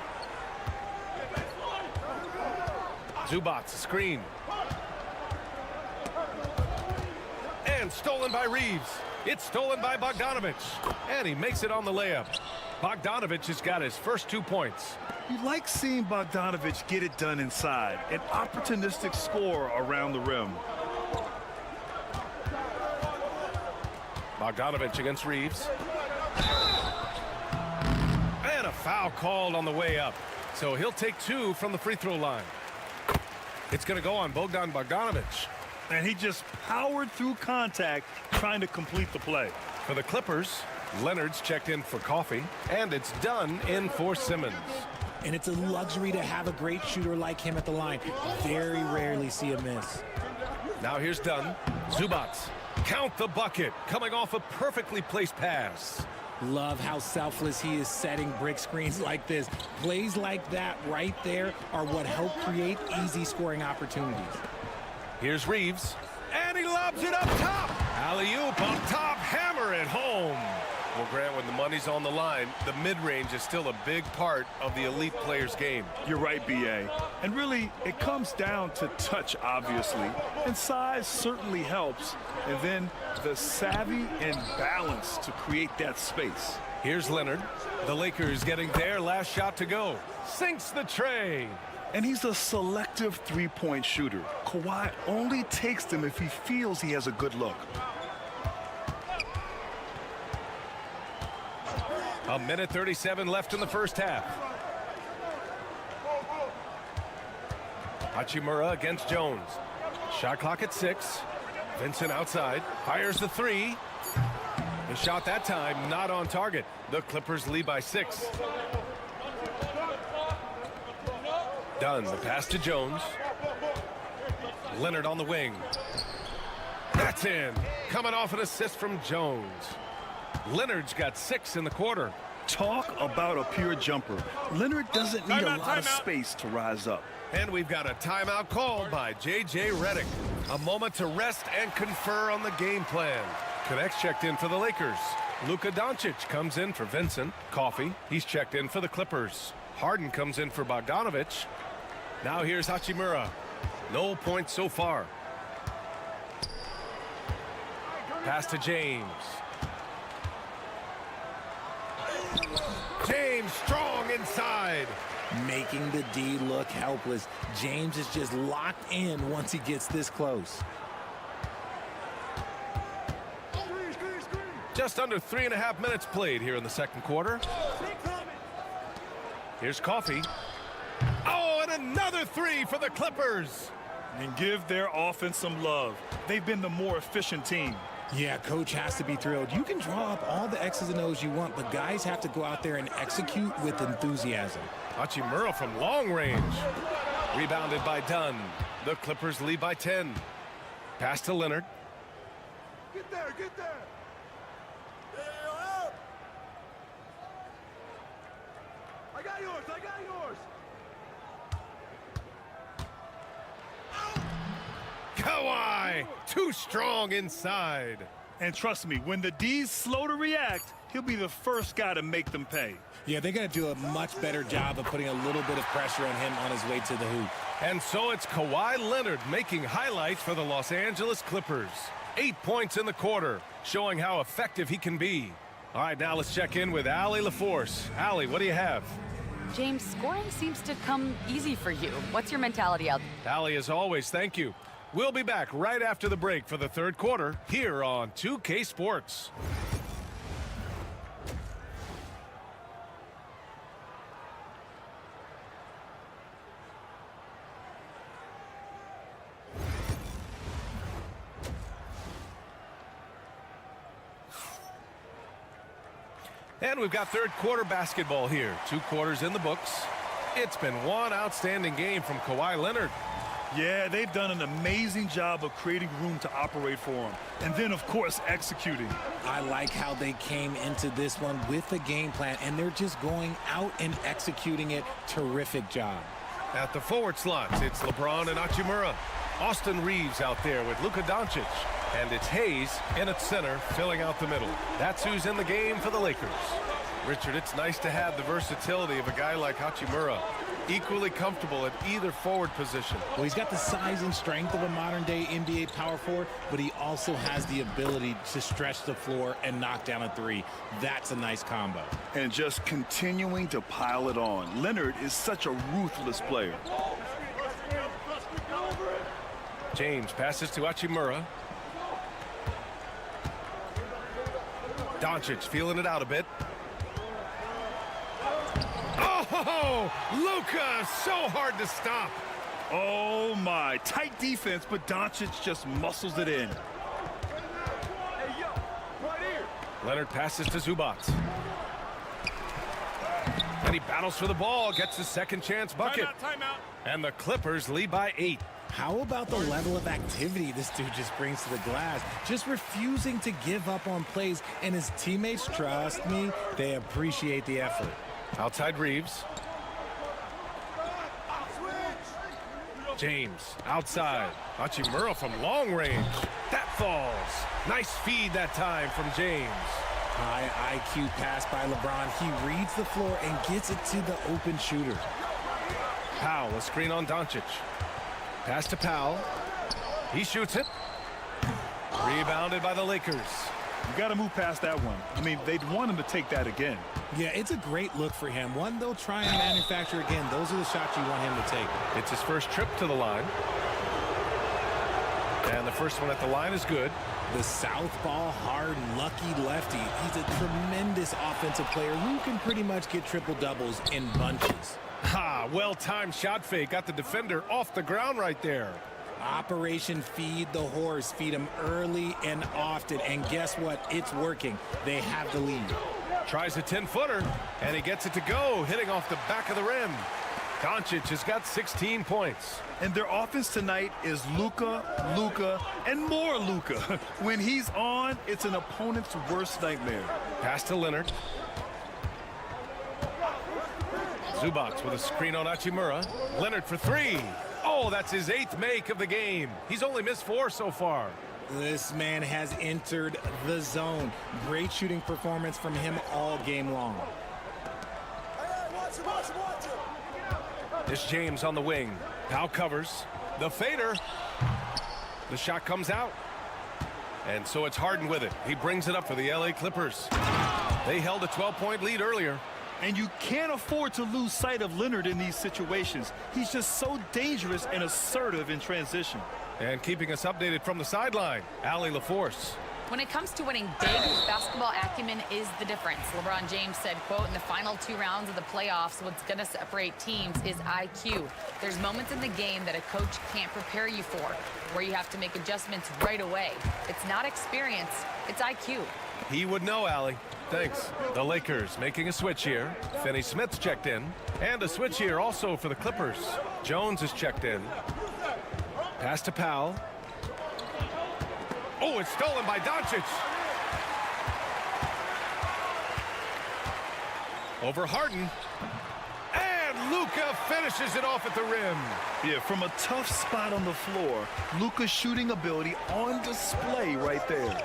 Zubac, screen. And stolen by Reeves. It's stolen by Bogdanovic. And he makes it on the layup. Bogdanovic has got his first 2 points. You like seeing Bogdanovic get it done inside. An opportunistic score around the rim. Bogdanovic against Reeves. And a foul called on the way up. So he'll take 2 from the free throw line. It's going to go on Bogdan Bogdanovic. And he just powered through contact trying to complete the play. For the Clippers, Leonard's checked in for Coffey. And it's done in for Simmons. And it's a luxury to have a great shooter like him at the line. Very rarely see a miss. Now here's Dunn. Zubac. Count the bucket. Coming off a perfectly placed pass. Love how selfless he is setting brick screens like this. Plays like that right there are what help create easy scoring opportunities. Here's Reeves. And he lobs it up top. Alley-oop on top. Hammer it home. Well, Grant, when the money's on the line, the mid-range is still a big part of the elite player's game. You're right, B.A. And really, it comes down to touch, obviously. And size certainly helps. And then the savvy and balance to create that space. Here's Leonard. The Lakers getting their last shot to go. Sinks the tray. And he's a selective three-point shooter. Kawhi only takes them if he feels he has a good look. A minute 37 left in the first half. Hachimura against Jones. Shot clock at 6. Vincent outside. Fires the 3. The shot that time not on target. The Clippers lead by 6. Dunn, the pass to Jones. Leonard on the wing. That's in. Coming off an assist from Jones. Leonard's got 6 in the quarter. Talk about a pure jumper. Leonard doesn't need a lot of space to rise up. And we've got a timeout called by J.J. Redick. A moment to rest and confer on the game plan. Connects checked in for the Lakers. Luka Doncic comes in for Vincent. Coffey, he's checked in for the Clippers. Harden comes in for Bogdanovic. Now here's Hachimura. No points so far. Pass to James. James strong inside. Making the D look helpless. James is just locked in once he gets this close. Just under 3.5 minutes played here in the second quarter. Here's Coffee. Oh, and another three for the Clippers. And give their offense some love. They've been the more efficient team. Yeah, coach has to be thrilled. You can draw up all the X's and O's you want, but guys have to go out there and execute with enthusiasm. Hachimura from long range. Rebounded by Dunn. The Clippers lead by 10. Pass to Leonard. Get there, get there. I got yours, I got yours. Kawhi, too strong inside. And trust me, when the D's slow to react, he'll be the first guy to make them pay. Yeah, they're going to do a much better job of putting a little bit of pressure on him on his way to the hoop. And so it's Kawhi Leonard making highlights for the Los Angeles Clippers. 8 points in the quarter, showing how effective he can be. All right, now let's check in with Allie LaForce. Allie, what do you have? James, scoring seems to come easy for you. What's your mentality out there? Allie, as always, thank you. We'll be back right after the break for the third quarter here on 2K Sports. And we've got third quarter basketball here. 2 quarters in the books. It's been one outstanding game from Kawhi Leonard. Yeah, they've done an amazing job of creating room to operate for him. And then, of course, executing. I like how they came into this one with a game plan, and they're just going out and executing it. Terrific job. At the forward slots, it's LeBron and Hachimura. Austin Reeves out there with Luka Doncic. And it's Hayes in at center, filling out the middle. That's who's in the game for the Lakers. Richard, it's nice to have the versatility of a guy like Hachimura. Equally comfortable at either forward position. Well, he's got the size and strength of a modern-day NBA power forward, but he also has the ability to stretch the floor and knock down a three. That's a nice combo. And just continuing to pile it on. Leonard is such a ruthless player. James passes to Hachimura. Doncic feeling it out a bit. Oh, Luka, so hard to stop. Oh, my. Tight defense, but Doncic just muscles it in. Hey, yo, right here. Leonard passes to Zubac. And he battles for the ball, gets his second chance bucket. Timeout. And the Clippers lead by 8. How about the level of activity this dude just brings to the glass? Just refusing to give up on plays, and his teammates, trust me, they appreciate the effort. Outside Reeves. James outside. Hachimura from long range. That falls. Nice feed that time from James. High IQ pass by LeBron. He reads the floor and gets it to the open shooter. Powell, a screen on Doncic. Pass to Powell. He shoots it. Rebounded by the Lakers. You got to move past that one. I mean, they'd want him to take that again. Yeah, it's a great look for him. One they'll try and manufacture again. Those are the shots you want him to take. It's his first trip to the line. And the first one at the line is good. The southpaw, hard, lucky lefty. He's a tremendous offensive player who can pretty much get triple-doubles in bunches. Ha, well-timed shot fake. Got the defender off the ground right there. Operation Feed the Horse. Feed him early and often. And guess what? It's working. They have the lead. Tries a 10-footer, and he gets it to go, hitting off the back of the rim. Doncic has got 16 points. And their offense tonight is Luka, and more Luka. When he's on, it's an opponent's worst nightmare. Pass to Leonard. Zubac with a screen on Hachimura. Leonard for 3. Oh, that's his 8th make of the game. He's only missed 4 so far. This man has entered the zone. Great shooting performance from him all game long. This James on the wing. Powell covers. The fader. The shot comes out. And so it's Harden with it. He brings it up for the LA Clippers. They held a 12-point lead earlier. And you can't afford to lose sight of Leonard in these situations. He's just so dangerous and assertive in transition. And keeping us updated from the sideline, Allie LaForce. When it comes to winning big, basketball acumen is the difference. LeBron James said, quote, in the final 2 rounds of the playoffs, what's going to separate teams is IQ. There's moments in the game that a coach can't prepare you for, where you have to make adjustments right away. It's not experience, it's IQ. He would know, Allie. Thanks. The Lakers making a switch here. Finney Smith's checked in. And a switch here also for the Clippers. Jones is checked in. Pass to Powell. Oh, it's stolen by Doncic. Over Harden. And Luka finishes it off at the rim. Yeah, from a tough spot on the floor, Luka's shooting ability on display right there.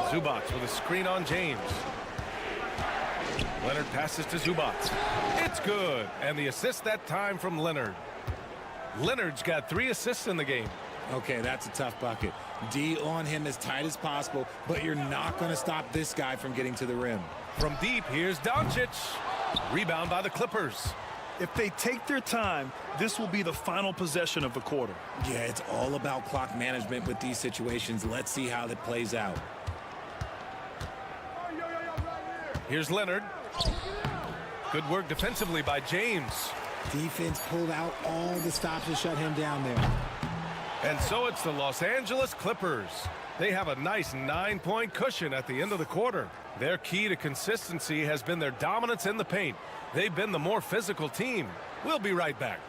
Zubac with a screen on James. Leonard passes to Zubac. It's good. And the assist that time from Leonard. Leonard's got 3 assists in the game. Okay, that's a tough bucket. D on him as tight as possible, but you're not going to stop this guy from getting to the rim. From deep, here's Doncic. Rebound by the Clippers. If they take their time, this will be the final possession of the quarter. Yeah, it's all about clock management with these situations. Let's see how that plays out. Here's Leonard. Good work defensively by James. Defense pulled out all the stops to shut him down there. And so it's the Los Angeles Clippers. They have a nice 9-point cushion at the end of the quarter. Their key to consistency has been their dominance in the paint. They've been the more physical team. We'll be right back.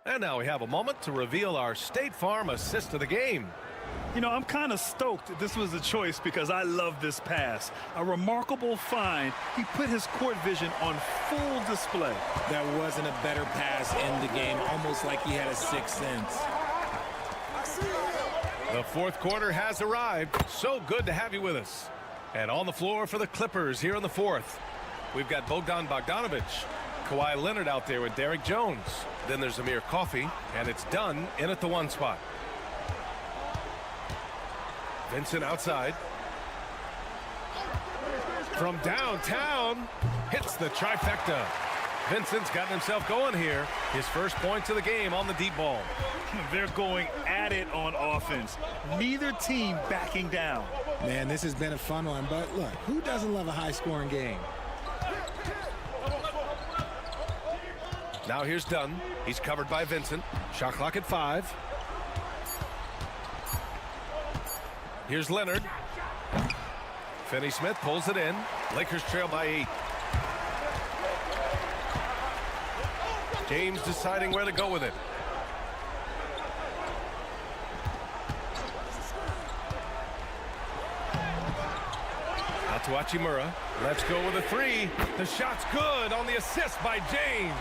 And now we have a moment to reveal our State Farm assist of the game. You know, I'm kind of stoked that this was a choice because I love this pass. A remarkable find. He put his court vision on full display. That wasn't a better pass in the game, almost like he had a sixth sense. The fourth quarter has arrived. So good to have you with us. And on the floor for the Clippers here in the fourth, we've got Bogdan Bogdanović, Kawhi Leonard out there with Derrick Jones. Then there's Amir Coffey, and it's done in at the 1 spot. Vincent outside. From downtown, hits the trifecta. Vincent's gotten himself going here. His first points of the game on the deep ball. They're going at it on offense. Neither team backing down. Man, this has been a fun one, but look, who doesn't love a high-scoring game? Now here's Dunn. He's covered by Vincent. Shot clock at 5. Here's Leonard. Finney Smith pulls it in. Lakers trail by 8. James deciding where to go with it. Out to Hachimura. Let's go with a 3. The shot's good on the assist by James.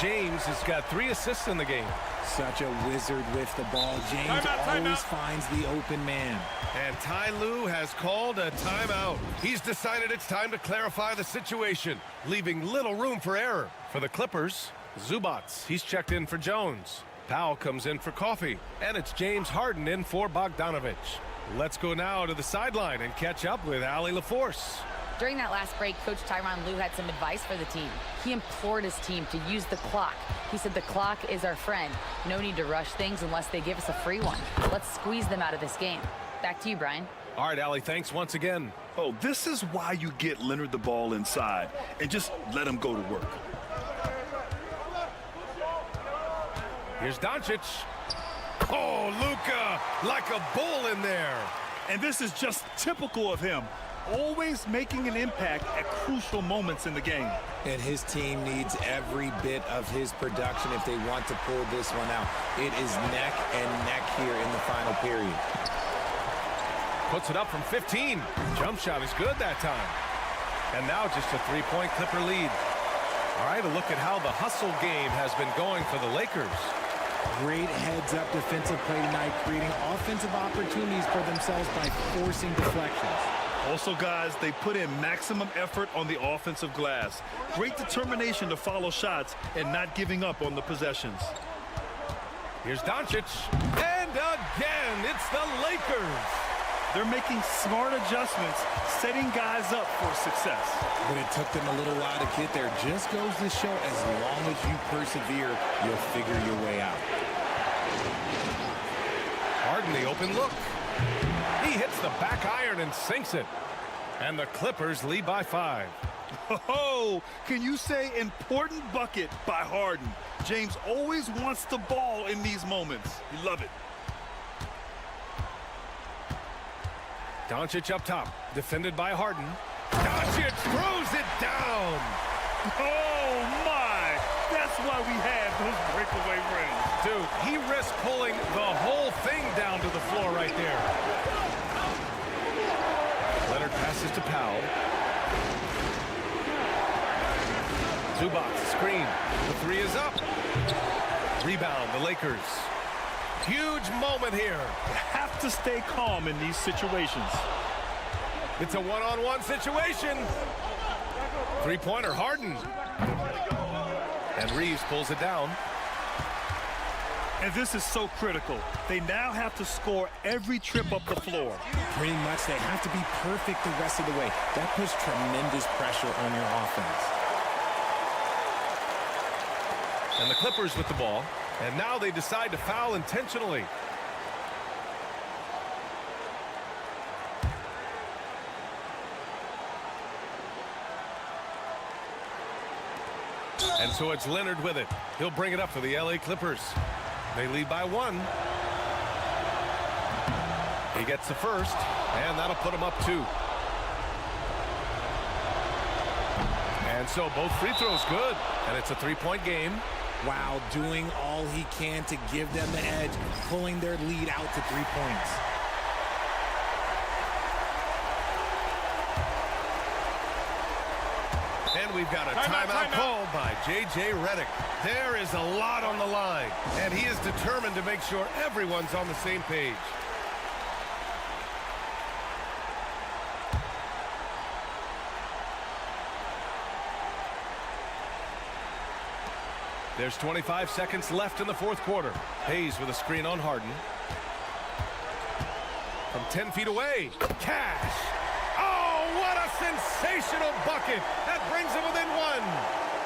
James has got 3 assists in the game. Such a wizard with the ball. James always finds the open man. And Ty Lue has called a timeout. He's decided it's time to clarify the situation, leaving little room for error. For the Clippers, Zubac. He's checked in for Jones. Powell comes in for Coffey. And it's James Harden in for Bogdanović. Let's go now to the sideline and catch up with Allie LaForce. During that last break, Coach Tyronn Lue had some advice for the team. He implored his team to use the clock. He said the clock is our friend. No need to rush things unless they give us a free one. Let's squeeze them out of this game. Back to you, Brian. All right, Allie, thanks once again. Oh, this is why you get Leonard the ball inside and just let him go to work. Here's Doncic. Oh, Luka, like a bull in there. And this is just typical of him. Always making an impact at crucial moments in the game. And his team needs every bit of his production if they want to pull this one out. It is neck and neck here in the final period. Puts it up from 15. Jump shot is good that time. And now just a 3-point Clipper lead. All right, a look at how the hustle game has been going for the Lakers. Great heads-up defensive play tonight, creating offensive opportunities for themselves by forcing deflections. Also, guys, they put in maximum effort on the offensive glass. Great determination to follow shots and not giving up on the possessions. Here's Doncic. And again, it's the Lakers. They're making smart adjustments, setting guys up for success. But it took them a little while to get there. Just goes to show, as long as you persevere, you'll figure your way out. Harden, the open look. He hits the back iron and sinks it. And the Clippers lead by 5. Oh, can you say important bucket by Harden? James always wants the ball in these moments. You love it. Doncic up top, defended by Harden. Doncic throws it down. Oh, my. That's why we had those breakaway rings. Dude, he risked pulling the whole thing down to the floor right there. Leonard passes to Powell. Zubac, screen. The 3 is up. Rebound, the Lakers. Huge moment here. You have to stay calm in these situations. It's a one-on-one situation. Three-pointer, Harden. And Reeves pulls it down. And this is so critical. They now have to score every trip up the floor. Pretty much, they have to be perfect the rest of the way. That puts tremendous pressure on your offense. And the Clippers with the ball. And now they decide to foul intentionally. And so it's Leonard with it. He'll bring it up for the LA Clippers. They lead by 1. He gets the first, and that'll put him up 2. And so both free throws good, and it's a 3-point game. Wow, doing all he can to give them the edge, pulling their lead out to 3 points. And we've got a timeout called by J.J. Redick. There is a lot on the line, and he is determined to make sure everyone's on the same page. There's 25 seconds left in the fourth quarter. Hayes with a screen on Harden. From 10 feet away, Cash. Oh, what a sensational bucket. That brings him within 1.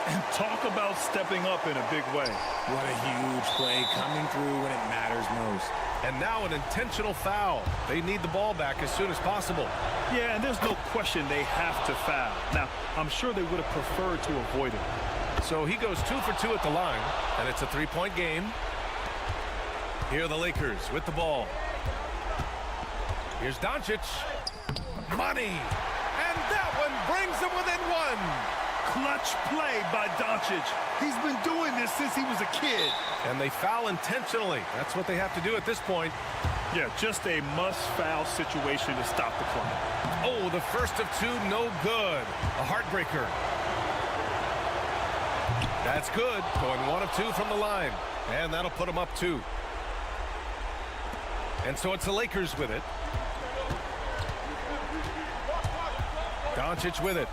And talk about stepping up in a big way. What a huge play coming through when it matters most. And now an intentional foul. They need the ball back as soon as possible. Yeah, and there's no question they have to foul. Now, I'm sure they would have preferred to avoid it. So he goes 2 for 2 at the line, and it's a 3-point game. Here are the Lakers with the ball. Here's Doncic. Money. And that one brings him within 1. Clutch play by Doncic. He's been doing this since he was a kid. And they foul intentionally. That's what they have to do at this point. Yeah, just a must-foul situation to stop the clock. Oh, the first of 2, no good. A heartbreaker. That's good. Going 1 of 2 from the line. And that'll put him up 2. And so it's the Lakers with it. Doncic with it.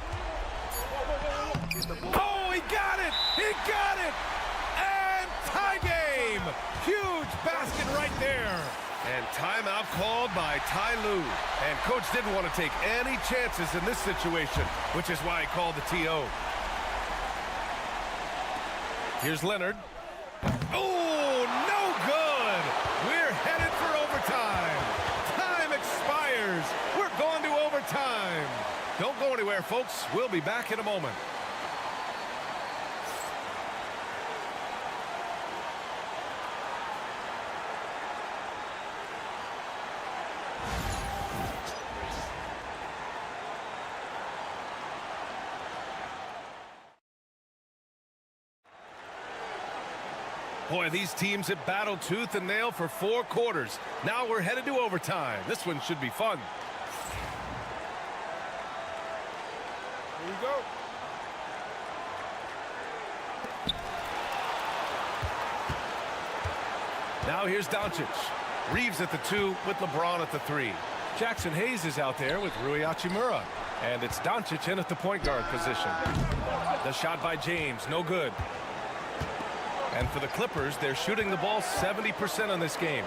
Oh, he got it! He got it! And tie game! Huge basket right there. And timeout called by Ty Lue. And coach didn't want to take any chances in this situation, which is why he called the TO. Here's Leonard. Oh, no good! We're headed for overtime. Time expires. We're going to overtime. Don't go anywhere, folks. We'll be back in a moment. Boy, these teams have battled tooth and nail for 4 quarters. Now we're headed to overtime. This one should be fun. Here we go. Now here's Doncic. Reeves at the 2 with LeBron at the 3. Jackson Hayes is out there with Rui Hachimura. And it's Doncic in at the point guard position. The shot by James, no good. And for the Clippers, they're shooting the ball 70% on this game.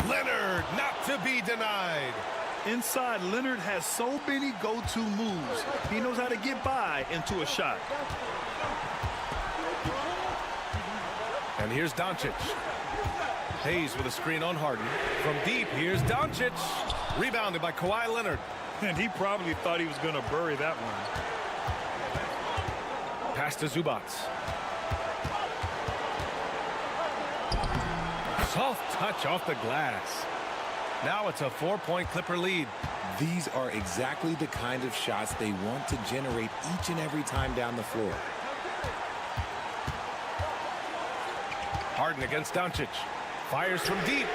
Leonard, not to be denied. Inside, Leonard has so many go-to moves. He knows how to get by into a shot. And here's Doncic. Hayes with a screen on Harden. From deep, here's Doncic. Rebounded by Kawhi Leonard. And he probably thought he was going to bury that one. Pass to Zubac. Soft touch off the glass. Now it's a 4-point Clipper lead. These are exactly the kind of shots they want to generate each and every time down the floor. Harden against Doncic. Fires from deep.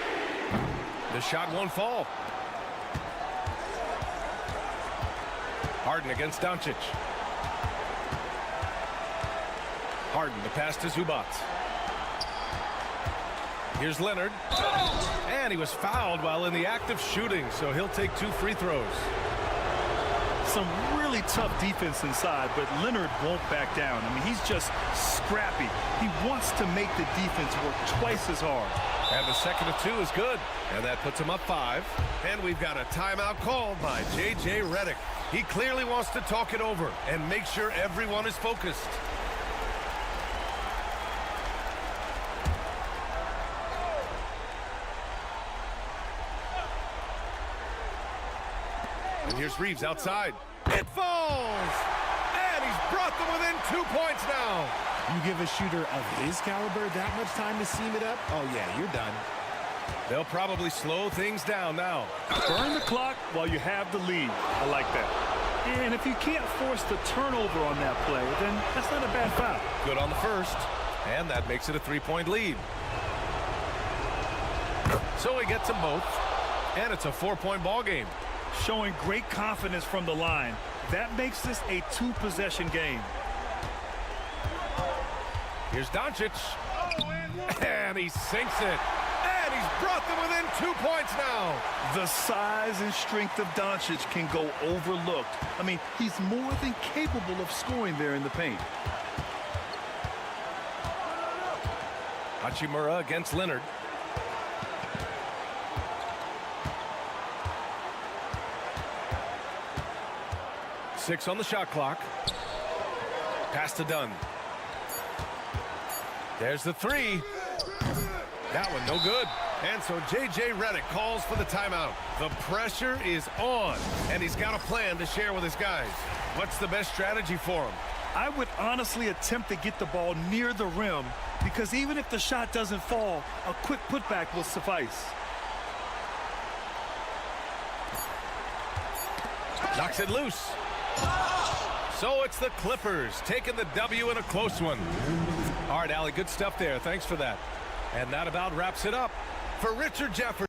The shot won't fall. Harden against Doncic. Harden, the pass to Zubac. Here's Leonard. And he was fouled while in the act of shooting, so he'll take 2 free throws. Some really tough defense inside, but Leonard won't back down. I mean, he's just scrappy. He wants to make the defense work twice as hard. And the second of 2 is good. And that puts him up 5. And we've got a timeout called by J.J. Redick. He clearly wants to talk it over and make sure everyone is focused. And here's Reeves outside. It falls! And he's brought them within 2 points now. You give a shooter of his caliber that much time to seam it up? Oh, yeah, you're done. They'll probably slow things down now. Burn the clock while you have the lead. I like that. And if you can't force the turnover on that play, then that's not a bad foul. Good on the first. And that makes it a 3-point lead. So he gets them both. And it's a 4-point ball game. Showing great confidence from the line. That makes this a 2-possession game. Here's Doncic. And he sinks it. And he's brought them within 2 points now. The size and strength of Doncic can go overlooked. I mean, he's more than capable of scoring there in the paint. Hachimura against Leonard. Six on the shot clock. Pass to Dunn. There's the 3. That one no good. And so J.J. Redick calls for the timeout. The pressure is on, and he's got a plan to share with his guys. What's the best strategy for him? I would honestly attempt to get the ball near the rim, because even if the shot doesn't fall, a quick putback will suffice. Knocks it loose. So it's the Clippers taking the W in a close one. All right, Allie, good stuff there. Thanks for that. And that about wraps it up. For Richard Jefferson.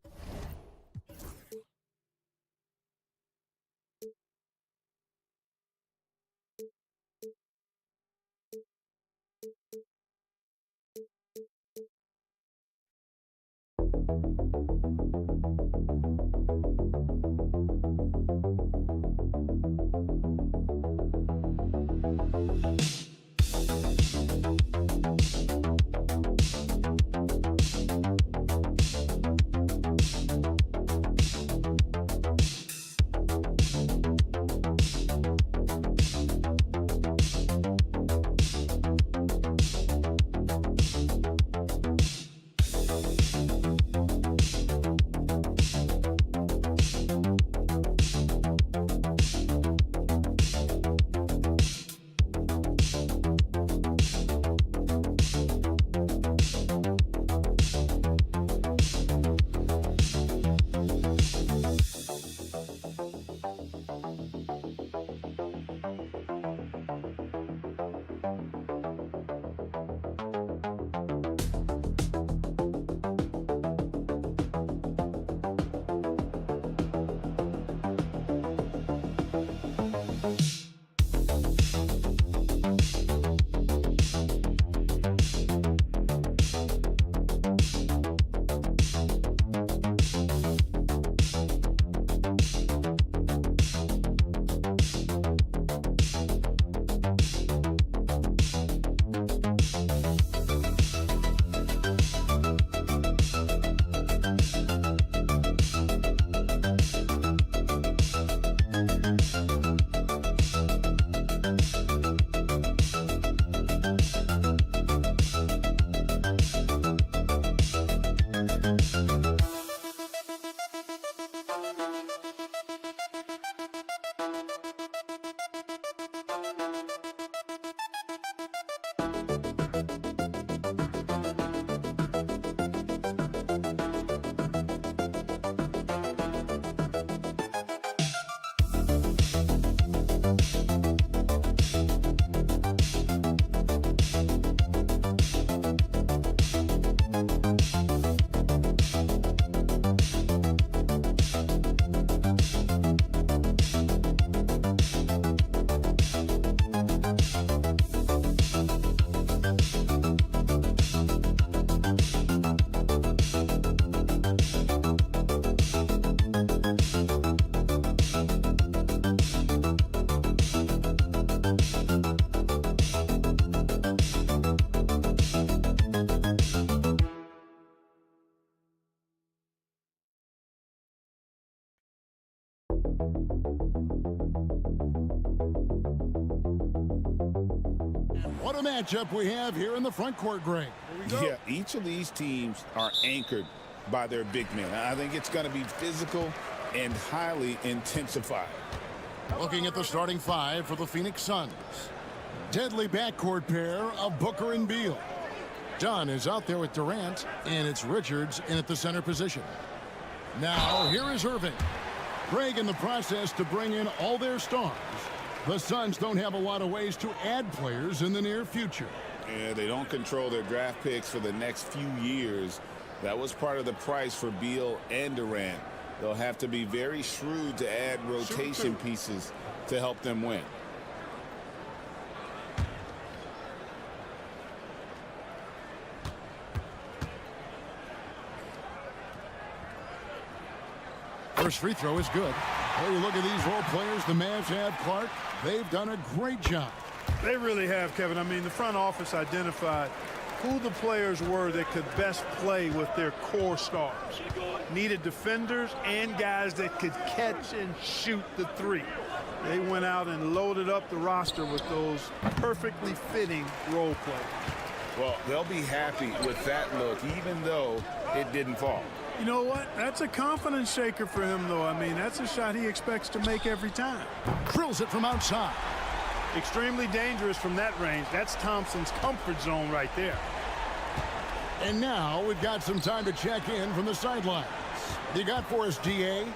What a matchup we have here in the front court, Greg. Yeah, each of these teams are anchored by their big men. I think it's going to be physical and highly intensified. Looking at the starting five for the Phoenix Suns. Deadly backcourt pair of Booker and Beal. Dunn is out there with Durant, and it's Richards in at the center position. Now, here is Irving. Greg in the process to bring in all their stars. The Suns don't have a lot of ways to add players in the near future. Yeah, they don't control their draft picks for the next few years. That was part of the price for Beal and Durant. They'll have to be very shrewd to add rotation pieces to help them win. First free throw is good. Hey, look at these role players the Mavs have, Clark. They've done a great job. They really have, Kevin. I mean, the front office identified who the players were that could best play with their core stars. Needed defenders and guys that could catch and shoot the three. They went out and loaded up the roster with those perfectly fitting role players. Well, they'll be happy with that look, even though it didn't fall. You know what? That's a confidence shaker for him, though. I mean, that's a shot he expects to make every time. Drills it from outside. Extremely dangerous from that range. That's Thompson's comfort zone right there. And now we've got some time to check in from the sidelines. You got for us, DA?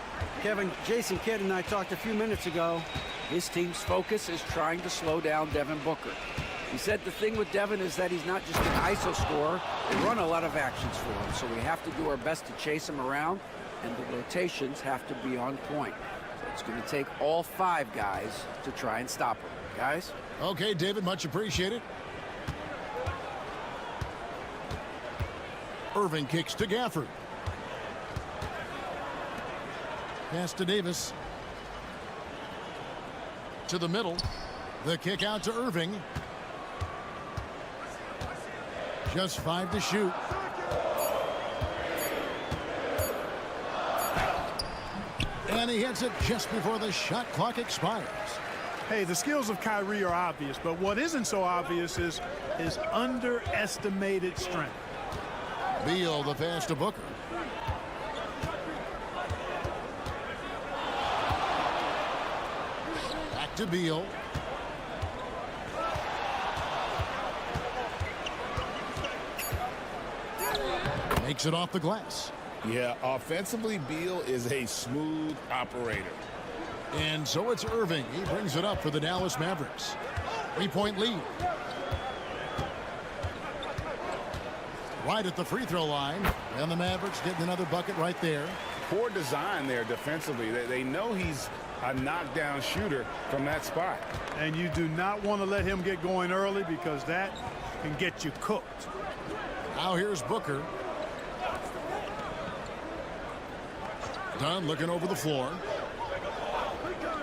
Kevin, Jason Kidd and I talked a few minutes ago. His team's focus is trying to slow down Devin Booker. He said the thing with Devin is that he's not just an ISO scorer. They run a lot of actions for him, so we have to do our best to chase him around, and the rotations have to be on point. So it's going to take all 5 guys to try and stop him. Guys? Okay, David, much appreciated. Irving kicks to Gafford. Pass to Davis. To the middle. The kick out to Irving. Just 5 to shoot. And he hits it just before the shot clock expires. Hey, the skills of Kyrie are obvious, but what isn't so obvious is his underestimated strength. Beal the pass to Booker. Back to Beal. Makes it off the glass. Yeah, offensively, Beal is a smooth operator. And so it's Irving. He brings it up for the Dallas Mavericks. 3-point lead. Right at the free throw line. And the Mavericks getting another bucket right there. Poor design there defensively. They know he's a knockdown shooter from that spot. And you do not want to let him get going early because that can get you cooked. Now here's Booker. Dunn looking over the floor.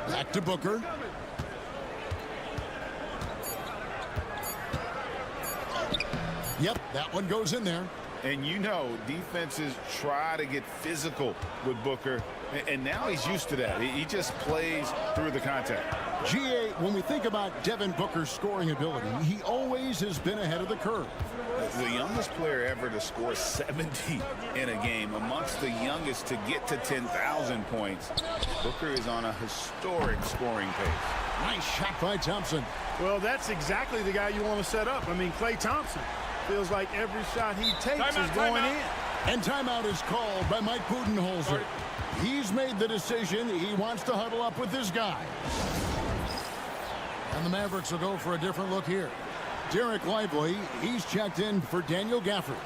Back to Booker. Yep, that one goes in there. And you know, defenses try to get physical with Booker, and now he's used to that. He just plays through the contact. GA, when we think about Devin Booker's scoring ability, he always has been ahead of the curve. The youngest player ever to score 70 in a game, amongst the youngest to get to 10,000 points. Booker is on a historic scoring pace. Nice shot by Thompson. Well, that's exactly the guy you want to set up. I mean, Klay Thompson feels like every shot he takes is going in. And timeout is called by Mike Budenholzer. He's made the decision. He wants to huddle up with this guy. And the Mavericks will go for a different look here. Derek Lively, he's checked in for Daniel Gafford.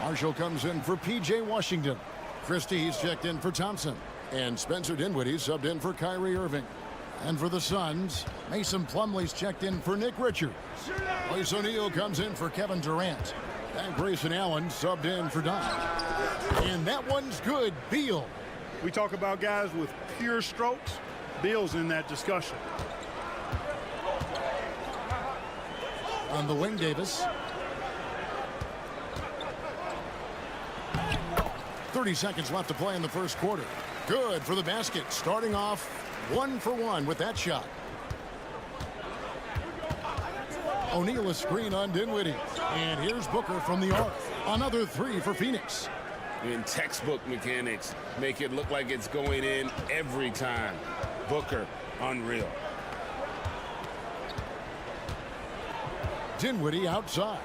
Marshall comes in for P.J. Washington. Christie, he's checked in for Thompson. And Spencer Dinwiddie subbed in for Kyrie Irving. And for the Suns, Mason Plumlee's checked in for Nick Richards. Royce O'Neal comes in for Kevin Durant. And Grayson Allen subbed in for Don. And that one's good. Beal. We talk about guys with pure strokes. Beal's in that discussion. On the wing, Davis. 30 seconds left to play in the first quarter. Good for the basket. Starting off 1 for 1 with that shot. O'Neal a screen on Dinwiddie. And here's Booker from the arc. Another three for Phoenix. In textbook mechanics, make it look like it's going in every time. Booker, unreal. Dinwiddie outside.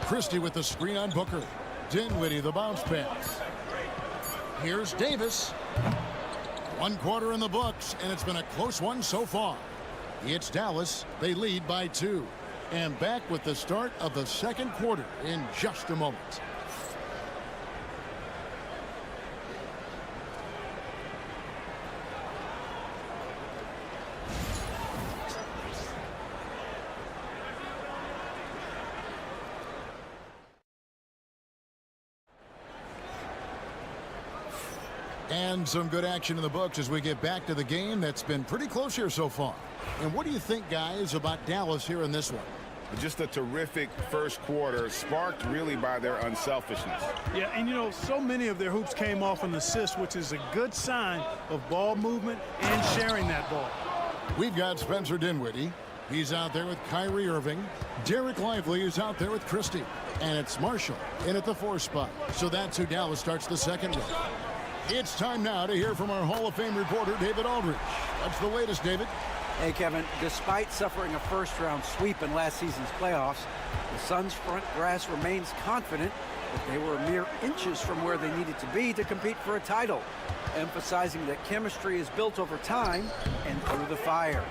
Christie with the screen on Booker. Dinwiddie the bounce pass. Here's Davis. 1 quarter in the books, and it's been a close one so far. It's Dallas. They lead by 2. And back with the start of the second quarter in just a moment. And some good action in the books as we get back to the game that's been pretty close here so far. And what do you think, guys, about Dallas here in this one? Just a terrific first quarter, sparked really by their unselfishness. Yeah, and you know, so many of their hoops came off an assist, which is a good sign of ball movement and sharing that ball. We've got Spencer Dinwiddie. He's out there with Kyrie Irving. Derek Lively is out there with Christie. And it's Marshall in at the 4 spot. So that's who Dallas starts the second with. It's time now to hear from our Hall of Fame reporter, David Aldridge. What's the latest, David? Hey, Kevin, despite suffering a first-round sweep in last season's playoffs, the Suns' front brass remains confident that they were mere inches from where they needed to be to compete for a title, emphasizing that chemistry is built over time and through the fire.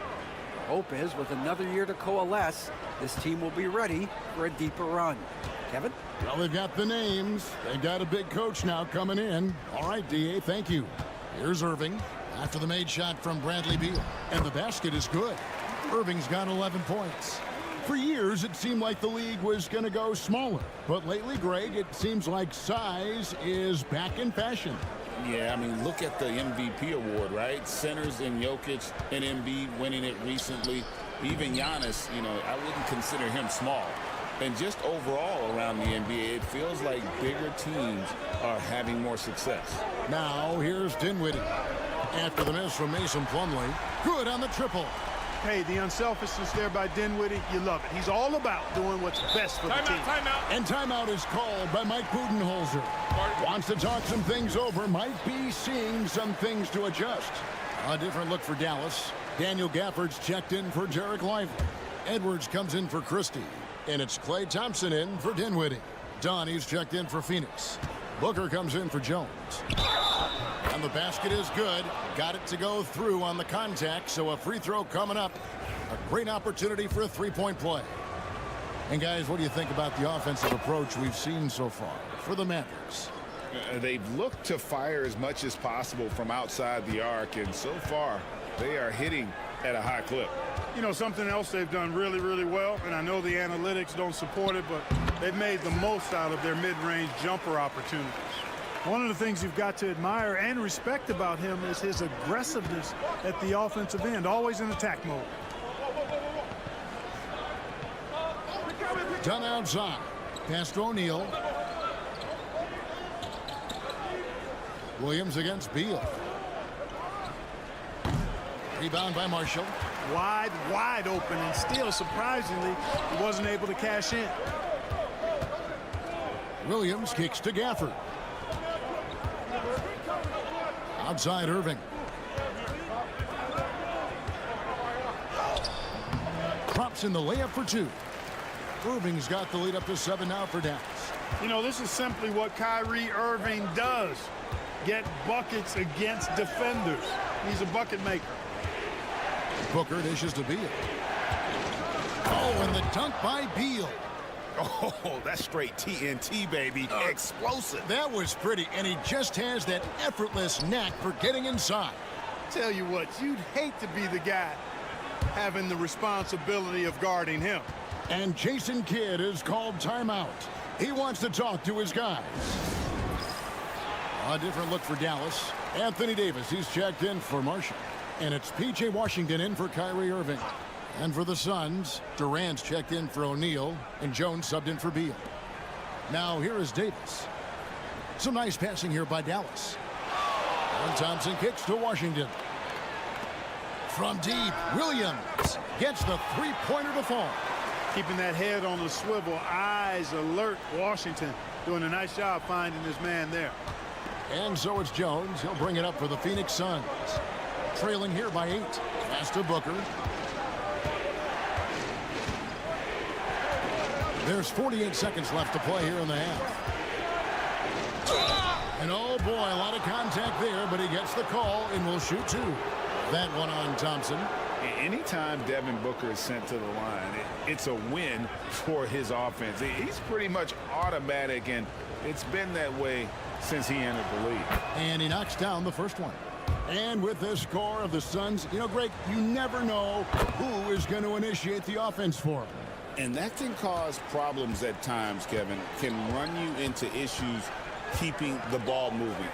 The hope is, with another year to coalesce, this team will be ready for a deeper run. Kevin? Well, they've got the names. They've got a big coach now coming in. All right, D.A., thank you. Here's Irving after the made shot from Bradley Beal. And the basket is good. Irving's got 11 points. For years, it seemed like the league was going to go smaller. But lately, Greg, it seems like size is back in fashion. Yeah, I mean, look at the MVP award, right? Centers and Jokic and Embiid winning it recently. Even Giannis, you know, I wouldn't consider him small. And just overall around the NBA, it feels like bigger teams are having more success. Now, here's Dinwiddie. After the miss from Mason Plumlee, good on the triple. Hey, the unselfishness there by Dinwiddie, you love it. He's all about doing what's best for the team. Timeout. And timeout is called by Mike Budenholzer. Wants to talk some things over, might be seeing some things to adjust. A different look for Dallas. Daniel Gafford's checked in for Derek Lively. Edwards comes in for Christie. And it's Klay Thompson in for Dinwiddie. Donnie's checked in for Phoenix. Booker comes in for Jones. And the basket is good. Got it to go through on the contact, so a free throw coming up. A great opportunity for a three-point play. And guys, what do you think about the offensive approach we've seen so far for the Mavericks? They've looked to fire as much as possible from outside the arc, and so far they are hitting at a high clip. You know, something else they've done really, really well, and I know the analytics don't support it, but they've made the most out of their mid-range jumper opportunities. One of the things you've got to admire and respect about him is his aggressiveness at the offensive end, always in attack mode. Done outside. Pass to O'Neal. Williams against Beal. Rebound by Marshall. Wide open, and still, surprisingly, he wasn't able to cash in. Williams kicks to Gafford. Outside Irving. Drops in the layup for 2. Irving's got the lead up to 7 now for Dallas. You know, this is simply what Kyrie Irving does. Get buckets against defenders. He's a bucket maker. Booker dishes to Beal. Oh, and the dunk by Beal. Oh, that's straight TNT, baby. Explosive. That was pretty, and he just has that effortless knack for getting inside. Tell you what, you'd hate to be the guy having the responsibility of guarding him. And Jason Kidd is called timeout. He wants to talk to his guys. A different look for Dallas. Anthony Davis, he's checked in for Marshall. And it's P.J. Washington in for Kyrie Irving. And for the Suns, Durant's checked in for O'Neal, and Jones subbed in for Beal. Now here is Davis. Some nice passing here by Dallas. And Thompson kicks to Washington. From deep, Williams gets the three-pointer to fall. Keeping that head on the swivel, eyes alert. Washington doing a nice job finding his man there. And so it's Jones. He'll bring it up for the Phoenix Suns. Trailing here by 8. Pass to Booker. There's 48 seconds left to play here in the half. And oh boy, a lot of contact there, but he gets the call and will shoot 2. That one on Thompson. Anytime Devin Booker is sent to the line, it's a win for his offense. He's pretty much automatic, and it's been that way since he entered the league. And he knocks down the first one. And with this score of the Suns, you know, Greg, you never know who is going to initiate the offense for him. And that can cause problems at times, Kevin. Can run you into issues keeping the ball moving.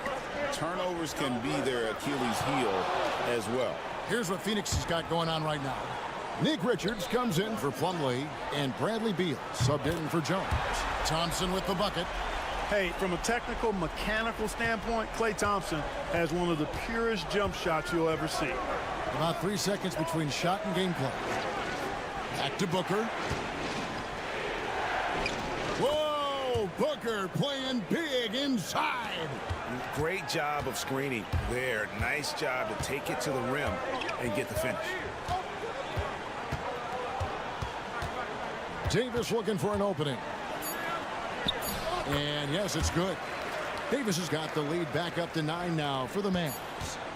Turnovers can be their Achilles heel as well. Here's what Phoenix has got going on right now. Nick Richards comes in for Plumlee, and Bradley Beal subbed in for Jones. Thompson with the bucket. Hey, from a technical, mechanical standpoint, Klay Thompson has one of the purest jump shots you'll ever see. About 3 seconds between shot and gameplay. Back to Booker. Whoa! Booker playing big inside. Great job of screening there. Nice job to take it to the rim and get the finish. Davis looking for an opening. And yes, it's good. Davis has got the lead back up to 9 now for the Mavs.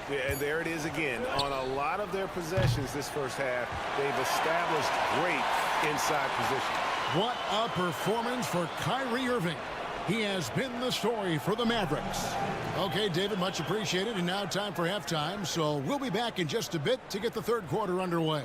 Yeah, and there it is again. On a lot of their possessions this first half, they've established great inside position. What a performance for Kyrie Irving. He has been the story for the Mavericks. Okay, David, much appreciated. And now time for halftime. So we'll be back in just a bit to get the third quarter underway.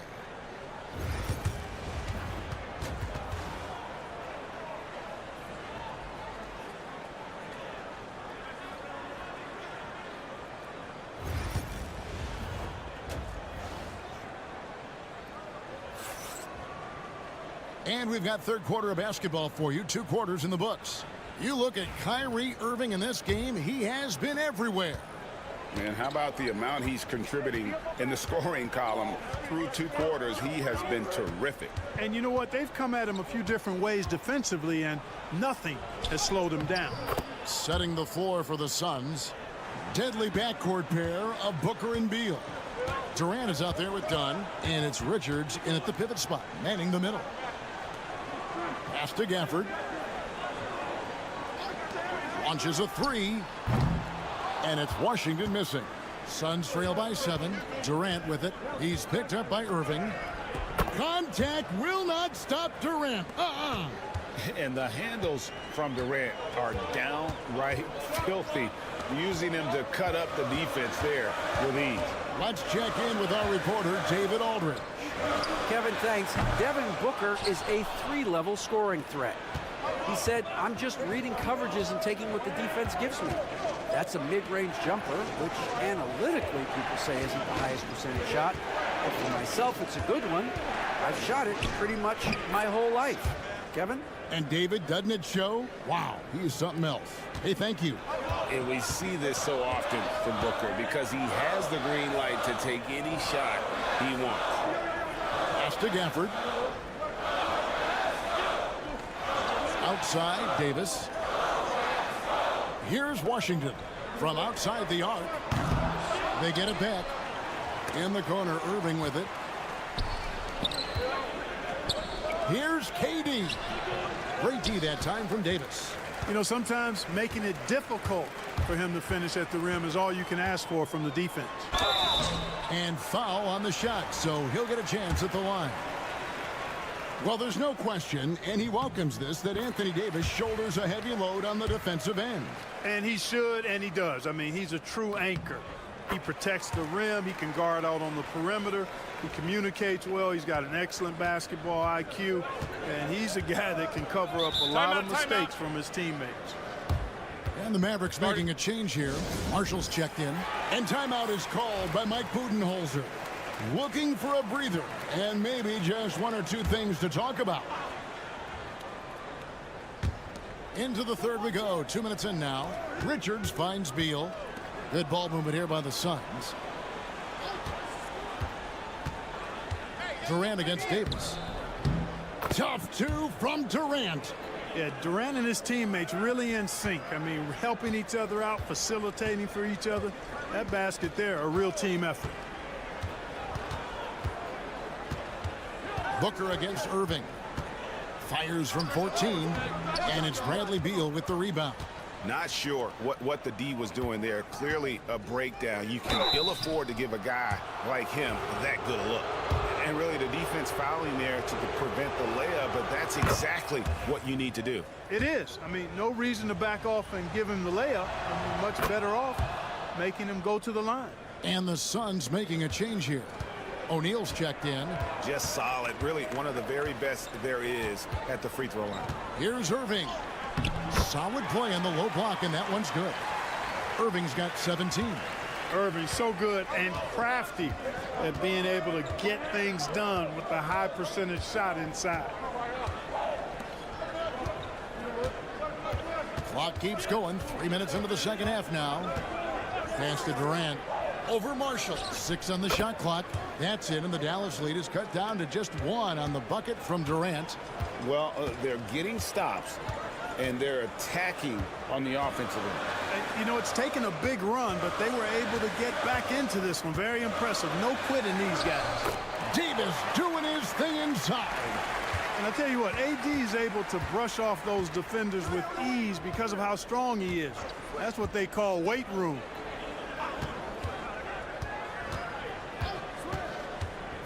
And we've got third quarter of basketball for you. 2 quarters in the books. You look at Kyrie Irving in this game, he has been everywhere. Man, how about the amount he's contributing in the scoring column through 2 quarters? He has been terrific. And you know what? They've come at him a few different ways defensively, and nothing has slowed him down. Setting the floor for the Suns. Deadly backcourt pair of Booker and Beal. Durant is out there with Dunn, and it's Richards in at the pivot spot, manning the middle. Pass to Gafford. Launches a 3. And it's Washington missing. Suns trail by 7. Durant with it. He's picked up by Irving. Contact will not stop Durant. And the handles from Durant are downright filthy, using him to cut up the defense there with ease. Let's check in with our reporter, David Aldridge. Kevin, thanks. Devin Booker is a 3-level scoring threat. He said, I'm just reading coverages and taking what the defense gives me. That's a mid-range jumper, which analytically people say isn't the highest percentage shot. But for myself, it's a good one. I've shot it pretty much my whole life. Kevin? And David, doesn't it show? Wow, he is something else. Hey, thank you. And we see this so often from Booker because he has the green light to take any shot he wants. Pass to Gafford. Outside, Davis. Here's Washington from outside the arc. They get it back. In the corner, Irving with it. Here's KD. Great D that time from Davis. You know, sometimes making it difficult for him to finish at the rim is all you can ask for from the defense. And foul on the shot, so he'll get a chance at the line. Well, there's no question, and he welcomes this, that Anthony Davis shoulders a heavy load on the defensive end. And he should, and he does. I mean, he's a true anchor. He protects the rim. He can guard out on the perimeter. He communicates well. He's got an excellent basketball IQ. And he's a guy that can cover up a lot of mistakes from his teammates. And the Mavericks making a change here. Marshall's checked in. And timeout is called by Mike Budenholzer. Looking for a breather and maybe just 1 or 2 things to talk about. Into the third we go. 2 minutes in now. Richards finds Beal. Good ball movement here by the Suns. Durant against Davis. Tough two from Durant. Yeah, Durant and his teammates really in sync. I mean, helping each other out, facilitating for each other. That basket there, a real team effort. Booker against Irving. Fires from 14, and it's Bradley Beal with the rebound. Not sure what the D was doing there. Clearly a breakdown. You can ill afford to give a guy like him that good a look. And really the defense fouling there to prevent the layup, but that's exactly what you need to do. It is. I mean, no reason to back off and give him the layup. I mean, much better off making him go to the line. And the Suns making a change here. O'Neal's checked in. Just solid. Really one of the very best there is at the free throw line. Here's Irving. Solid play on the low block, and that one's good. Irving's got 17. Irving so good and crafty at being able to get things done with the high percentage shot inside. Clock keeps going. 3 minutes into the second half now. Pass to Durant. Over Marshall. 6 on the shot clock. That's it, and the Dallas lead is cut down to just 1 on the bucket from Durant. Well, they're getting stops, and they're attacking on the offensive end. You know, it's taken a big run, but they were able to get back into this one. Very impressive. No quitting these guys. Davis doing his thing inside. And I tell you what, AD is able to brush off those defenders with ease because of how strong he is. That's what they call weight room.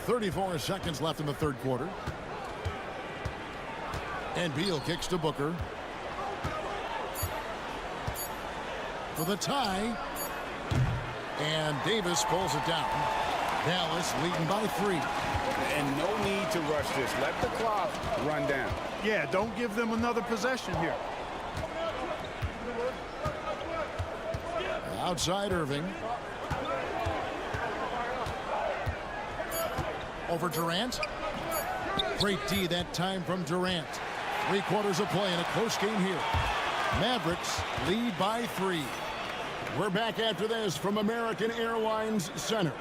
34 seconds left in the third quarter. And Beal kicks to Booker. For the tie. And Davis pulls it down. Dallas leading by 3. And no need to rush this. Let the clock run down. Yeah, don't give them another possession here. Outside Irving. Over Durant. Great D that time from Durant. 3 quarters of play in a close game here. Mavericks lead by 3. We're back after this from American Airlines Center.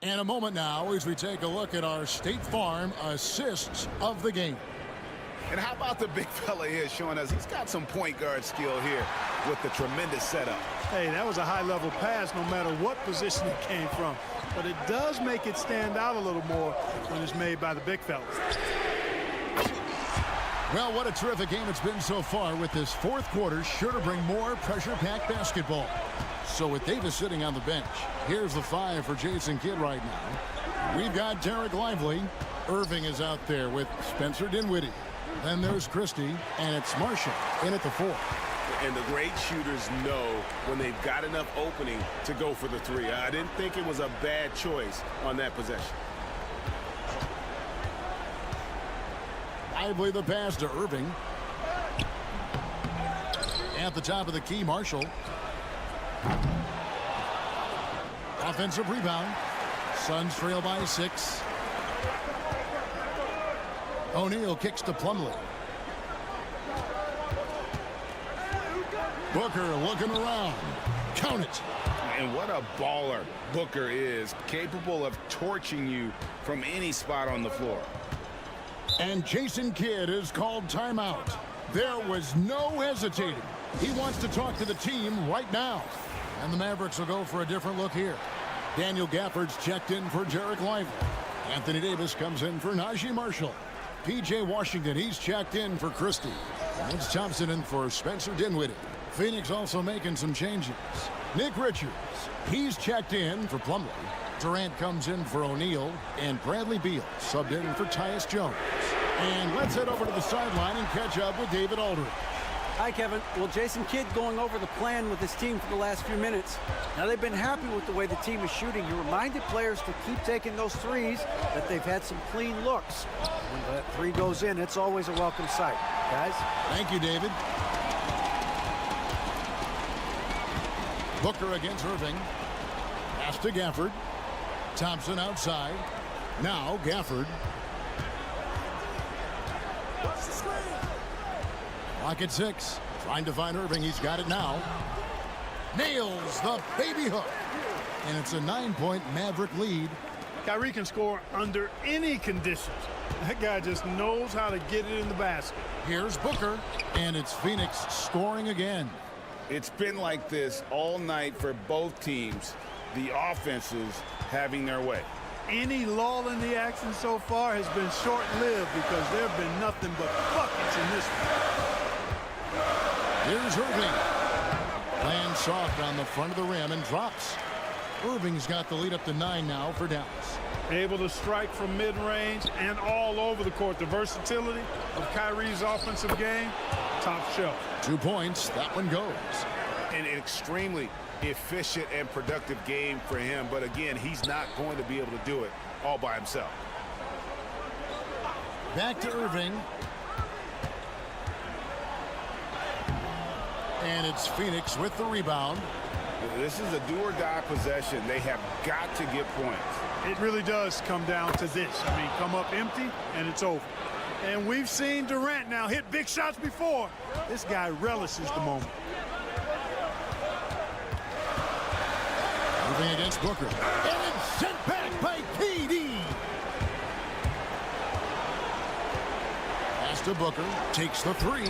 In a moment now as we take a look at our State Farm assists of the game. And how about the big fella here showing us he's got some point guard skill here with the tremendous setup. Hey, that was a high-level pass no matter what position it came from. But it does make it stand out a little more when it's made by the big fellas. Well, what a terrific game it's been so far, with this fourth quarter sure to bring more pressure-packed basketball. So with Davis sitting on the bench, here's the 5 for Jason Kidd right now. We've got Derek Lively. Irving is out there with Spencer Dinwiddie. Then there's Christie, and it's Marshall in at the 4. And the great shooters know when they've got enough opening to go for the 3. I didn't think it was a bad choice on that possession. Lively the pass to Irving. At the top of the key, Marshall. Offensive rebound. Suns trail by 6. O'Neal kicks to Plumlee. Booker looking around. Count it. And what a baller Booker is, capable of torching you from any spot on the floor. And Jason Kidd is called timeout. There was no hesitating. He wants to talk to the team right now. And the Mavericks will go for a different look here. Daniel Gafford's checked in for Derek Lively. Anthony Davis comes in for Najee Marshall. P.J. Washington, he's checked in for Christie. Lance Thompson in for Spencer Dinwiddie. Phoenix also making some changes. Nick Richards, he's checked in for Plumlee. Durant comes in for O'Neal, and Bradley Beal subbed in for Tyus Jones. And let's head over to the sideline and catch up with David Aldridge. Hi, Kevin. Well, Jason Kidd going over the plan with his team for the last few minutes. Now, they've been happy with the way the team is shooting. He reminded players to keep taking those threes, that they've had some clean looks. When that 3 goes in, it's always a welcome sight. Guys? Thank you, David. Booker against Irving. Pass to Gafford. Thompson outside. Now Gafford. Clock at 6. Trying to find Irving. He's got it now. Nails the baby hook. And it's a 9-point Maverick lead. Kyrie can score under any conditions. That guy just knows how to get it in the basket. Here's Booker, and it's Phoenix scoring again. It's been like this all night for both teams. The offenses having their way. Any lull in the action so far has been short-lived because there have been nothing but buckets in this one. Here's Irving. Lands soft on the front of the rim and drops. Irving's got the lead up to 9 now for Dallas. Able to strike from mid-range and all over the court. The versatility of Kyrie's offensive game, top shelf. 2 points. That one goes. An extremely efficient and productive game for him. But again, he's not going to be able to do it all by himself. Back to Irving. And it's Phoenix with the rebound. This is a do-or-die possession. They have got to get points. It really does come down to this. I mean, come up empty, and it's over. And we've seen Durant now hit big shots before. This guy relishes the moment. Moving against Booker. And it's sent back by KD. Pass to Booker. Takes the 3.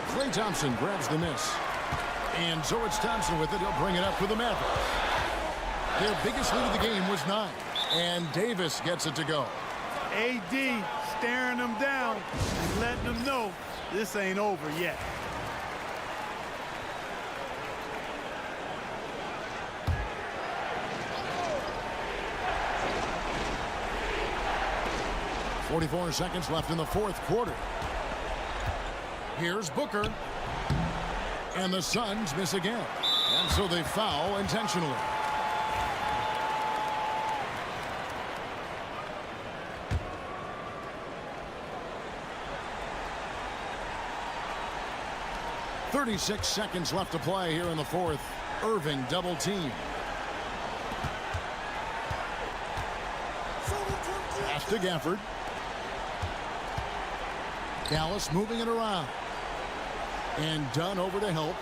Klay Thompson grabs the miss. And so it's Thompson with it. He'll bring it up for the Mavericks. Their biggest lead of the game was 9. And Davis gets it to go. AD staring them down and letting them know this ain't over yet. .44 seconds left in the 4th quarter. Here's Booker. And the Suns miss again. And so they foul intentionally. .36 seconds left to play here in the 4th. Irving double team. Pass to Gafford. Dallas moving it around. And Dunn over to help.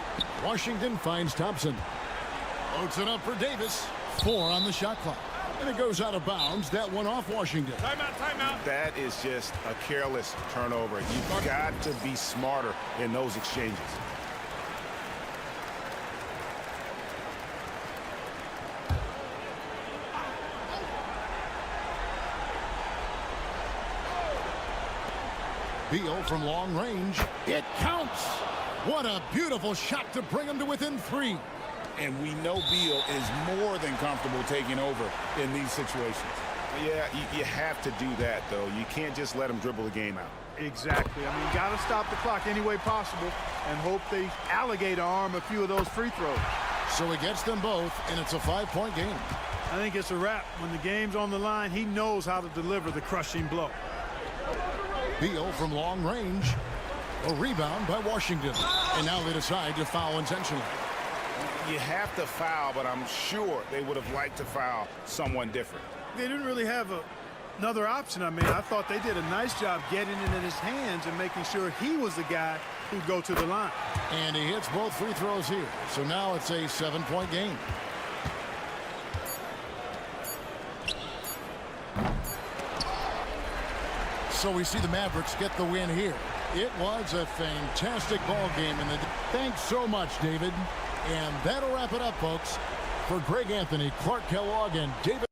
Washington finds Thompson. Loads it up for Davis. 4 on the shot clock. And it goes out of bounds. That one off Washington. Timeout, timeout. That is just a careless turnover. You've got to be smarter in those exchanges. Beal from long range. It counts. What a beautiful shot to bring him to within 3. And we know Beal is more than comfortable taking over in these situations. Yeah, you have to do that, though. You can't just let him dribble the game out. Exactly. I mean, got to stop the clock any way possible and hope they alligator arm a few of those free throws. So he gets them both, and it's a 5-point game. I think it's a wrap. When the game's on the line, he knows how to deliver the crushing blow. Beal from long range. A rebound by Washington. And now they decide to foul intentionally. You have to foul, but I'm sure they would have liked to foul someone different. They didn't really have another option. I mean, I thought they did a nice job getting it in his hands and making sure he was the guy who'd go to the line. And he hits both free throws here. So now it's a 7-point game. So we see the Mavericks get the win here. It was a fantastic ball game. Thanks so much, David. And that'll wrap it up, folks. For Greg Anthony, Clark Kellogg, and David.